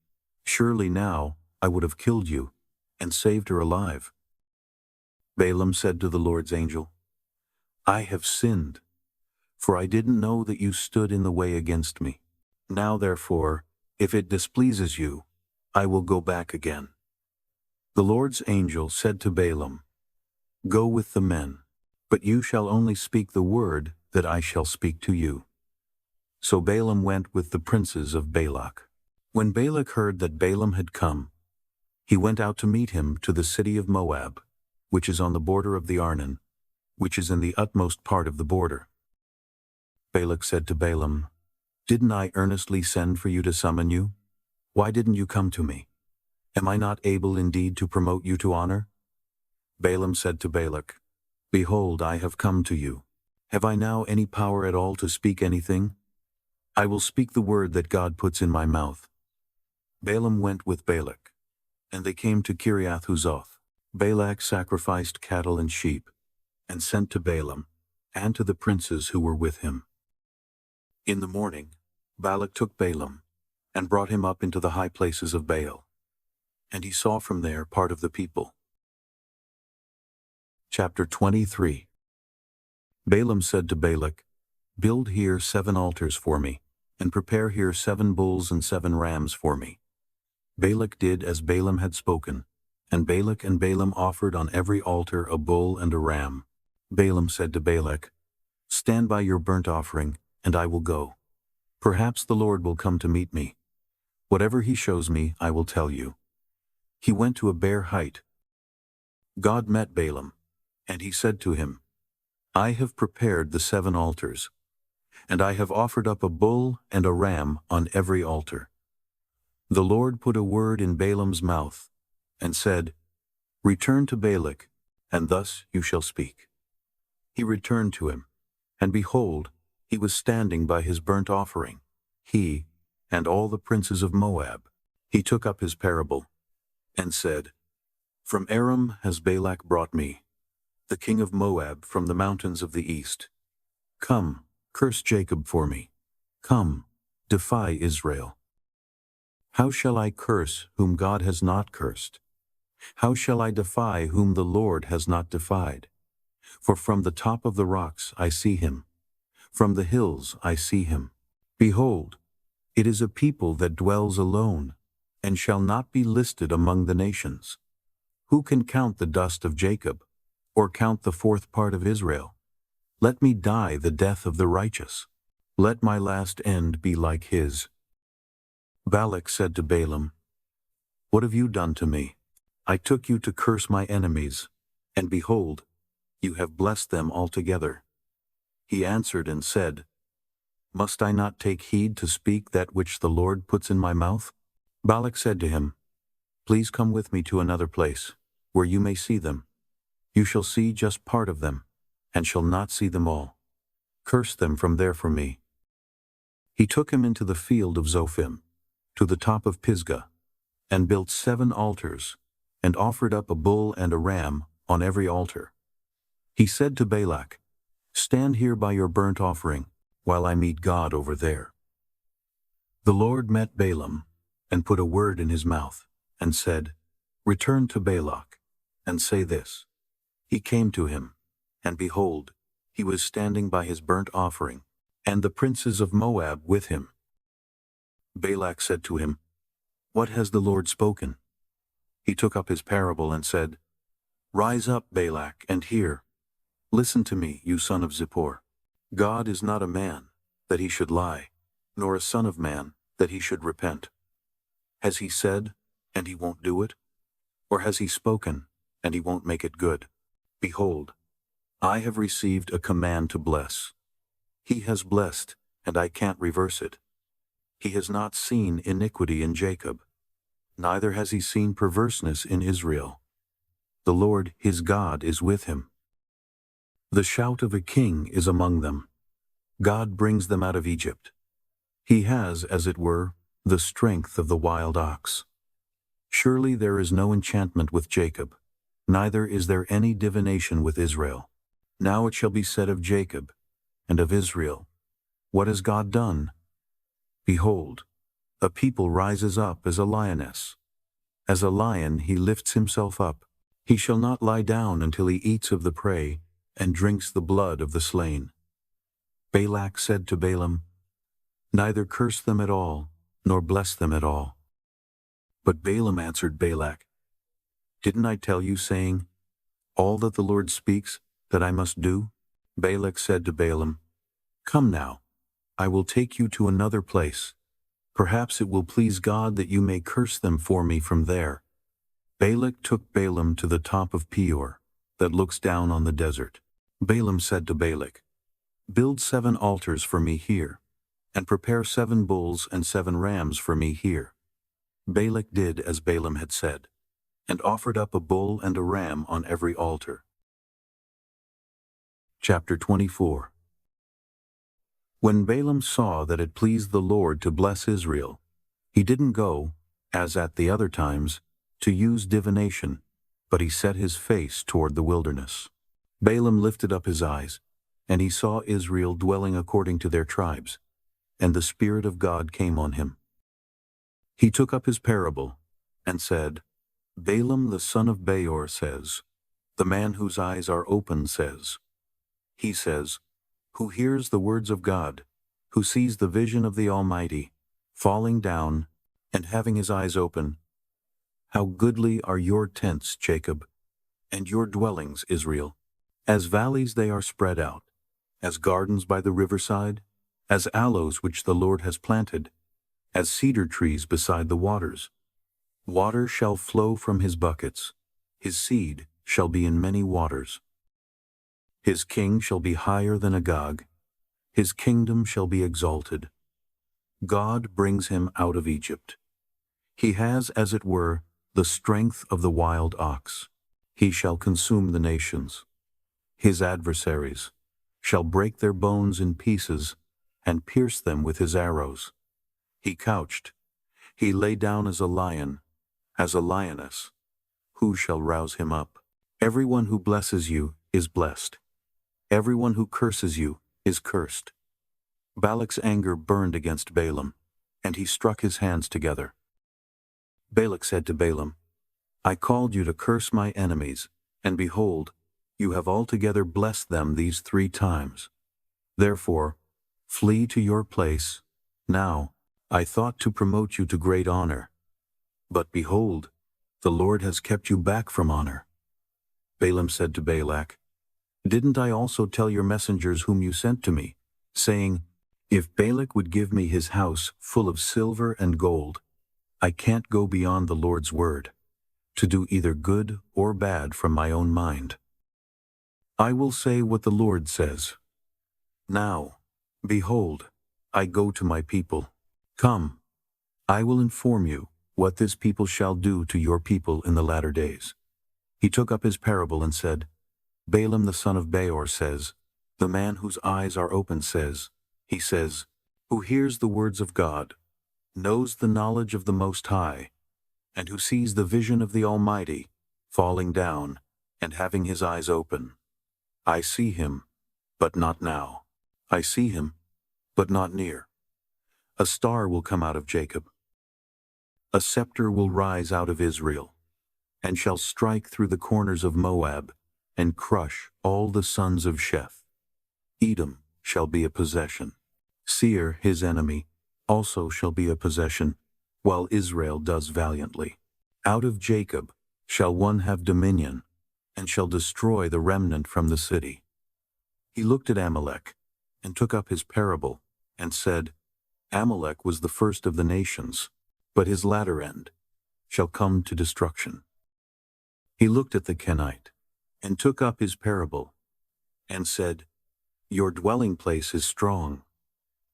surely now I would have killed you, and saved her alive." Balaam said to the Lord's angel, "I have sinned, for I didn't know that you stood in the way against me. Now therefore, if it displeases you, I will go back again." The Lord's angel said to Balaam, "Go with the men, but you shall only speak the word that I shall speak to you." So Balaam went with the princes of Balak. When Balak heard that Balaam had come, he went out to meet him to the city of Moab, which is on the border of the Arnon, which is in the utmost part of the border. Balak said to Balaam, "Didn't I earnestly send for you to summon you? Why didn't you come to me? Am I not able indeed to promote you to honor?" Balaam said to Balak, "Behold, I have come to you. Have I now any power at all to speak anything? I will speak the word that God puts in my mouth." Balaam went with Balak, and they came to Kiriath-Huzoth. Balak sacrificed cattle and sheep, and sent to Balaam, and to the princes who were with him. In the morning, Balak took Balaam, and brought him up into the high places of Baal, and he saw from there part of the people. Chapter 23. Balaam said to Balak, "Build here 7 altars for me, and prepare here 7 bulls and 7 rams for me." Balak did as Balaam had spoken, and Balak and Balaam offered on every altar a bull and a ram. Balaam said to Balak, "Stand by your burnt offering, and I will go. Perhaps the Lord will come to meet me. Whatever he shows me, I will tell you." He went to a bare height. God met Balaam, and he said to him, "I have prepared the 7 altars, and I have offered up a bull and a ram on every altar." The Lord put a word in Balaam's mouth, and said, "Return to Balak, and thus you shall speak." He returned to him, and behold, he was standing by his burnt offering, he and all the princes of Moab. He took up his parable, and said, From Aram has Balak brought me, the king of Moab from the mountains of the east. Come, curse Jacob for me. Come, defy Israel. How shall I curse whom God has not cursed? How shall I defy whom the Lord has not defied? For from the top of the rocks I see him. From the hills I see him. Behold, it is a people that dwells alone, and shall not be listed among the nations. Who can count the dust of Jacob, or count the fourth part of Israel? Let me die the death of the righteous. Let my last end be like his. Balak said to Balaam, What have you done to me? I took you to curse my enemies, and behold, you have blessed them altogether. He answered and said, Must I not take heed to speak that which the Lord puts in my mouth? Balak said to him, Please come with me to another place, where you may see them. You shall see just part of them, and shall not see them all. Curse them from there for me. He took him into the field of Zophim, to the top of Pisgah, and built 7 altars, and offered up a bull and a ram on every altar. He said to Balak, Stand here by your burnt offering, while I meet God over there. The Lord met Balaam, and put a word in his mouth, and said, Return to Balak, and say this. He came to him, and behold, he was standing by his burnt offering, and the princes of Moab with him. Balak said to him, What has the Lord spoken? He took up his parable and said, Rise up, Balak, and hear. Listen to me, you son of Zippor. God is not a man, that he should lie, nor a son of man, that he should repent. Has he said, and he won't do it? Or has he spoken, and he won't make it good? Behold, I have received a command to bless. He has blessed, and I can't reverse it. He has not seen iniquity in Jacob, neither has he seen perverseness in Israel. The Lord his God is with him. The shout of a king is among them. God brings them out of Egypt. He has, as it were, the strength of the wild ox. Surely there is no enchantment with Jacob, neither is there any divination with Israel. Now it shall be said of Jacob and of Israel, What has God done? Behold, a people rises up as a lioness. As a lion he lifts himself up. He shall not lie down until he eats of the prey and drinks the blood of the slain. Balak said to Balaam, Neither curse them at all, nor bless them at all. But Balaam answered Balak, Didn't I tell you, saying, All that the Lord speaks, that I must do? Balak said to Balaam, Come now, I will take you to another place. Perhaps it will please God that you may curse them for me from there. Balak took Balaam to the top of Peor, that looks down on the desert. Balaam said to Balak, Build 7 altars for me here, and prepare 7 bulls and 7 rams for me here. Balak did as Balaam had said, and offered up a bull and a ram on every altar. Chapter 24. When Balaam saw that it pleased the Lord to bless Israel, he didn't go, as at the other times, to use divination, but he set his face toward the wilderness. Balaam lifted up his eyes, and he saw Israel dwelling according to their tribes, and the Spirit of God came on him. He took up his parable, and said, Balaam the son of Beor says, The man whose eyes are open says. He says, Who hears the words of God, who sees the vision of the Almighty, falling down, and having his eyes open. How goodly are your tents, Jacob, and your dwellings, Israel. As valleys they are spread out, as gardens by the riverside, as aloes which the Lord has planted, as cedar trees beside the waters. Water shall flow from his buckets, his seed shall be in many waters. His king shall be higher than Agag, his kingdom shall be exalted. God brings him out of Egypt. He has, as it were, the strength of the wild ox. He shall consume the nations. His adversaries shall break their bones in pieces and pierce them with his arrows. He couched, He lay down as a lion, as a lioness. Who shall rouse him up? Everyone who blesses you is blessed. Everyone who curses you is cursed. Balak's anger burned against Balaam, and he struck his hands together. Balak said to Balaam, I called you to curse my enemies, and behold, you have altogether blessed them these 3 times. Therefore, flee to your place. Now, I thought to promote you to great honor. But behold, the Lord has kept you back from honor. Balaam said to Balak, Didn't I also tell your messengers whom you sent to me, saying, If Balak would give me his house full of silver and gold, I can't go beyond the Lord's word, to do either good or bad from my own mind. I will say what the Lord says. Now, behold, I go to my people. Come, I will inform you what this people shall do to your people in the latter days. He took up his parable and said, Balaam the son of Beor says, The man whose eyes are open says, he says, who hears the words of God, knows the knowledge of the Most High, and who sees the vision of the Almighty, falling down and having his eyes open. I see him, but not now. I see him, but not near. A star will come out of Jacob. A scepter will rise out of Israel, and shall strike through the corners of Moab, and crush all the sons of Sheth. Edom shall be a possession. Seir, his enemy, also shall be a possession, while Israel does valiantly. Out of Jacob shall one have dominion, and shall destroy the remnant from the city. He looked at Amalek, and took up his parable, and said, Amalek was the first of the nations, but his latter end shall come to destruction. He looked at the Canaanite, and took up his parable, and said, Your dwelling place is strong,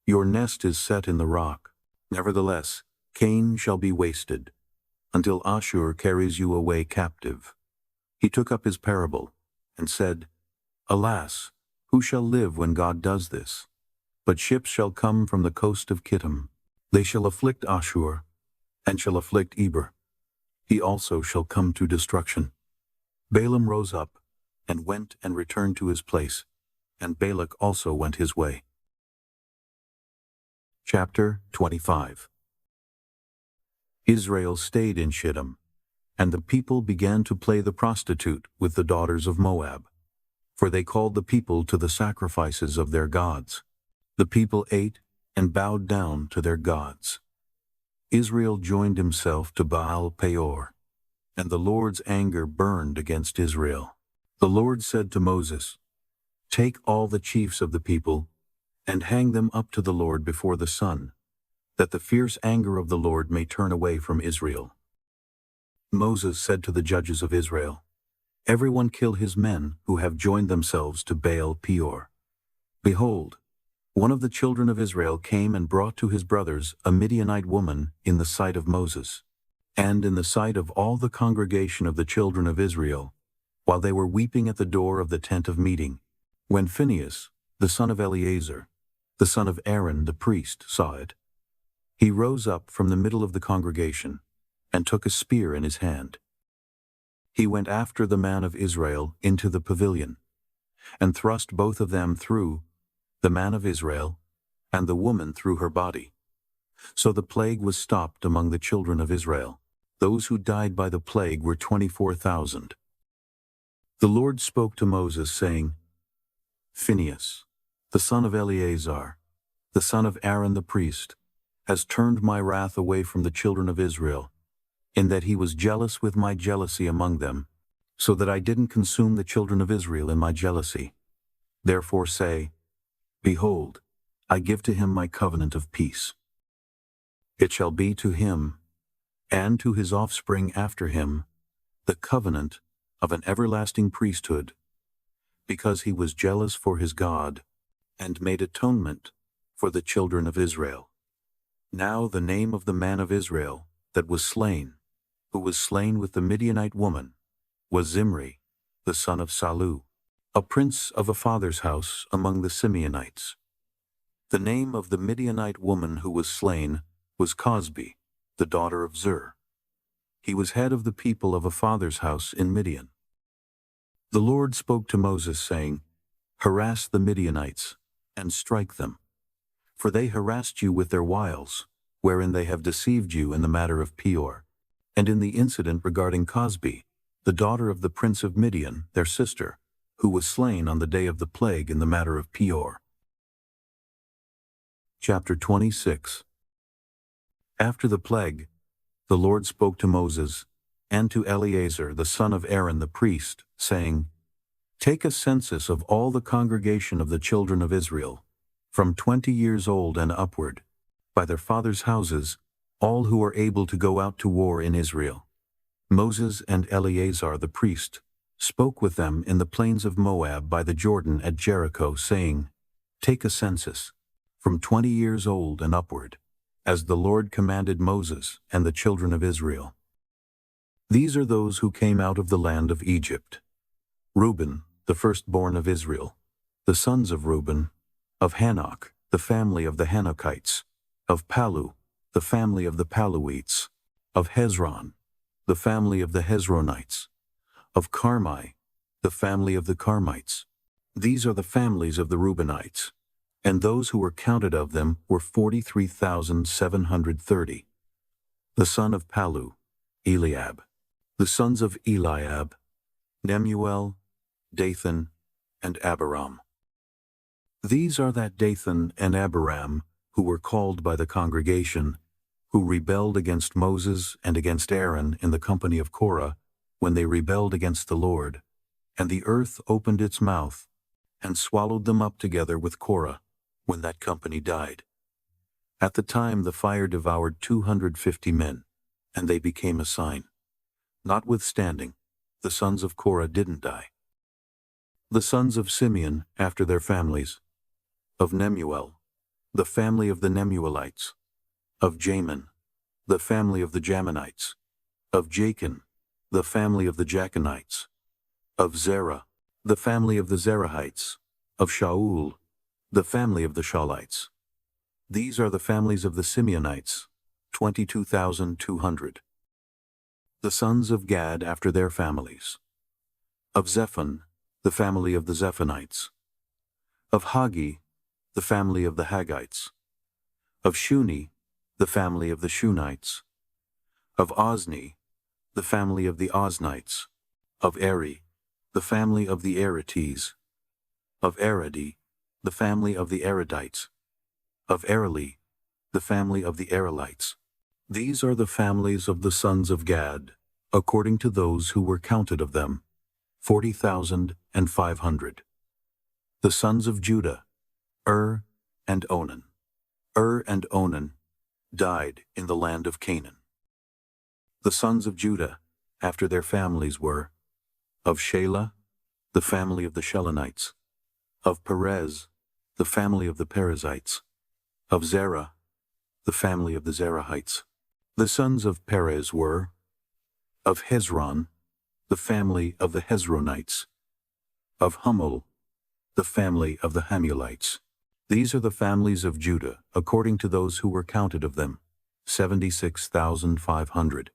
your nest is set in the rock. Nevertheless, Cain shall be wasted, until Ashur carries you away captive. He took up his parable, and said, Alas, who shall live when God does this? But ships shall come from the coast of Kittim. They shall afflict Ashur, and shall afflict Eber. He also shall come to destruction. Balaam rose up, and went and returned to his place, and Balak also went his way. Chapter 25. Israel stayed in Shittim, and the people began to play the prostitute with the daughters of Moab, for they called the people to the sacrifices of their gods. The people ate and bowed down to their gods. Israel joined himself to Baal Peor, and the Lord's anger burned against Israel. The Lord said to Moses, Take all the chiefs of the people, and hang them up to the Lord before the sun, that the fierce anger of the Lord may turn away from Israel. Moses said to the judges of Israel, Everyone kill his men who have joined themselves to Baal Peor. Behold, one of the children of Israel came and brought to his brothers a Midianite woman in the sight of Moses, and in the sight of all the congregation of the children of Israel, while they were weeping at the door of the tent of meeting. When Phinehas, the son of Eleazar, the son of Aaron the priest, saw it, he rose up from the middle of the congregation, and took a spear in his hand. He went after the man of Israel into the pavilion, and thrust both of them through, the man of Israel, and the woman through her body. So the plague was stopped among the children of Israel. Those who died by the plague were 24,000. The Lord spoke to Moses, saying, Phinehas, the son of Eleazar, the son of Aaron the priest, has turned my wrath away from the children of Israel, in that he was jealous with my jealousy among them, so that I didn't consume the children of Israel in my jealousy. Therefore say, Behold, I give to him my covenant of peace. It shall be to him, and to his offspring after him, the covenant of an everlasting priesthood, because he was jealous for his God, and made atonement for the children of Israel. Now the name of the man of Israel that was slain, who was slain with the Midianite woman, was Zimri, the son of Salu, a prince of a father's house among the Simeonites. The name of the Midianite woman who was slain was Cosbi, the daughter of Zur. He was head of the people of a father's house in Midian. The Lord spoke to Moses, saying, Harass the Midianites, and strike them. For they harassed you with their wiles, wherein they have deceived you in the matter of Peor, and in the incident regarding Cosbi, the daughter of the prince of Midian, their sister, who was slain on the day of the plague in the matter of Peor. Chapter 26. After the plague, the Lord spoke to Moses and to Eleazar the son of Aaron the priest, saying, Take a census of all the congregation of the children of Israel, from 20 years old and upward, by their fathers' houses, all who are able to go out to war in Israel. Moses and Eleazar the priest spoke with them in the plains of Moab by the Jordan at Jericho, saying, Take a census, from 20 years old and upward, as the Lord commanded Moses and the children of Israel. These are those who came out of the land of Egypt. Reuben, the firstborn of Israel, the sons of Reuben, of Hanok, the family of the Hanokites, of Palu, the family of the Paluites, of Hezron, the family of the Hezronites, of Carmi, the family of the Carmites. These are the families of the Reubenites, and those who were counted of them were 43,730. The son of Palu, Eliab. The sons of Eliab, Nemuel, Dathan, and Abiram. These are that Dathan and Abiram who were called by the congregation, who rebelled against Moses and against Aaron in the company of Korah, when they rebelled against the Lord, and the earth opened its mouth, and swallowed them up together with Korah, when that company died. At the time the fire devoured 250 men, and they became a sign. Notwithstanding, the sons of Korah didn't die. The sons of Simeon, after their families, of Nemuel, the family of the Nemuelites, of Jamin, the family of the Jaminites, of Jachin, the family of the Jachinites, of Zerah, the family of the Zerahites, of Shaul, the family of the Shaulites. These are the families of the Simeonites, 22,200. The sons of Gad after their families, of Zephon, the family of the Zephonites, of Hagi, the family of the Haggites, of Shuni, the family of the Shunites, of Ozni, the family of the Oznites, of Eri, the family of the Erites, of Eredi, the family of the Eredites, of Ereli, the family of the Erelites. These are the families of the sons of Gad, according to those who were counted of them, 40,500. The sons of Judah, and Onan. And Onan died in the land of Canaan. The sons of Judah, after their families, were of Shelah, the family of the Shelonites, of Perez, the family of the Perizzites, of Zerah, the family of the Zerahites. The sons of Perez were of Hezron, the family of the Hezronites, of Hamul, the family of the Hamulites. These are the families of Judah, according to those who were counted of them, 76,500.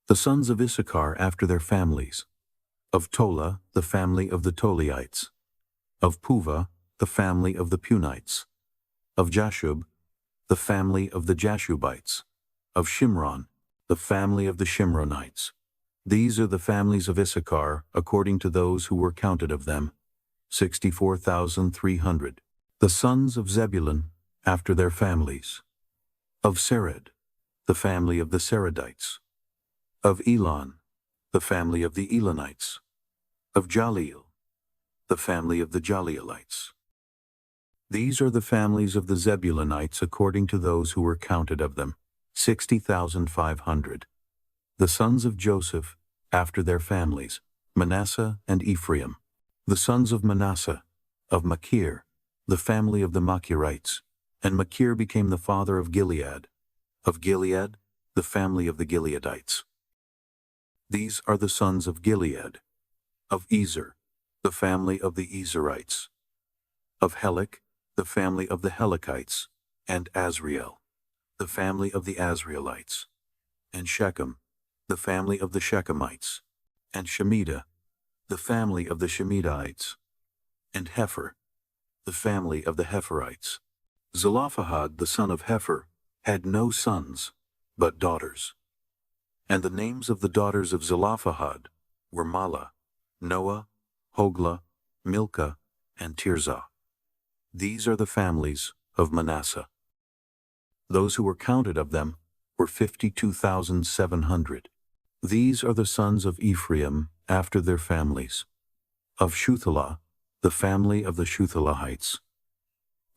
The sons of Issachar after their families, of Tola, the family of the Toliites, of Puva, the family of the Punites, of Jashub, the family of the Jashubites, of Shimron, the family of the Shimronites. These are the families of Issachar, according to those who were counted of them, 64,300. The sons of Zebulun, after their families, of Sered, the family of the Seredites, of Elon, the family of the Elonites, of Jaleel, the family of the Jaleelites. These are the families of the Zebulunites according to those who were counted of them, 60,500. The sons of Joseph, after their families, Manasseh and Ephraim. The sons of Manasseh, of Machir, the family of the Machirites, and Machir became the father of Gilead. Of Gilead, the family of the Gileadites. These are the sons of Gilead, of Ezer, the family of the Ezerites, of Helek, the family of the Helekites, and Azriel, the family of the Asrielites, and Shechem, the family of the Shechemites, and Shemida, the family of the Shemidites, and Hepher, the family of the Hepherites. Zelophehad the son of Hepher had no sons, but daughters. And the names of the daughters of Zelophehad were Mahlah, Noah, Hoglah, Milcah, and Tirzah. These are the families of Manasseh. Those who were counted of them were 52,700. These are the sons of Ephraim after their families. Of Shuthelah, the family of the Shuthelahites.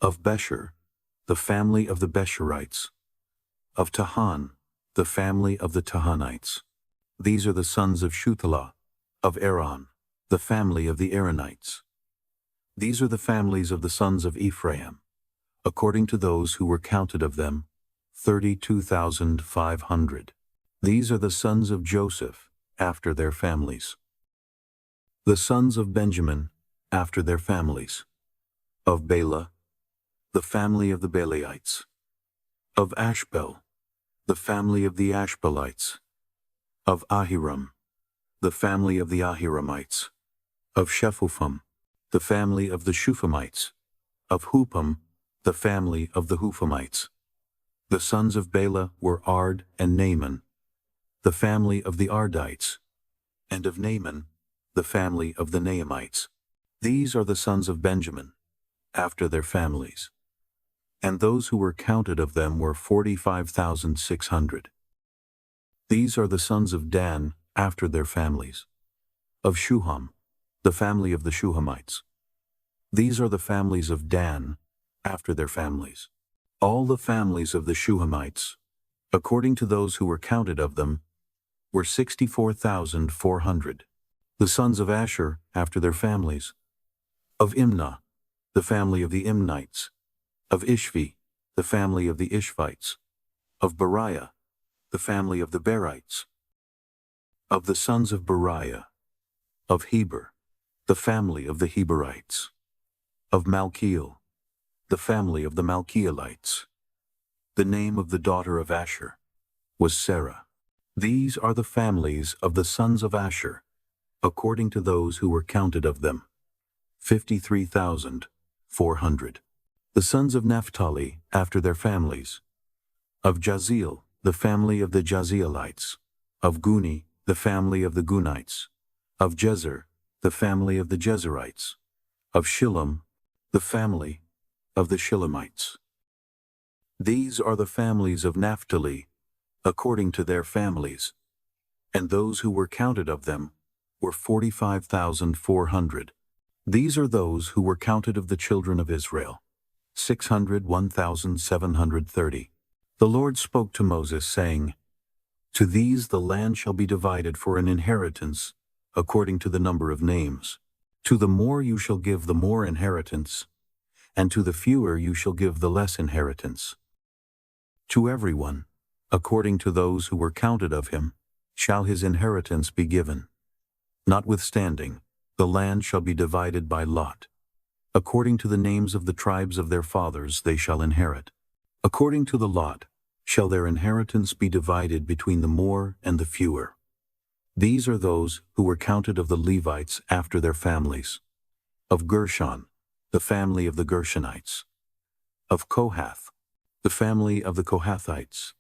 Of Besher, the family of the Besherites. Of Tahan, the family of the Tahanites. These are the sons of Shuthelah. Of Aaron, the family of the Aaronites. These are the families of the sons of Ephraim, according to those who were counted of them, 32,500. These are the sons of Joseph, after their families. The sons of Benjamin, after their families. Of Bela, the family of the Belaites. Of Ashbel, the family of the Ashbelites. Of Ahiram, the family of the Ahiramites. Of Shephupham, the family of the Shuphamites. Of Hupam, the family of the Huphamites. The sons of Bela were Ard and Naaman, the family of the Ardites, and of Naaman, the family of the Naamites. These are the sons of Benjamin, after their families. And those who were counted of them were 45,600. These are the sons of Dan, after their families. Of Shuham, the family of the Shuhamites. These are the families of Dan, after their families. All the families of the Shuhamites, according to those who were counted of them, were 64,400. The sons of Asher, after their families. Of Imnah, the family of the Imnites. Of Ishvi, the family of the Ishvites. Of Beriah, the family of the Berites. Of the sons of Beriah. Of Heber, the family of the Heberites. Of Malkiel, the family of the Malkielites. The name of the daughter of Asher was Sarah. These are the families of the sons of Asher, according to those who were counted of them, 53,400. The sons of Naphtali, after their families. Of Jaziel, the family of the Jazielites. Of Guni, the family of the Gunites. Of Jezer, the family of the Jezerites. Of Shillem, the family of the Shillemites. These are the families of Naphtali, according to their families, and those who were counted of them were 45,400. These are those who were counted of the children of Israel, 601,730. The Lord spoke to Moses, saying, To these the land shall be divided for an inheritance, according to the number of names. To the more you shall give the more inheritance, and to the fewer you shall give the less inheritance. To everyone, according to those who were counted of him, shall his inheritance be given. Notwithstanding, the land shall be divided by lot. According to the names of the tribes of their fathers they shall inherit. According to the lot shall their inheritance be divided between the more and the fewer. These are those who were counted of the Levites after their families. Of Gershon, the family of the Gershonites. Of Kohath, the family of the Kohathites.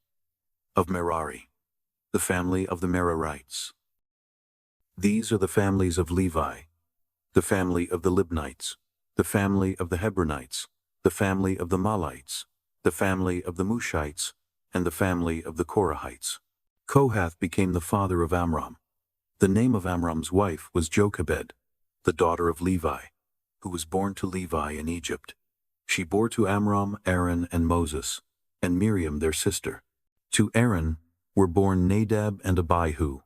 Of Merari, the family of the Merarites. These are the families of Levi, the family of the Libnites, the family of the Hebronites, the family of the Malites, the family of the Mushites, and the family of the Korahites. Kohath became the father of Amram. The name of Amram's wife was Jochebed, the daughter of Levi, who was born to Levi in Egypt. She bore to Amram Aaron and Moses, and Miriam their sister. To Aaron were born Nadab and Abihu,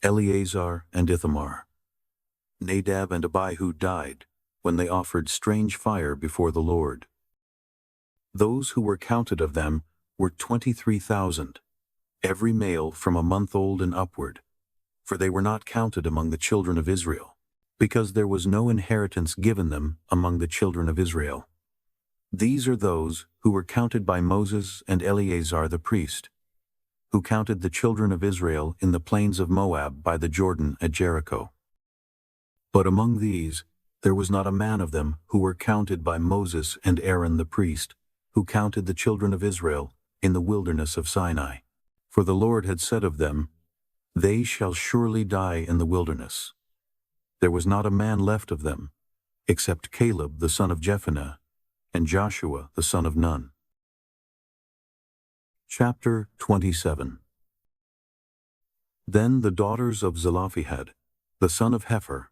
Eleazar and Ithamar. Nadab and Abihu died when they offered strange fire before the Lord. Those who were counted of them were 23,000, every male from a month old and upward, for they were not counted among the children of Israel, because there was no inheritance given them among the children of Israel. These are those who were counted by Moses and Eleazar the priest, who counted the children of Israel in the plains of Moab by the Jordan at Jericho. But among these there was not a man of them who were counted by Moses and Aaron the priest, who counted the children of Israel in the wilderness of Sinai. For the Lord had said of them, "They shall surely die in the wilderness." There was not a man left of them, except Caleb the son of Jephunneh, and Joshua the son of Nun. Chapter 27. Then the daughters of Zelophehad, the son of Hepher,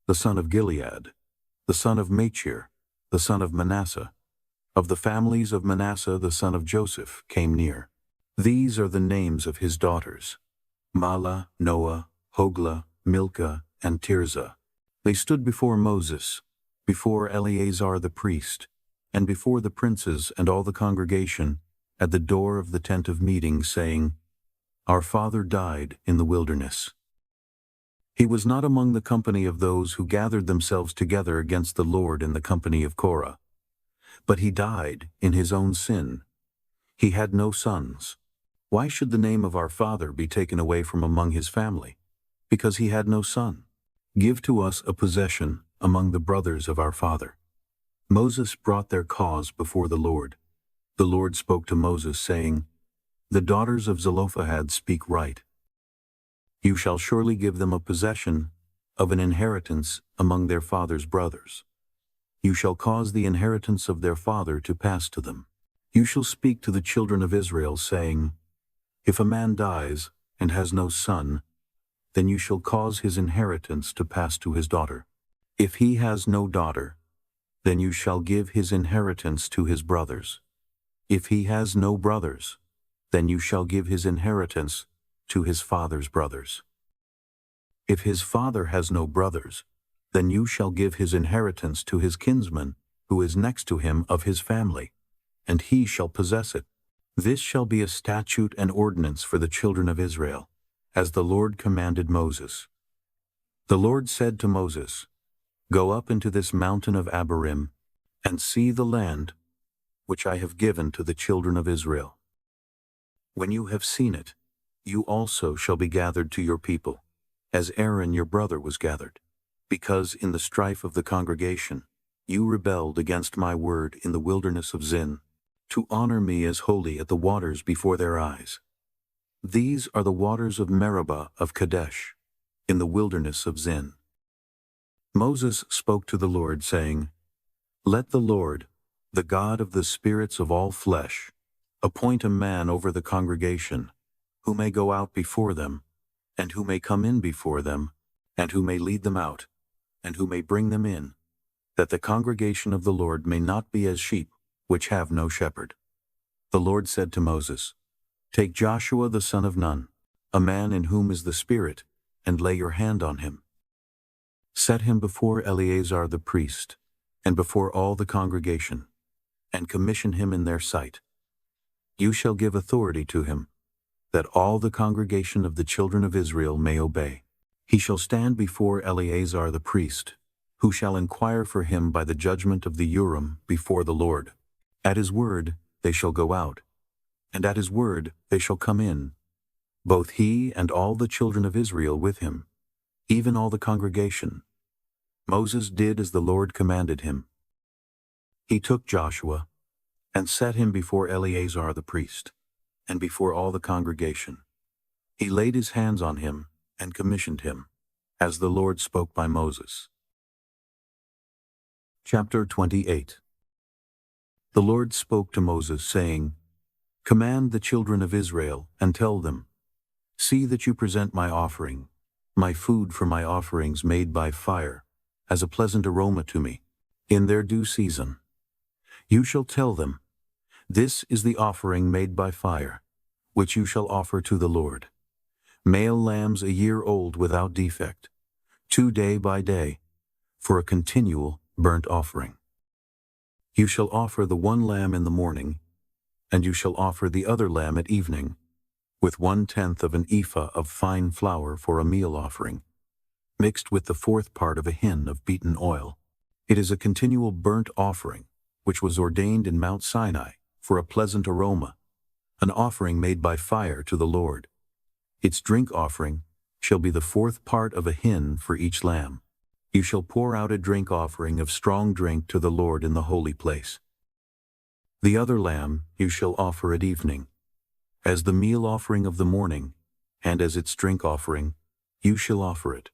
the son of Gilead, the son of Machir, the son of Manasseh, of the families of Manasseh the son of Joseph, came near. These are the names of his daughters: Mahlah, Noah, Hoglah, Milcah, and Tirzah. They stood before Moses, before Eleazar the priest, and before the princes and all the congregation, at the door of the tent of meeting, saying, "Our father died in the wilderness. He was not among the company of those who gathered themselves together against the Lord in the company of Korah, but he died in his own sin. He had no sons. Why should the name of our father be taken away from among his family? Because he had no son. Give to us a possession among the brothers of our father." Moses brought their cause before the Lord. The Lord spoke to Moses, saying, "The daughters of Zelophehad speak right. You shall surely give them a possession of an inheritance among their father's brothers. You shall cause the inheritance of their father to pass to them. You shall speak to the children of Israel, saying, If a man dies and has no son, then you shall cause his inheritance to pass to his daughter. If he has no daughter, then you shall give his inheritance to his brothers. If he has no brothers, then you shall give his inheritance to his father's brothers. If his father has no brothers, then you shall give his inheritance to his kinsman, who is next to him of his family, and he shall possess it. This shall be a statute and ordinance for the children of Israel, as the Lord commanded Moses. The Lord said to Moses, "Go up into this mountain of Abarim, and see the land which I have given to the children of Israel. When you have seen it, you also shall be gathered to your people, as Aaron your brother was gathered, because in the strife of the congregation you rebelled against my word in the wilderness of Zin, to honor me as holy at the waters before their eyes. These are the waters of Meribah of Kadesh, in the wilderness of Zin." Moses spoke to the Lord, saying, "Let the Lord, the God of the spirits of all flesh, appoint a man over the congregation, who may go out before them, and who may come in before them, and who may lead them out, and who may bring them in, that the congregation of the Lord may not be as sheep which have no shepherd." The Lord said to Moses, "Take Joshua the son of Nun, a man in whom is the Spirit, and lay your hand on him. Set him before Eleazar the priest, and before all the congregation, and commission him in their sight. You shall give authority to him, that all the congregation of the children of Israel may obey. He shall stand before Eleazar the priest, who shall inquire for him by the judgment of the Urim before the Lord. At his word they shall go out, and at his word they shall come in, both he and all the children of Israel with him, even all the congregation." Moses did as the Lord commanded him. He took Joshua, and set him before Eleazar the priest, and before all the congregation. He laid his hands on him, and commissioned him, as the Lord spoke by Moses. Chapter 28. The Lord spoke to Moses, saying, "Command the children of Israel, and tell them, See that you present my offering, my food for my offerings made by fire, as a pleasant aroma to me, in their due season. You shall tell them, This is the offering made by fire, which you shall offer to the Lord. Male lambs a year old without defect, 2 day by day, for a continual burnt offering. You shall offer the one lamb in the morning, and you shall offer the other lamb at evening, with 1/10 of an ephah of fine flour for a meal offering, mixed with the 4th part of a hin of beaten oil. It is a continual burnt offering, which was ordained in Mount Sinai, for a pleasant aroma, an offering made by fire to the Lord. Its drink offering shall be the fourth part of a hin for each lamb. You shall pour out a drink offering of strong drink to the Lord in the holy place. The other lamb you shall offer at evening, as the meal offering of the morning, and as its drink offering, you shall offer it,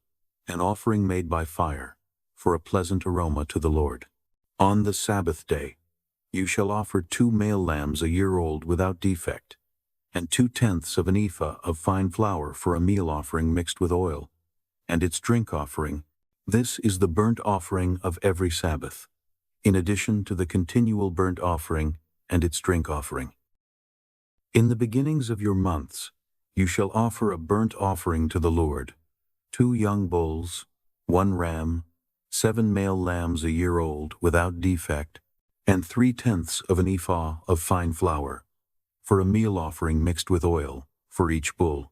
an offering made by fire, for a pleasant aroma to the Lord. On the Sabbath day, you shall offer 2 male lambs a year old without defect, and 2/10 of an ephah of fine flour for a meal offering mixed with oil, and its drink offering. This is the burnt offering of every Sabbath, in addition to the continual burnt offering and its drink offering. In the beginnings of your months, you shall offer a burnt offering to the Lord, 2 young bulls, 1 ram, 7 male lambs a year old without defect, and 3/10 of an ephah of fine flour, for a meal offering mixed with oil, for each bull,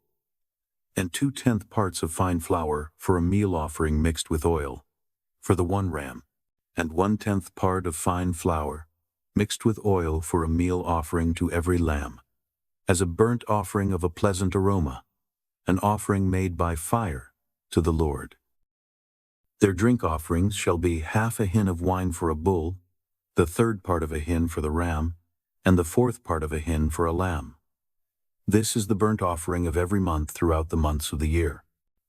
and 2/10 parts of fine flour for a meal offering mixed with oil, for the 1 ram, and 1/10 part of fine flour mixed with oil for a meal offering to every lamb, as a burnt offering of a pleasant aroma, an offering made by fire to the Lord. Their drink offerings shall be half a hin of wine for a bull, the third part of a hin for the ram, and the fourth part of a hin for a lamb. This is the burnt offering of every month throughout the months of the year.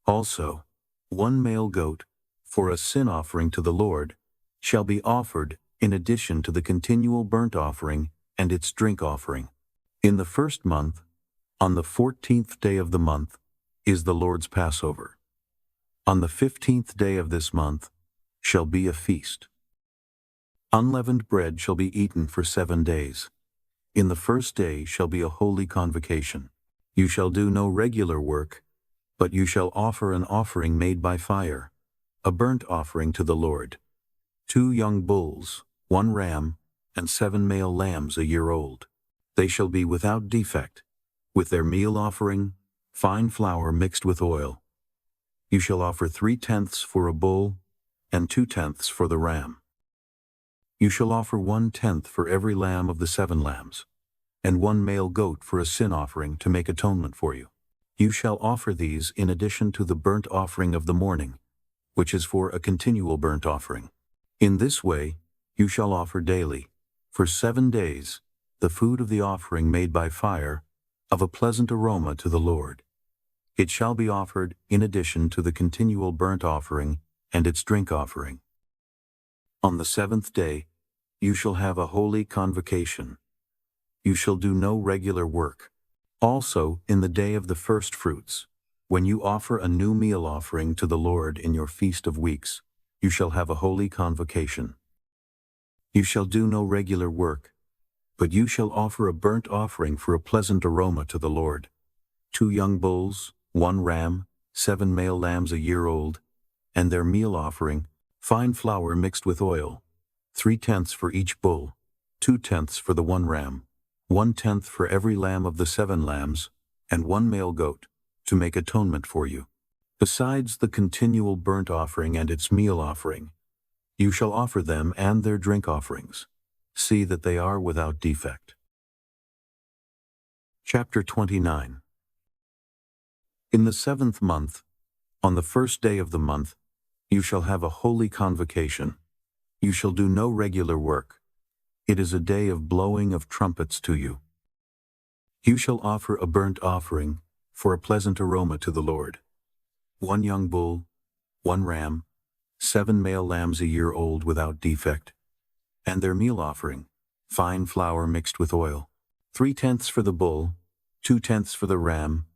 Also, 1 male goat, for a sin offering to the Lord, shall be offered in addition to the continual burnt offering and its drink offering. In the first month, on the 14th day of the month, is the Lord's Passover. On the 15th day of this month shall be a feast. Unleavened bread shall be eaten for 7 days. In the first day shall be a holy convocation. You shall do no regular work, but you shall offer an offering made by fire, a burnt offering to the Lord, 2 young bulls, 1 ram, and 7 male lambs a year old. They shall be without defect, with their meal offering, fine flour mixed with oil. You shall offer 3/10 for a bull, and 2/10 for the ram. You shall offer 1/10 for every lamb of the 7 lambs, and 1 male goat for a sin offering to make atonement for you. You shall offer these in addition to the burnt offering of the morning, which is for a continual burnt offering. In this way you shall offer daily, for 7 days, the food of the offering made by fire, of a pleasant aroma to the Lord. It shall be offered in addition to the continual burnt offering and its drink offering. On the 7th day you shall have a holy convocation. You shall do no regular work. Also in the day of the first fruits, when you offer a new meal offering to the Lord in your feast of weeks, you shall have a holy convocation. You shall do no regular work, but you shall offer a burnt offering for a pleasant aroma to the Lord, 2 young bulls, 1 ram, 7 male lambs a year old, and their meal offering, fine flour mixed with oil, 3/10 for each bull, 2/10 for the 1 ram, 1/10 for every lamb of the 7 lambs, and 1 male goat, to make atonement for you. Besides the continual burnt offering and its meal offering, you shall offer them and their drink offerings. See that they are without defect. Chapter 29. In the 7th month, on the 1st day of the month, you shall have a holy convocation. You shall do no regular work. It is a day of blowing of trumpets to you. You shall offer a burnt offering for a pleasant aroma to the Lord, 1 young bull, 1 ram, 7 male lambs a year old without defect, and their meal offering, fine flour mixed with oil, 3/10 for the bull, 2/10 for the ram,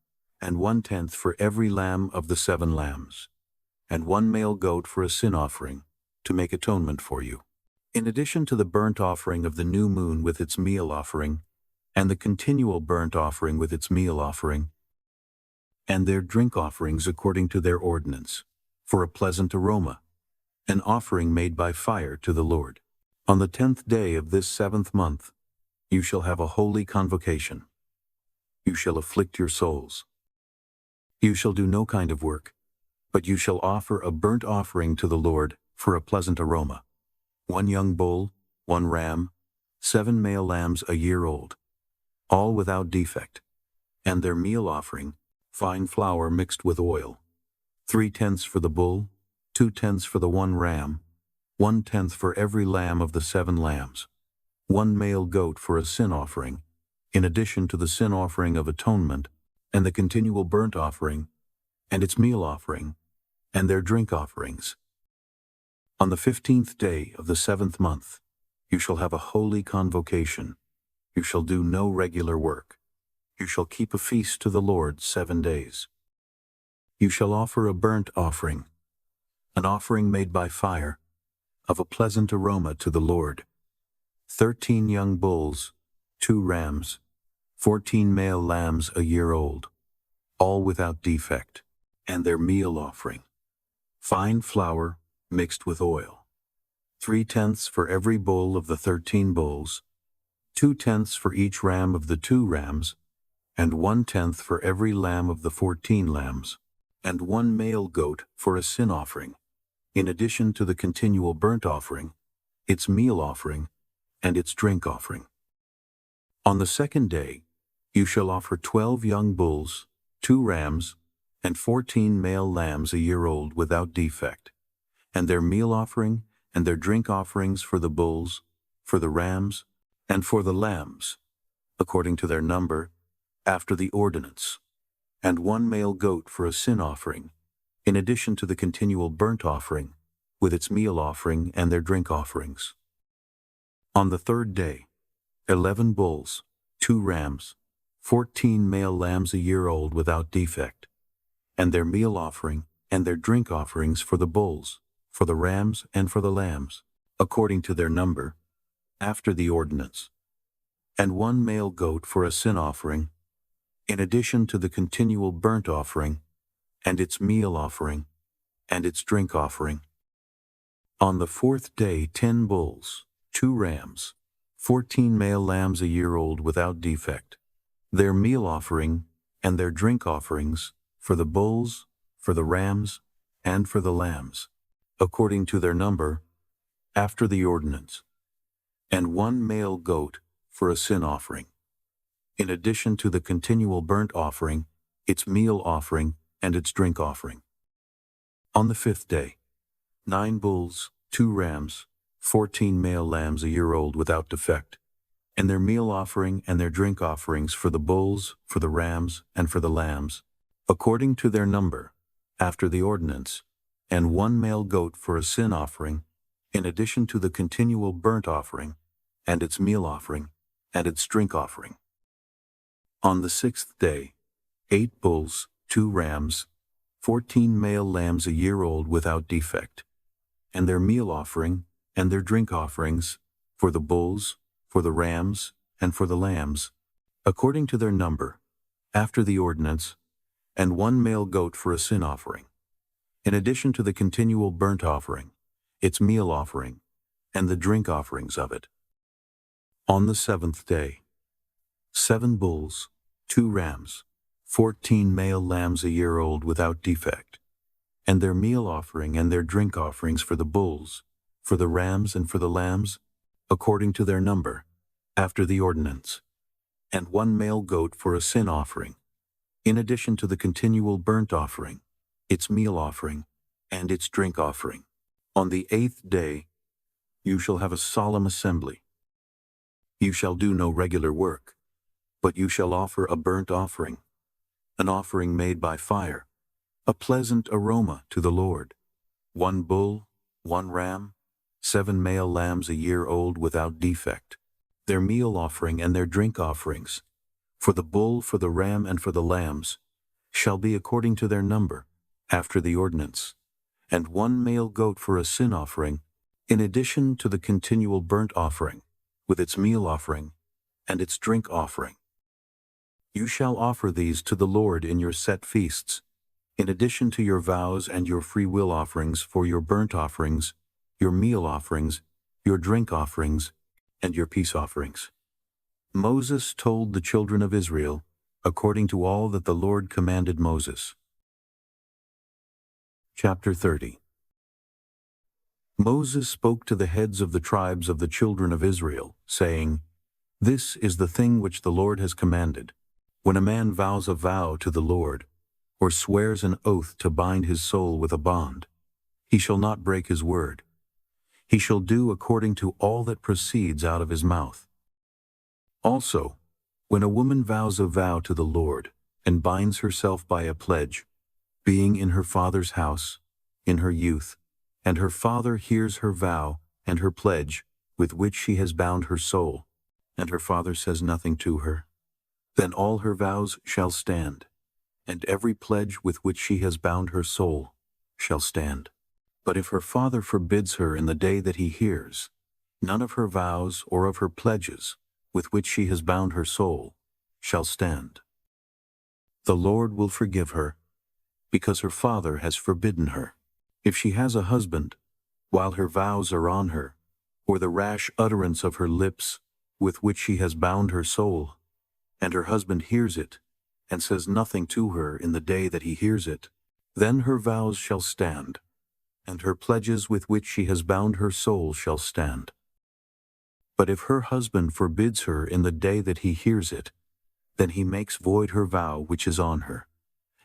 and 1/10 for every lamb of the 7 lambs, and 1 male goat for a sin offering, to make atonement for you. In addition to the burnt offering of the new moon with its meal offering, and the continual burnt offering with its meal offering, and their drink offerings according to their ordinance, for a pleasant aroma, an offering made by fire to the Lord. On the 10th day of this 7th month, you shall have a holy convocation. You shall afflict your souls. You shall do no kind of work, but you shall offer a burnt offering to the Lord for a pleasant aroma, 1 young bull, 1 ram, 7 male lambs a year old, all without defect, and their meal offering, fine flour mixed with oil, 3/10 for the bull, 2/10 for the 1 ram, 1/10 for every lamb of the 7 lambs, 1 male goat for a sin offering, in addition to the sin offering of atonement, and the continual burnt offering, and its meal offering, and their drink offerings. On the 15th day of the 7th month, you shall have a holy convocation. You shall do no regular work. You shall keep a feast to the Lord 7 days. You shall offer a burnt offering, an offering made by fire, of a pleasant aroma to the Lord. 13 young bulls, 2 rams, 14 male lambs a year old, all without defect, and their meal offering, fine flour mixed with oil, 3/10 for every bull of the 13 bulls, 2/10 for each ram of the 2 rams, and 1/10 for every lamb of the 14 lambs, and 1 male goat for a sin offering, in addition to the continual burnt offering, its meal offering, and its drink offering. On the 2nd day, you shall offer 12 young bulls, 2 rams, and 14 male lambs a year old without defect, and their meal offering and their drink offerings for the bulls, for the rams, and for the lambs, according to their number, after the ordinance, and 1 male goat for a sin offering, in addition to the continual burnt offering, with its meal offering and their drink offerings. On the 3rd day, 11 bulls, 2 rams, 14 male lambs a year old without defect, and their meal offering and their drink offerings for the bulls, for the rams, and for the lambs, according to their number, after the ordinance, and 1 male goat for a sin offering, in addition to the continual burnt offering, and its meal offering, and its drink offering. On the 4th day 10 bulls, 2 rams, 14 male lambs a year old without defect, their meal offering and their drink offerings for the bulls, for the rams, and for the lambs, according to their number, after the ordinance, and 1 male goat for a sin offering, in addition to the continual burnt offering, its meal offering, and its drink offering. On the 5th day, 9 bulls, 2 rams, 14 male lambs a year old without defect, and their meal offering and their drink offerings for the bulls, for the rams, and for the lambs, according to their number, after the ordinance, and 1 male goat for a sin offering, in addition to the continual burnt offering, and its meal offering, and its drink offering. On the 6th day, 8 bulls, 2 rams, 14 male lambs a year old without defect, and their meal offering and their drink offerings for the bulls, for the rams, and for the lambs, according to their number, after the ordinance, and 1 male goat for a sin offering, in addition to the continual burnt offering, its meal offering, and the drink offerings of it. On the 7th day, 7 bulls, 2 rams, 14 male lambs a year old without defect, and their meal offering and their drink offerings for the bulls, for the rams, and for the lambs, according to their number, after the ordinance, and 1 male goat for a sin offering, in addition to the continual burnt offering, its meal offering, and its drink offering. On the 8th day, you shall have a solemn assembly. You shall do no regular work, but you shall offer a burnt offering, an offering made by fire, a pleasant aroma to the Lord, 1 bull, 1 ram, 7 male lambs a year old without defect, their meal offering and their drink offerings, for the bull, for the ram, and for the lambs, shall be according to their number, after the ordinance, and 1 male goat for a sin offering, in addition to the continual burnt offering, with its meal offering, and its drink offering. You shall offer these to the Lord in your set feasts, in addition to your vows and your free will offerings for your burnt offerings, your meal offerings, your drink offerings, and your peace offerings. Moses told the children of Israel, according to all that the Lord commanded Moses. Chapter 30. Moses spoke to the heads of the tribes of the children of Israel, saying, This is the thing which the Lord has commanded. When a man vows a vow to the Lord, or swears an oath to bind his soul with a bond, he shall not break his word. He shall do according to all that proceeds out of his mouth. Also, when a woman vows a vow to the Lord, and binds herself by a pledge, being in her father's house, in her youth, and her father hears her vow and her pledge, with which she has bound her soul, and her father says nothing to her, then all her vows shall stand, and every pledge with which she has bound her soul shall stand. But if her father forbids her in the day that he hears, none of her vows or of her pledges, with which she has bound her soul, shall stand. The Lord will forgive her, because her father has forbidden her. If she has a husband, while her vows are on her, or the rash utterance of her lips, with which she has bound her soul, and her husband hears it, and says nothing to her in the day that he hears it, then her vows shall stand, and her pledges with which she has bound her soul shall stand. But if her husband forbids her in the day that he hears it, then he makes void her vow which is on her,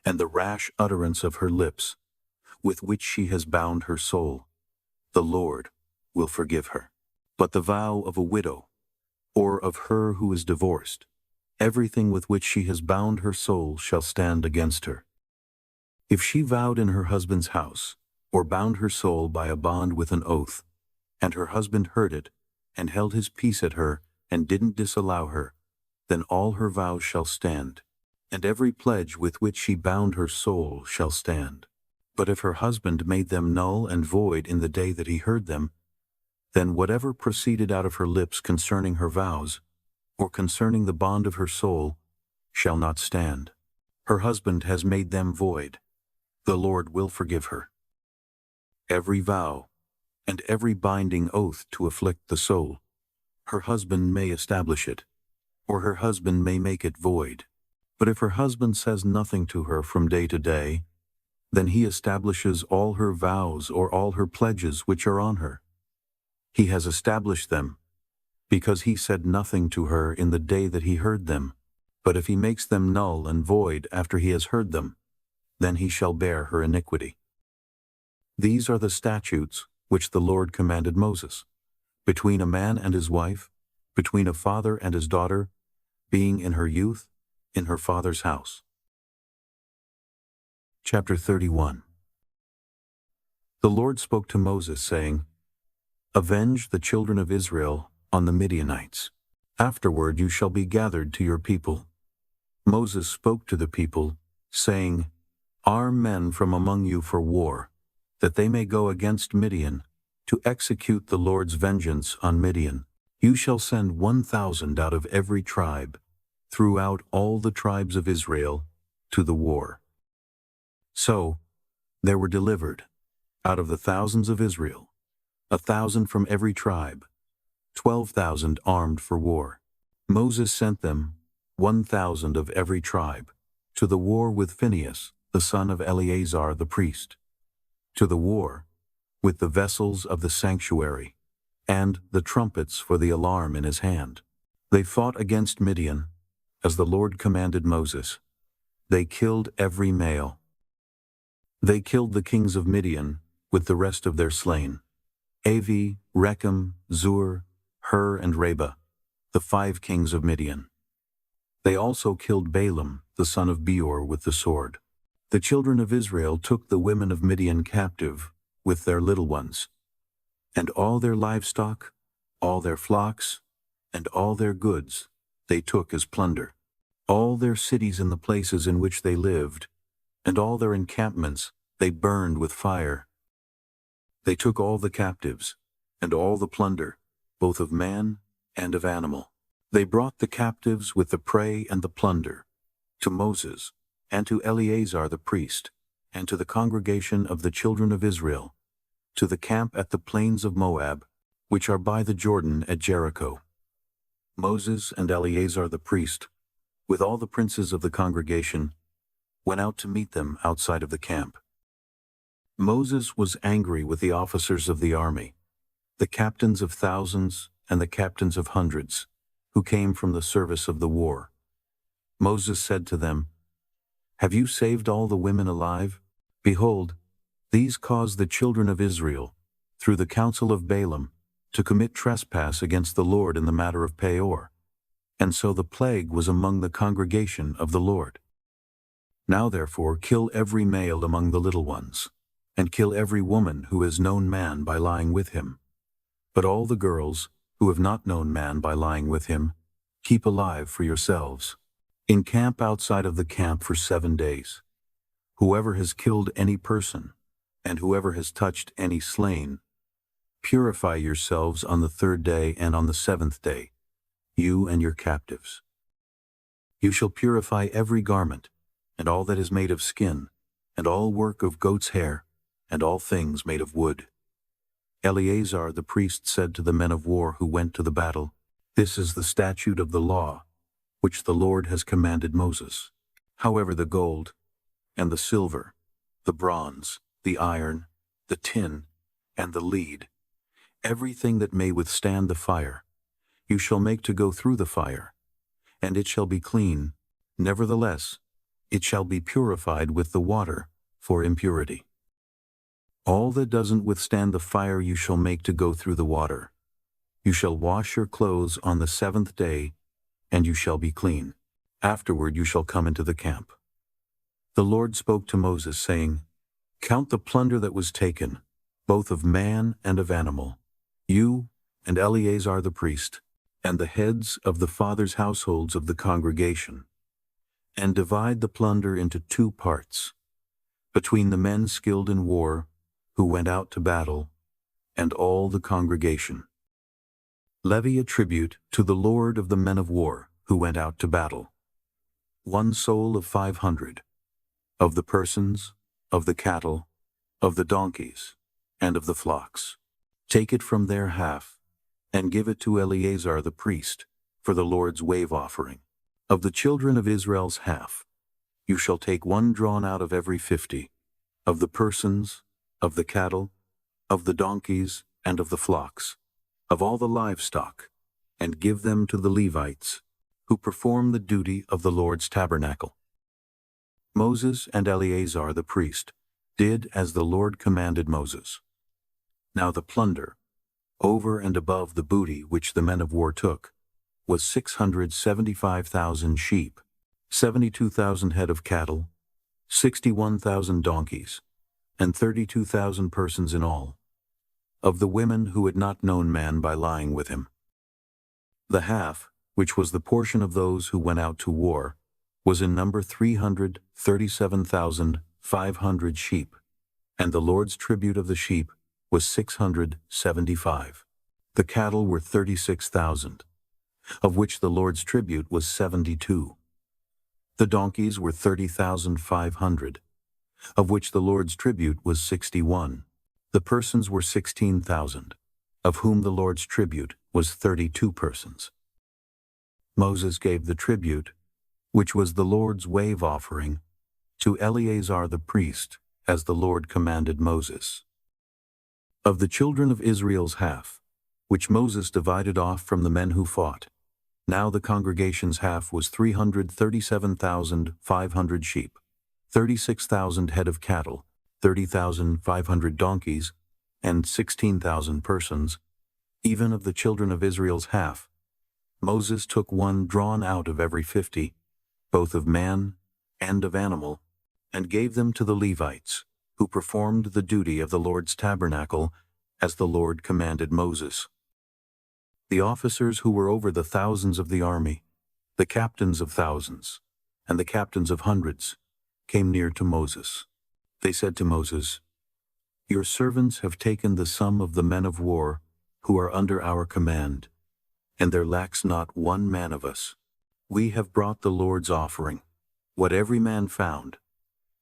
and the rash utterance of her lips, with which she has bound her soul. The Lord will forgive her. But the vow of a widow, or of her who is divorced, everything with which she has bound her soul shall stand against her. If she vowed in her husband's house, or bound her soul by a bond with an oath, and her husband heard it, and held his peace at her, and didn't disallow her, then all her vows shall stand, and every pledge with which she bound her soul shall stand. But if her husband made them null and void in the day that he heard them, then whatever proceeded out of her lips concerning her vows, or concerning the bond of her soul, shall not stand. Her husband has made them void. The Lord will forgive her. Every vow, and every binding oath to afflict the soul, her husband may establish it, or her husband may make it void. But if her husband says nothing to her from day to day, then he establishes all her vows or all her pledges which are on her. He has established them, because he said nothing to her in the day that he heard them. But if he makes them null and void after he has heard them, then he shall bear her iniquity. These are the statutes which the Lord commanded Moses, between a man and his wife, between a father and his daughter, being in her youth, in her father's house. Chapter 31. The Lord spoke to Moses, saying, Avenge the children of Israel on the Midianites. Afterward you shall be gathered to your people. Moses spoke to the people, saying, Arm men from among you for war, that they may go against Midian, to execute the Lord's vengeance on Midian. You shall send 1,000 out of every tribe, throughout all the tribes of Israel, to the war. So there were delivered, out of the thousands of Israel, 1,000 from every tribe, 12,000 armed for war. Moses sent them, 1,000 of every tribe, to the war with Phinehas, the son of Eleazar the priest, to the war with the vessels of the sanctuary, and the trumpets for the alarm in his hand. They fought against Midian, as the Lord commanded Moses. They killed every male. They killed the kings of Midian with the rest of their slain, Avi, Rechem, Zur, Hur, and Reba, the 5 kings of Midian. They also killed Balaam, the son of Beor, with the sword. The children of Israel took the women of Midian captive, with their little ones, and all their livestock, all their flocks, and all their goods they took as plunder. All their cities and the places in which they lived, and all their encampments they burned with fire. They took all the captives, and all the plunder, both of man and of animal. They brought the captives with the prey and the plunder to Moses, and to Eleazar the priest, and to the congregation of the children of Israel, to the camp at the plains of Moab, which are by the Jordan at Jericho. Moses and Eleazar the priest, with all the princes of the congregation, went out to meet them outside of the camp. Moses was angry with the officers of the army, the captains of thousands and the captains of hundreds, who came from the service of the war. Moses said to them, "Have you saved all the women alive? Behold, these cause the children of Israel, through the counsel of Balaam, to commit trespass against the Lord in the matter of Peor. And so the plague was among the congregation of the Lord. Now therefore kill every male among the little ones, and kill every woman who has known man by lying with him. But all the girls, who have not known man by lying with him, keep alive for yourselves. Encamp outside of the camp for 7 days. Whoever has killed any person, and whoever has touched any slain, purify yourselves on the 3rd day and on the 7th day, you and your captives. You shall purify every garment, and all that is made of skin, and all work of goat's hair, and all things made of wood." Eleazar the priest said to the men of war who went to the battle, "This is the statute of the law, which the Lord has commanded Moses. However, the gold, and the silver, the bronze, the iron, the tin, and the lead, everything that may withstand the fire, you shall make to go through the fire, and it shall be clean. Nevertheless, it shall be purified with the water for impurity. All that doesn't withstand the fire you shall make to go through the water. You shall wash your clothes on the 7th day, and you shall be clean. Afterward you shall come into the camp." The Lord spoke to Moses, saying, "Count the plunder that was taken, both of man and of animal, you and Eleazar the priest, and the heads of the fathers' households of the congregation, and divide the plunder into 2 parts, between the men skilled in war, who went out to battle, and all the congregation. Levy a tribute to the Lord of the men of war who went out to battle. 1 soul of 500, of the persons, of the cattle, of the donkeys, and of the flocks. Take it from their half, and give it to Eleazar the priest, for the Lord's wave offering. Of the children of Israel's half, you shall take 1 drawn out of every 50, of the persons, of the cattle, of the donkeys, and of the flocks, of all the livestock, and give them to the Levites, who perform the duty of the Lord's tabernacle." Moses and Eleazar the priest did as the Lord commanded Moses. Now the plunder, over and above the booty which the men of war took, was 675,000 sheep, 72,000 head of cattle, 61,000 donkeys, and 32,000 persons in all, of the women who had not known man by lying with him. The half, which was the portion of those who went out to war, was in number 337,500 sheep, and the Lord's tribute of the sheep was 675. The cattle were 36,000, of which the Lord's tribute was 72. The donkeys were 30,500, of which the Lord's tribute was 61. The persons were 16,000, of whom the Lord's tribute was 32 persons. Moses gave the tribute, which was the Lord's wave offering, to Eleazar the priest, as the Lord commanded Moses. Of the children of Israel's half, which Moses divided off from the men who fought, now the congregation's half was 337,500 sheep, 36,000 head of cattle, 30,500 donkeys, and 16,000 persons, even of the children of Israel's half. Moses took 1 drawn out of every 50, both of man and of animal, and gave them to the Levites, who performed the duty of the Lord's tabernacle, as the Lord commanded Moses. The officers who were over the thousands of the army, the captains of thousands, and the captains of hundreds, came near to Moses. They said to Moses, "Your servants have taken the sum of the men of war who are under our command, and there lacks not 1 man of us. We have brought the Lord's offering, what every man found,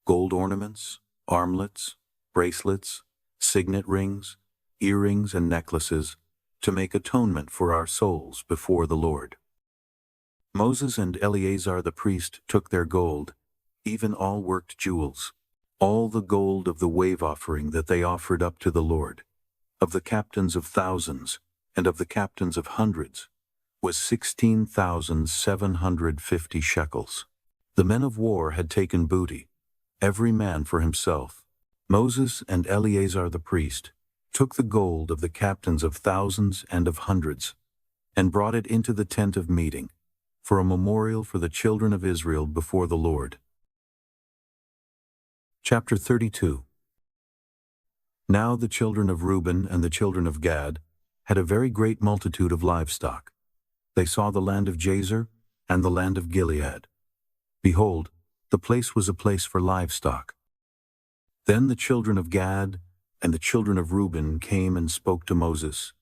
gold ornaments, armlets, bracelets, signet rings, earrings, and necklaces, to make atonement for our souls before the Lord." Moses and Eleazar the priest took their gold, even all worked jewels, All the gold of the wave offering that they offered up to the Lord, of the captains of thousands and of the captains of hundreds, was 16,750 shekels. The men of war had taken booty, every man for himself. Moses and Eleazar the priest took the gold of the captains of thousands and of hundreds, and brought it into the tent of meeting, for a memorial for the children of Israel before the Lord. Chapter 32. Now the children of Reuben and the children of Gad had a very great multitude of livestock. They saw the land of Jazer and the land of Gilead. Behold, the place was a place for livestock. Then the children of Gad and the children of Reuben came and spoke to Moses,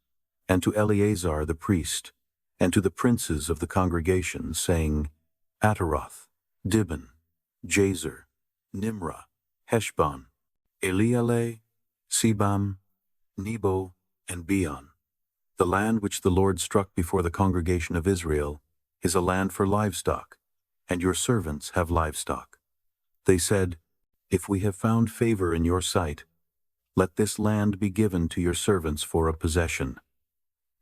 and to Eleazar the priest, and to the princes of the congregation, saying, Ataroth, Dibon, Jazer, Nimrah, Heshbon, Elealeh, Sebam, Nebo, and Beon. The land which the Lord struck before the congregation of Israel is a land for livestock, and your servants have livestock. They said, If we have found favor in your sight, let this land be given to your servants for a possession.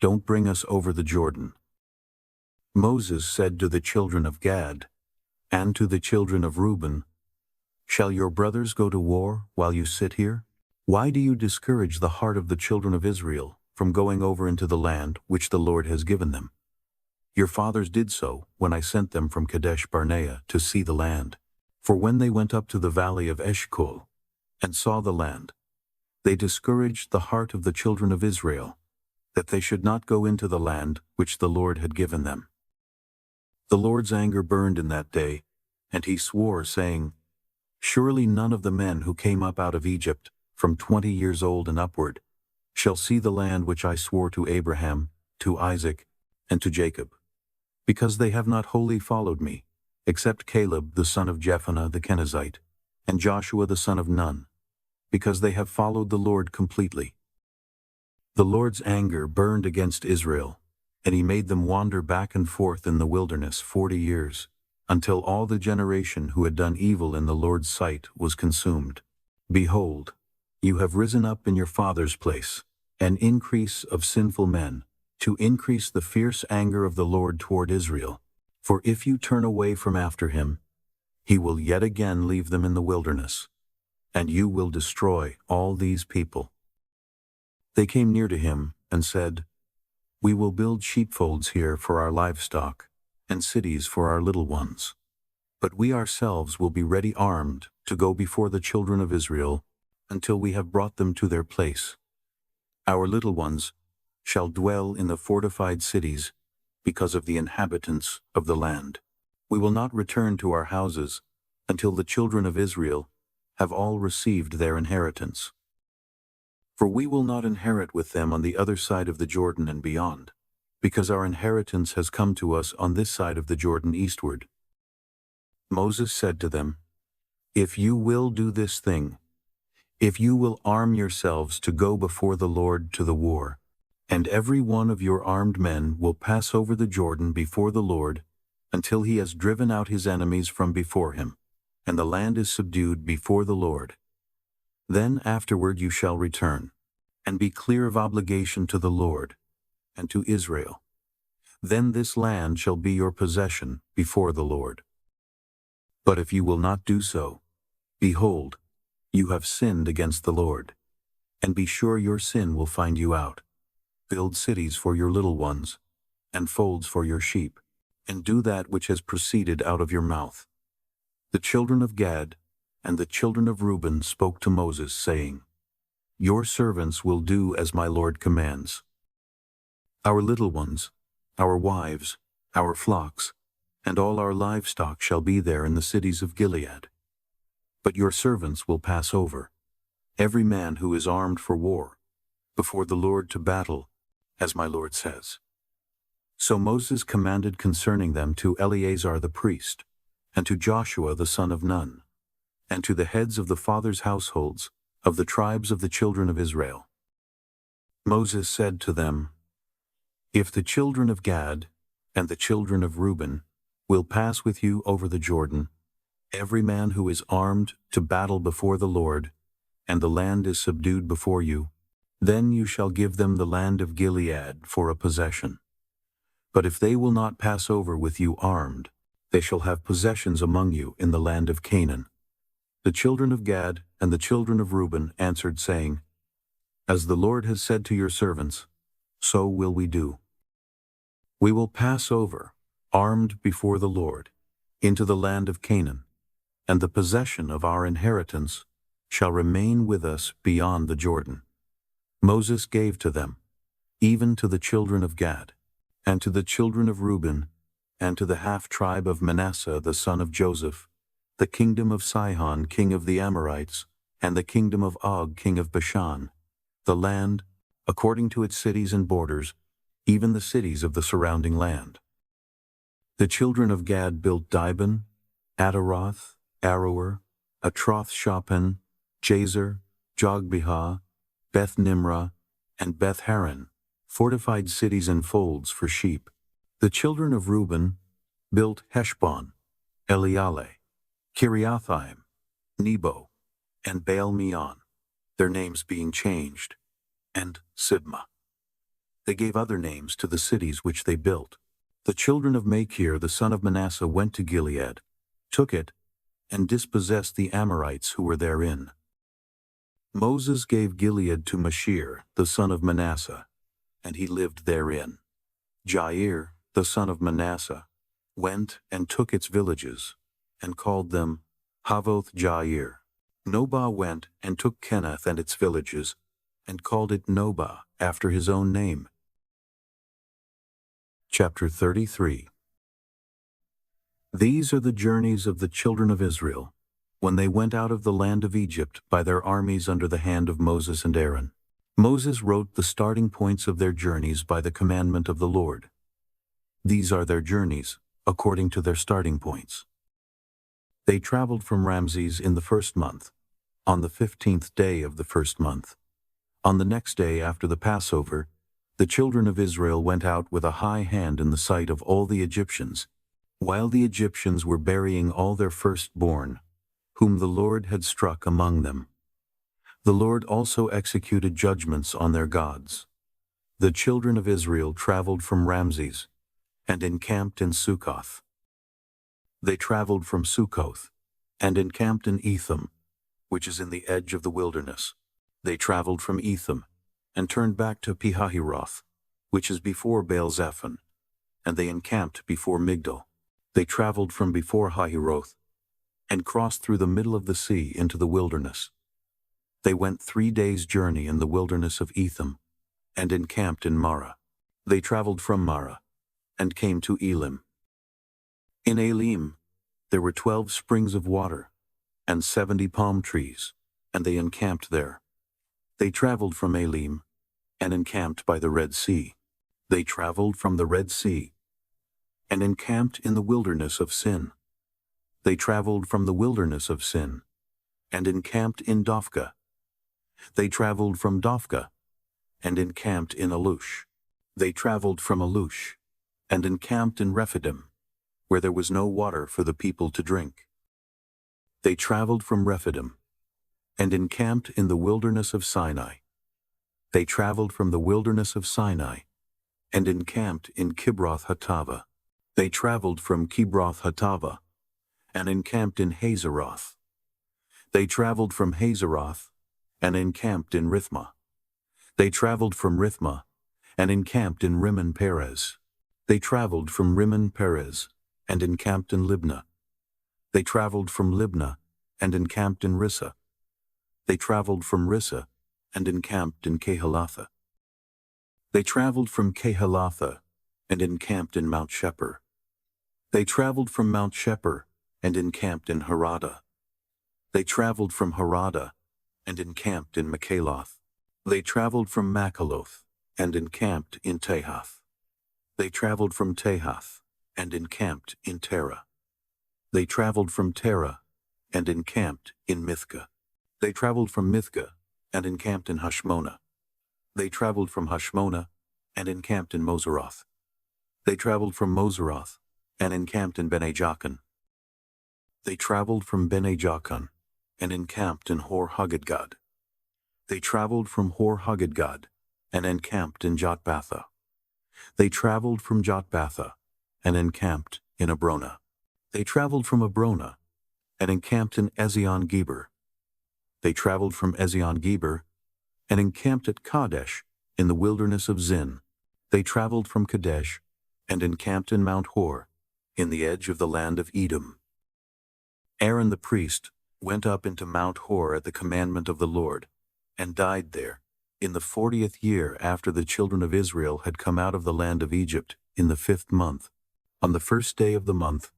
Don't bring us over the Jordan. Moses said to the children of Gad and to the children of Reuben, Shall your brothers go to war while you sit here? Why do you discourage the heart of the children of Israel from going over into the land which the Lord has given them? Your fathers did so when I sent them from Kadesh Barnea to see the land. For when they went up to the valley of Eshcol and saw the land, they discouraged the heart of the children of Israel, that they should not go into the land which the Lord had given them. The Lord's anger burned in that day, and he swore, saying, Surely none of the men who came up out of Egypt from 20 years old and upward shall see the land which I swore to Abraham, to Isaac, and to Jacob, because they have not wholly followed me, except Caleb the son of Jephunneh the Kenizzite, and Joshua the son of Nun, because they have followed the Lord completely. The Lord's anger burned against Israel, and he made them wander back and forth in the wilderness 40 years, until all the generation who had done evil in the Lord's sight was consumed. Behold, you have risen up in your father's place, an increase of sinful men, to increase the fierce anger of the Lord toward Israel. For if you turn away from after him, he will yet again leave them in the wilderness, and you will destroy all these people. They came near to him and said, We will build sheepfolds here for our livestock, and cities for our little ones. But we ourselves will be ready armed to go before the children of Israel until we have brought them to their place. Our little ones shall dwell in the fortified cities because of the inhabitants of the land. We will not return to our houses until the children of Israel have all received their inheritance. For we will not inherit with them on the other side of the Jordan and beyond, because our inheritance has come to us on this side of the Jordan eastward. Moses said to them, If you will do this thing, if you will arm yourselves to go before the Lord to the war, and every one of your armed men will pass over the Jordan before the Lord until he has driven out his enemies from before him, and the land is subdued before the Lord. Then afterward you shall return, and be clear of obligation to the Lord and to Israel. Then this land shall be your possession before the Lord. But if you will not do so, behold, you have sinned against the Lord, and be sure your sin will find you out. Build cities for your little ones, and folds for your sheep, and do that which has proceeded out of your mouth. The children of Gad and the children of Reuben spoke to Moses, saying, Your servants will do as my Lord commands. Our little ones, our wives, our flocks, and all our livestock shall be there in the cities of Gilead. But your servants will pass over, every man who is armed for war, before the Lord to battle, as my Lord says. So Moses commanded concerning them to Eleazar the priest, and to Joshua the son of Nun, and to the heads of the fathers' households of the tribes of the children of Israel. Moses said to them, If the children of Gad and the children of Reuben will pass with you over the Jordan, every man who is armed to battle before the Lord, and the land is subdued before you, then you shall give them the land of Gilead for a possession. But if they will not pass over with you armed, they shall have possessions among you in the land of Canaan. The children of Gad and the children of Reuben answered, saying, As the Lord has said to your servants, so will we do. We will pass over, armed before the Lord, into the land of Canaan, and the possession of our inheritance shall remain with us beyond the Jordan. Moses gave to them, even to the children of Gad, and to the children of Reuben, and to the half-tribe of Manasseh the son of Joseph, the kingdom of Sihon king of the Amorites, and the kingdom of Og king of Bashan, the land, according to its cities and borders, even the cities of the surrounding land. The children of Gad built Dibon, Ataroth, Aroer, Atroth-Shaphan, Jazer, Jogbehah, Beth-Nimrah, and Beth-Haran, fortified cities and folds for sheep. The children of Reuben built Heshbon, Elealeh, Kiriathaim, Nebo, and Baal-Meon, their names being changed, and Sibmah. They gave other names to the cities which they built. The children of Machir the son of Manasseh went to Gilead, took it, and dispossessed the Amorites who were therein. Moses gave Gilead to Machir the son of Manasseh, and he lived therein. Jair the son of Manasseh went and took its villages, and called them Havoth Jair. Nobah went and took Kenath and its villages, and called it Nobah after his own name. Chapter 33. These are the journeys of the children of Israel, when they went out of the land of Egypt by their armies under the hand of Moses and Aaron. Moses wrote the starting points of their journeys by the commandment of the Lord. These are their journeys, according to their starting points. They traveled from Ramses in the first month, on the 15th day of the first month. On the next day after the Passover, the children of Israel went out with a high hand in the sight of all the Egyptians, while the Egyptians were burying all their firstborn, whom the Lord had struck among them. The Lord also executed judgments on their gods. The children of Israel traveled from Ramses, and encamped in Succoth. They traveled from Succoth, and encamped in Etham, which is in the edge of the wilderness. They traveled from Etham, and turned back to Pihahiroth, which is before Baal-Zephon, and they encamped before Migdol. They traveled from before Hahiroth, and crossed through the middle of the sea into the wilderness. They went 3 days' journey in the wilderness of Etham, and encamped in Marah. They traveled from Marah, and came to Elim. In Elim there were 12 springs of water, and 70 palm trees, and they encamped there. They traveled from Elim, and encamped by the Red Sea. They traveled from the Red Sea, and encamped in the wilderness of Sin. They traveled from the wilderness of Sin, and encamped in Dophkah. They traveled from Dophkah, and encamped in Alush. They traveled from Alush, and encamped in Rephidim, where there was no water for the people to drink. They traveled from Rephidim, and encamped in the wilderness of Sinai. They traveled from the wilderness of Sinai, and encamped in Kibroth-Hattava. They traveled from Kibroth-Hattava, and encamped in Hazeroth. They traveled from Hazeroth, and encamped in Rithmah. They traveled from Rithmah, and encamped in Rimmon-Perez. They traveled from Rimmon-Perez, and encamped in Libnah. They traveled from Libnah, and encamped in Rissah. They traveled from Rissah, and encamped in Kehelatha. They traveled from Kehelatha, and encamped in Mount Shepher. They traveled from Mount Shepher, and encamped in Harada. They traveled from Harada, and encamped in Makheloth. They traveled from Makheloth, and encamped in Tahath. They traveled from Tahath, and encamped in Terah. They traveled from Terah, and encamped in Mithkah. They traveled from Mithkah, and encamped in Hashmonah. They traveled from Hashmonah, and encamped in Moseroth. They traveled from Moseroth, and encamped in Bene Jaakan. They traveled from Bene-Jaakan, and encamped in Hor-Haggidgad. They traveled from Hor-Haggidgad, and encamped in Jotbatha. They traveled from Jotbatha, and encamped in Abrona. They traveled from Abrona, and encamped in Ezion-Geber. They traveled from Ezion-Geber, and encamped at Kadesh, in the wilderness of Zin. They traveled from Kadesh, and encamped in Mount Hor, in the edge of the land of Edom. Aaron the priest went up into Mount Hor at the commandment of the Lord, and died there, in the 40th year after the children of Israel had come out of the land of Egypt, in the 5th month. On the 1st day of the month,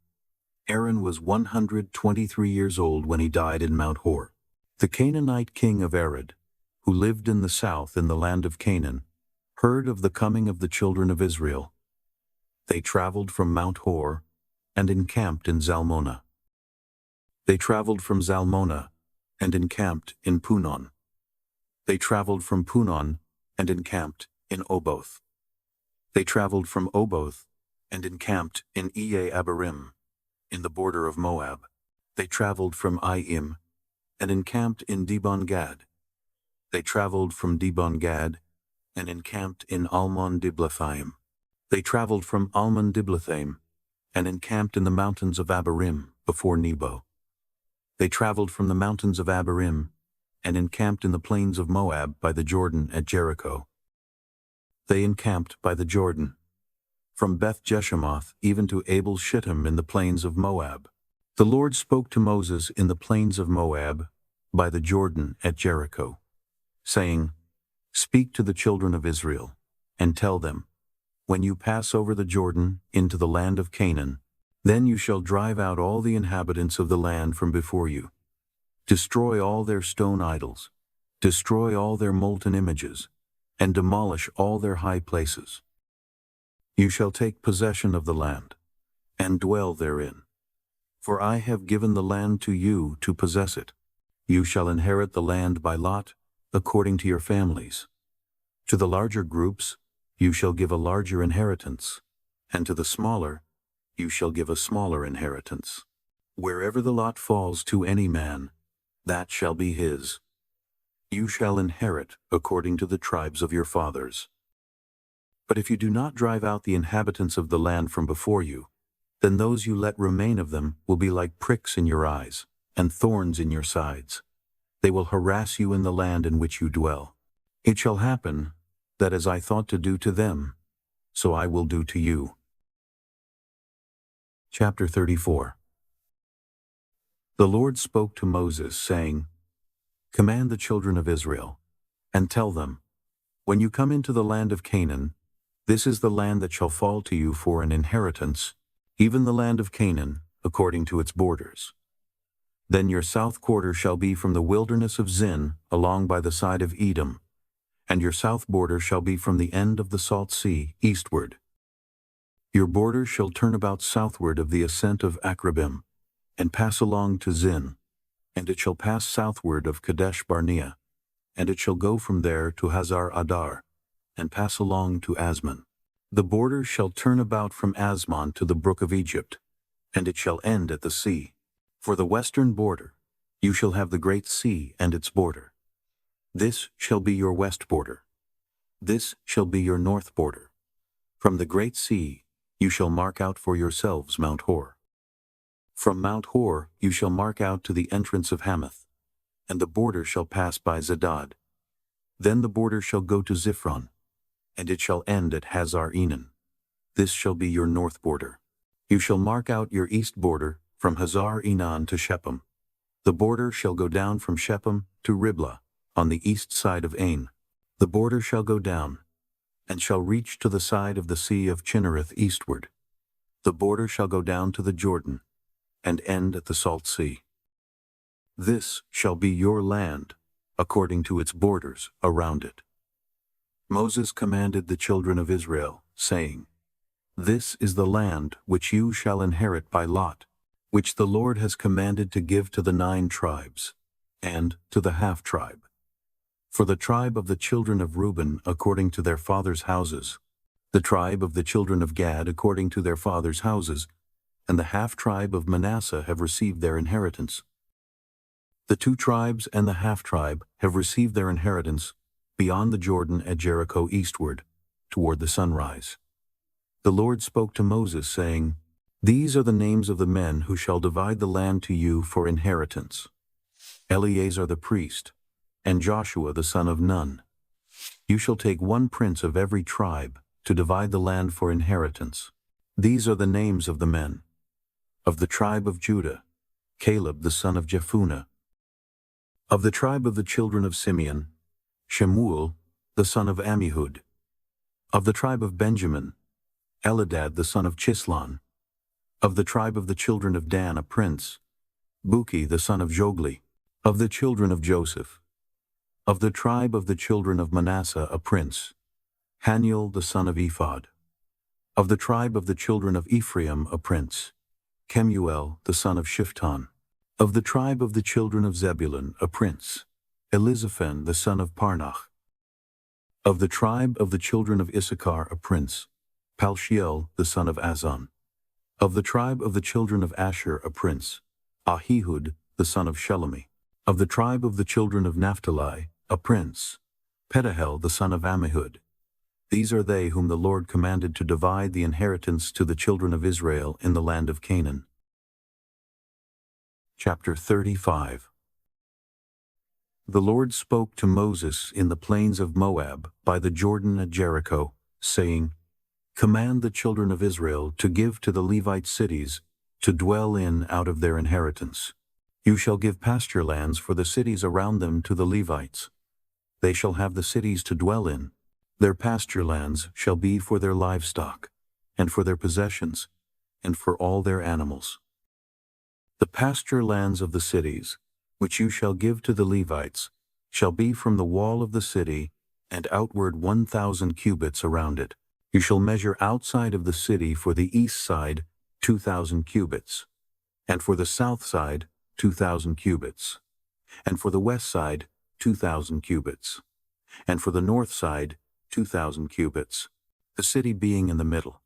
Aaron was 123 years old when he died in Mount Hor. The Canaanite king of Arad, who lived in the south in the land of Canaan, heard of the coming of the children of Israel. They traveled from Mount Hor, and encamped in Zalmonah. They traveled from Zalmonah, and encamped in Punon. They traveled from Punon, and encamped in Oboth. They traveled from Oboth, and encamped in Iye-Abarim, in the border of Moab. They traveled from Aim, and encamped in Dibon-Gad. They traveled from Dibon-Gad, and encamped in Almon-Diblathaim. They traveled from Almon-Diblathaim, and encamped in the mountains of Abarim, before Nebo. They traveled from the mountains of Abarim, and encamped in the plains of Moab by the Jordan at Jericho. They encamped by the Jordan, from Beth-Jeshemoth even to Abel-Shittim in the plains of Moab. The Lord spoke to Moses in the plains of Moab, by the Jordan at Jericho, saying, Speak to the children of Israel, and tell them, When you pass over the Jordan into the land of Canaan, then you shall drive out all the inhabitants of the land from before you. Destroy all their stone idols, destroy all their molten images, and demolish all their high places. You shall take possession of the land, and dwell therein. For I have given the land to you to possess it. You shall inherit the land by lot, according to your families. To the larger groups you shall give a larger inheritance, and to the smaller you shall give a smaller inheritance. Wherever the lot falls to any man, that shall be his. You shall inherit according to the tribes of your fathers. But if you do not drive out the inhabitants of the land from before you, then those you let remain of them will be like pricks in your eyes, and thorns in your sides. They will harass you in the land in which you dwell. It shall happen that as I thought to do to them, so I will do to you. Chapter 34. The Lord spoke to Moses, saying, Command the children of Israel, and tell them, When you come into the land of Canaan, this is the land that shall fall to you for an inheritance, even the land of Canaan, according to its borders. Then your south quarter shall be from the wilderness of Zin along by the side of Edom, and your south border shall be from the end of the salt sea eastward. Your border shall turn about southward of the ascent of Akrabim, and pass along to Zin, and it shall pass southward of Kadesh Barnea, and it shall go from there to Hazar Adar, and pass along to Asmon. The border shall turn about from Asmon to the brook of Egypt, and it shall end at the sea. For the western border you shall have the great sea and its border. This shall be your west border. This shall be your north border. From the great sea you shall mark out for yourselves Mount Hor. From Mount Hor you shall mark out to the entrance of Hamath, and the border shall pass by Zedad. Then the border shall go to Ziphron, and it shall end at Hazar Enan. This shall be your north border. You shall mark out your east border from Hazar Enan to Shechem. The border shall go down from Shechem to Riblah, on the east side of Ain. The border shall go down, and shall reach to the side of the sea of Chinnereth eastward. The border shall go down to the Jordan, and end at the salt sea. This shall be your land, according to its borders around it. Moses commanded the children of Israel, saying, This is the land which you shall inherit by lot, which the Lord has commanded to give to the 9 tribes, and to the half-tribe. For the tribe of the children of Reuben according to their fathers' houses, the tribe of the children of Gad according to their fathers' houses, and the half-tribe of Manasseh have received their inheritance. The 2 tribes and the half-tribe have received their inheritance beyond the Jordan at Jericho eastward, toward the sunrise. The Lord spoke to Moses, saying, These are the names of the men who shall divide the land to you for inheritance: Eleazar the priest, and Joshua the son of Nun. You shall take 1 prince of every tribe to divide the land for inheritance. These are the names of the men. Of the tribe of Judah, Caleb the son of Jephunneh. Of the tribe of the children of Simeon, Shemuel the son of Ammihud. Of the tribe of Benjamin, Eladad the son of Chislon. Of the tribe of the children of Dan, a prince, Buki the son of Jogli. Of the children of Joseph. Of the tribe of the children of Manasseh, a prince, Haniel the son of Ephod. Of the tribe of the children of Ephraim, a prince, Kemuel the son of Shiftan. Of the tribe of the children of Zebulun, a prince, Elizaphan the son of Parnach. Of the tribe of the children of Issachar, a prince, Paltiel the son of Azan. Of the tribe of the children of Asher, a prince, Ahihud the son of Shelemi. Of the tribe of the children of Naphtali, a prince, Pedahel the son of Ammihud. These are they whom the Lord commanded to divide the inheritance to the children of Israel in the land of Canaan. Chapter 35. The Lord spoke to Moses in the plains of Moab by the Jordan at Jericho, saying, Command the children of Israel to give to the Levite cities to dwell in out of their inheritance. You shall give pasture lands for the cities around them to the Levites. They shall have the cities to dwell in. Their pasture lands shall be for their livestock, and for their possessions, and for all their animals. The pasture lands of the cities, which you shall give to the Levites, shall be from the wall of the city, and outward 1,000 cubits around it. You shall measure outside of the city for the east side 2,000 cubits, and for the south side 2,000 cubits, and for the west side 2,000 cubits, and for the north side 2,000 cubits, the city being in the middle.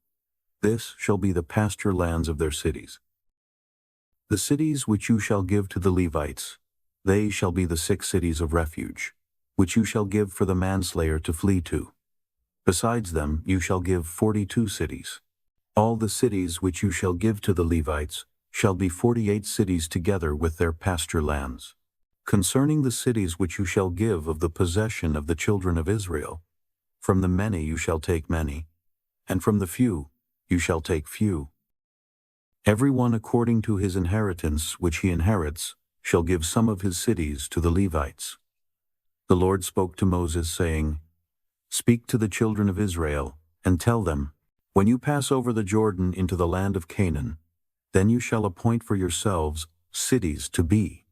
This shall be the pasture lands of their cities. The cities which you shall give to the Levites, they shall be the 6 cities of refuge, which you shall give for the manslayer to flee to. Besides them you shall give 42 cities. All the cities which you shall give to the Levites shall be 48 cities together with their pasture lands. Concerning the cities which you shall give of the possession of the children of Israel, from the many you shall take many, and from the few you shall take few. Every one according to his inheritance which he inherits shall give some of his cities to the Levites. The Lord spoke to Moses, saying, Speak to the children of Israel, and tell them, When you pass over the Jordan into the land of Canaan, then you shall appoint for yourselves cities to be,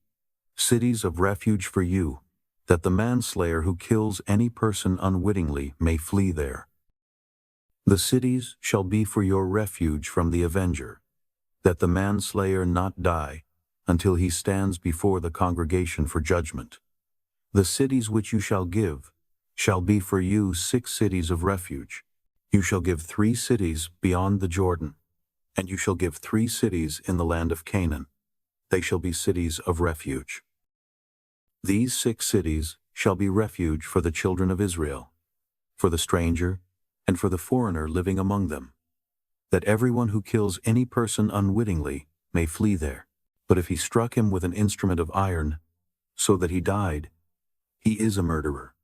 cities of refuge for you, that the manslayer who kills any person unwittingly may flee there. The cities shall be for your refuge from the avenger, that the manslayer not die until he stands before the congregation for judgment. The cities which you shall give shall be for you 6 cities of refuge. You shall give 3 cities beyond the Jordan, and you shall give 3 cities in the land of Canaan. They shall be cities of refuge. These 6 cities shall be refuge for the children of Israel, for the stranger, and for the foreigner living among them, that everyone who kills any person unwittingly may flee there. But if he struck him with an instrument of iron, so that he died, he is a murderer.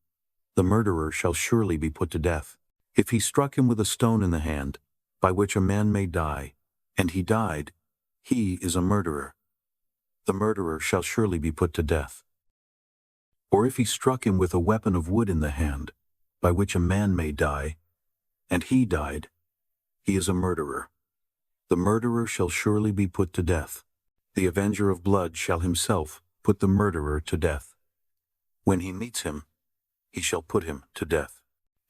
The murderer shall surely be put to death. If he struck him with a stone in the hand, by which a man may die, and he died, he is a murderer. The murderer shall surely be put to death. Or if he struck him with a weapon of wood in the hand, by which a man may die, and he died, he is a murderer. The murderer shall surely be put to death. The avenger of blood shall himself put the murderer to death. When he meets him, he shall put him to death.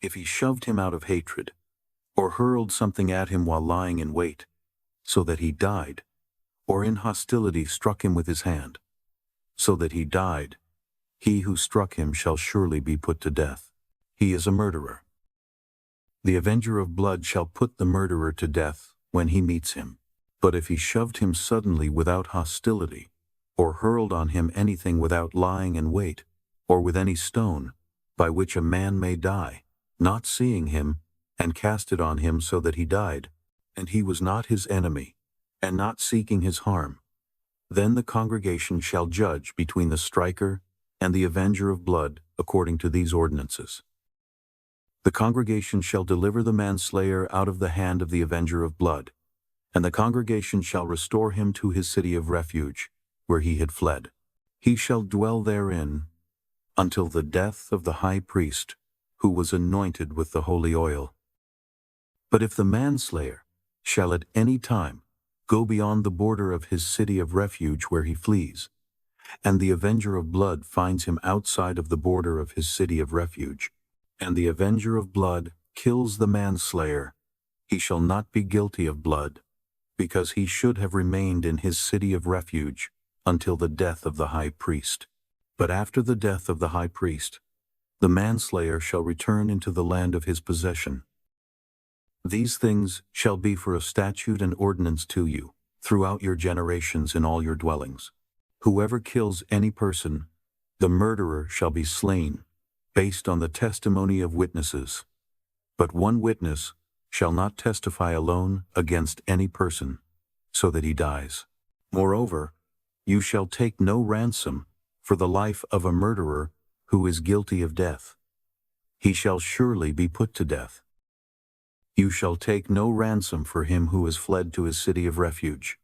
If he shoved him out of hatred, or hurled something at him while lying in wait, so that he died, or in hostility struck him with his hand, so that he died, he who struck him shall surely be put to death. He is a murderer. The avenger of blood shall put the murderer to death when he meets him. But if he shoved him suddenly without hostility, or hurled on him anything without lying in wait, or with any stone, by which a man may die, not seeing him, and cast it on him so that he died, and he was not his enemy, and not seeking his harm, then the congregation shall judge between the striker and the avenger of blood according to these ordinances. The congregation shall deliver the manslayer out of the hand of the avenger of blood, and the congregation shall restore him to his city of refuge, where he had fled. He shall dwell therein until the death of the high priest, who was anointed with the holy oil. But if the manslayer shall at any time go beyond the border of his city of refuge where he flees, and the avenger of blood finds him outside of the border of his city of refuge, and the avenger of blood kills the manslayer, he shall not be guilty of blood, because he should have remained in his city of refuge until the death of the high priest. But after the death of the high priest, the manslayer shall return into the land of his possession. These things shall be for a statute and ordinance to you throughout your generations in all your dwellings. Whoever kills any person, the murderer shall be slain, based on the testimony of witnesses. But one witness shall not testify alone against any person, so that he dies. Moreover, you shall take no ransom for the life of a murderer who is guilty of death. He shall surely be put to death. You shall take no ransom for him who has fled to his city of refuge,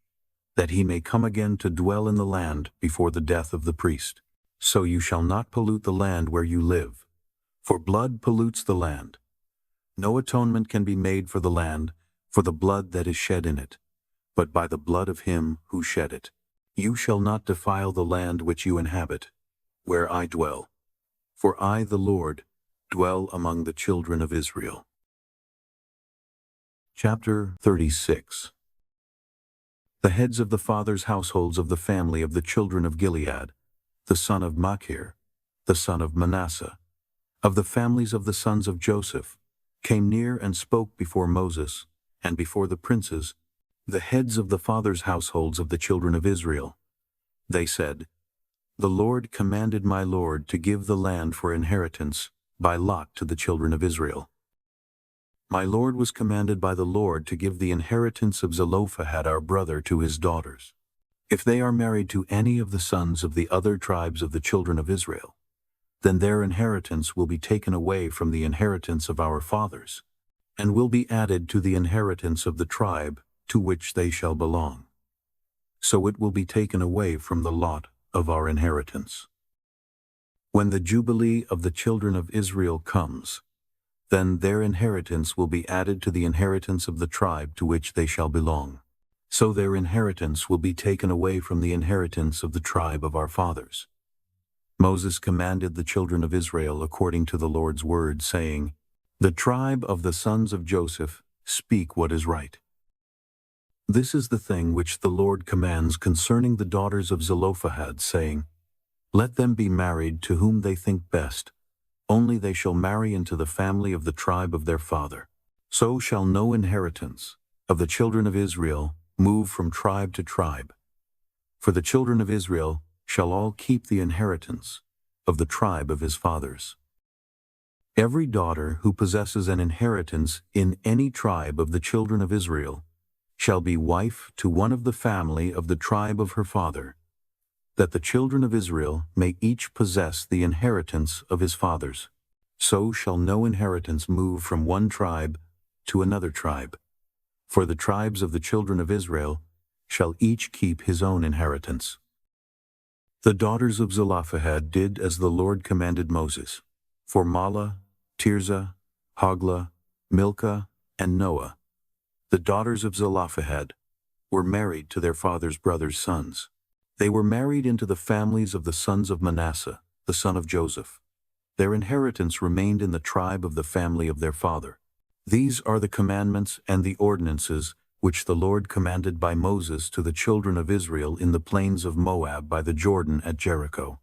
that he may come again to dwell in the land before the death of the priest. So you shall not pollute the land where you live, for blood pollutes the land. No atonement can be made for the land for the blood that is shed in it, but by the blood of him who shed it. You shall not defile the land which you inhabit, where I dwell. For I, the Lord, dwell among the children of Israel. Chapter 36. The heads of the fathers' households of the family of the children of Gilead, the son of Machir, the son of Manasseh, of the families of the sons of Joseph, came near and spoke before Moses, and before the princes, the heads of the fathers' households of the children of Israel. They said, The Lord commanded my Lord to give the land for inheritance by lot to the children of Israel. My Lord was commanded by the Lord to give the inheritance of Zelophehad our brother to his daughters, if they are married to any of the sons of the other tribes of the children of Israel. Then their inheritance will be taken away from the inheritance of our fathers, and will be added to the inheritance of the tribe to which they shall belong. So it will be taken away from the lot of our inheritance. When the Jubilee of the children of Israel comes, then their inheritance will be added to the inheritance of the tribe to which they shall belong. So their inheritance will be taken away from the inheritance of the tribe of our fathers. Moses commanded the children of Israel according to the Lord's word, saying, The tribe of the sons of Joseph speak what is right. This is the thing which the Lord commands concerning the daughters of Zelophehad, saying, Let them be married to whom they think best, only they shall marry into the family of the tribe of their father. So shall no inheritance of the children of Israel move from tribe to tribe. For the children of Israel shall all keep the inheritance of the tribe of his fathers. Every daughter who possesses an inheritance in any tribe of the children of Israel shall be wife to one of the family of the tribe of her father, that the children of Israel may each possess the inheritance of his fathers. So shall no inheritance move from one tribe to another tribe. For the tribes of the children of Israel shall each keep his own inheritance. The daughters of Zelophehad did as the Lord commanded Moses, for Mahlah, Tirzah, Hoglah, Milcah, and Noah. The daughters of Zelophehad were married to their father's brothers' sons. They were married into the families of the sons of Manasseh, the son of Joseph. Their inheritance remained in the tribe of the family of their father. These are the commandments and the ordinances which the Lord commanded by Moses to the children of Israel in the plains of Moab by the Jordan at Jericho.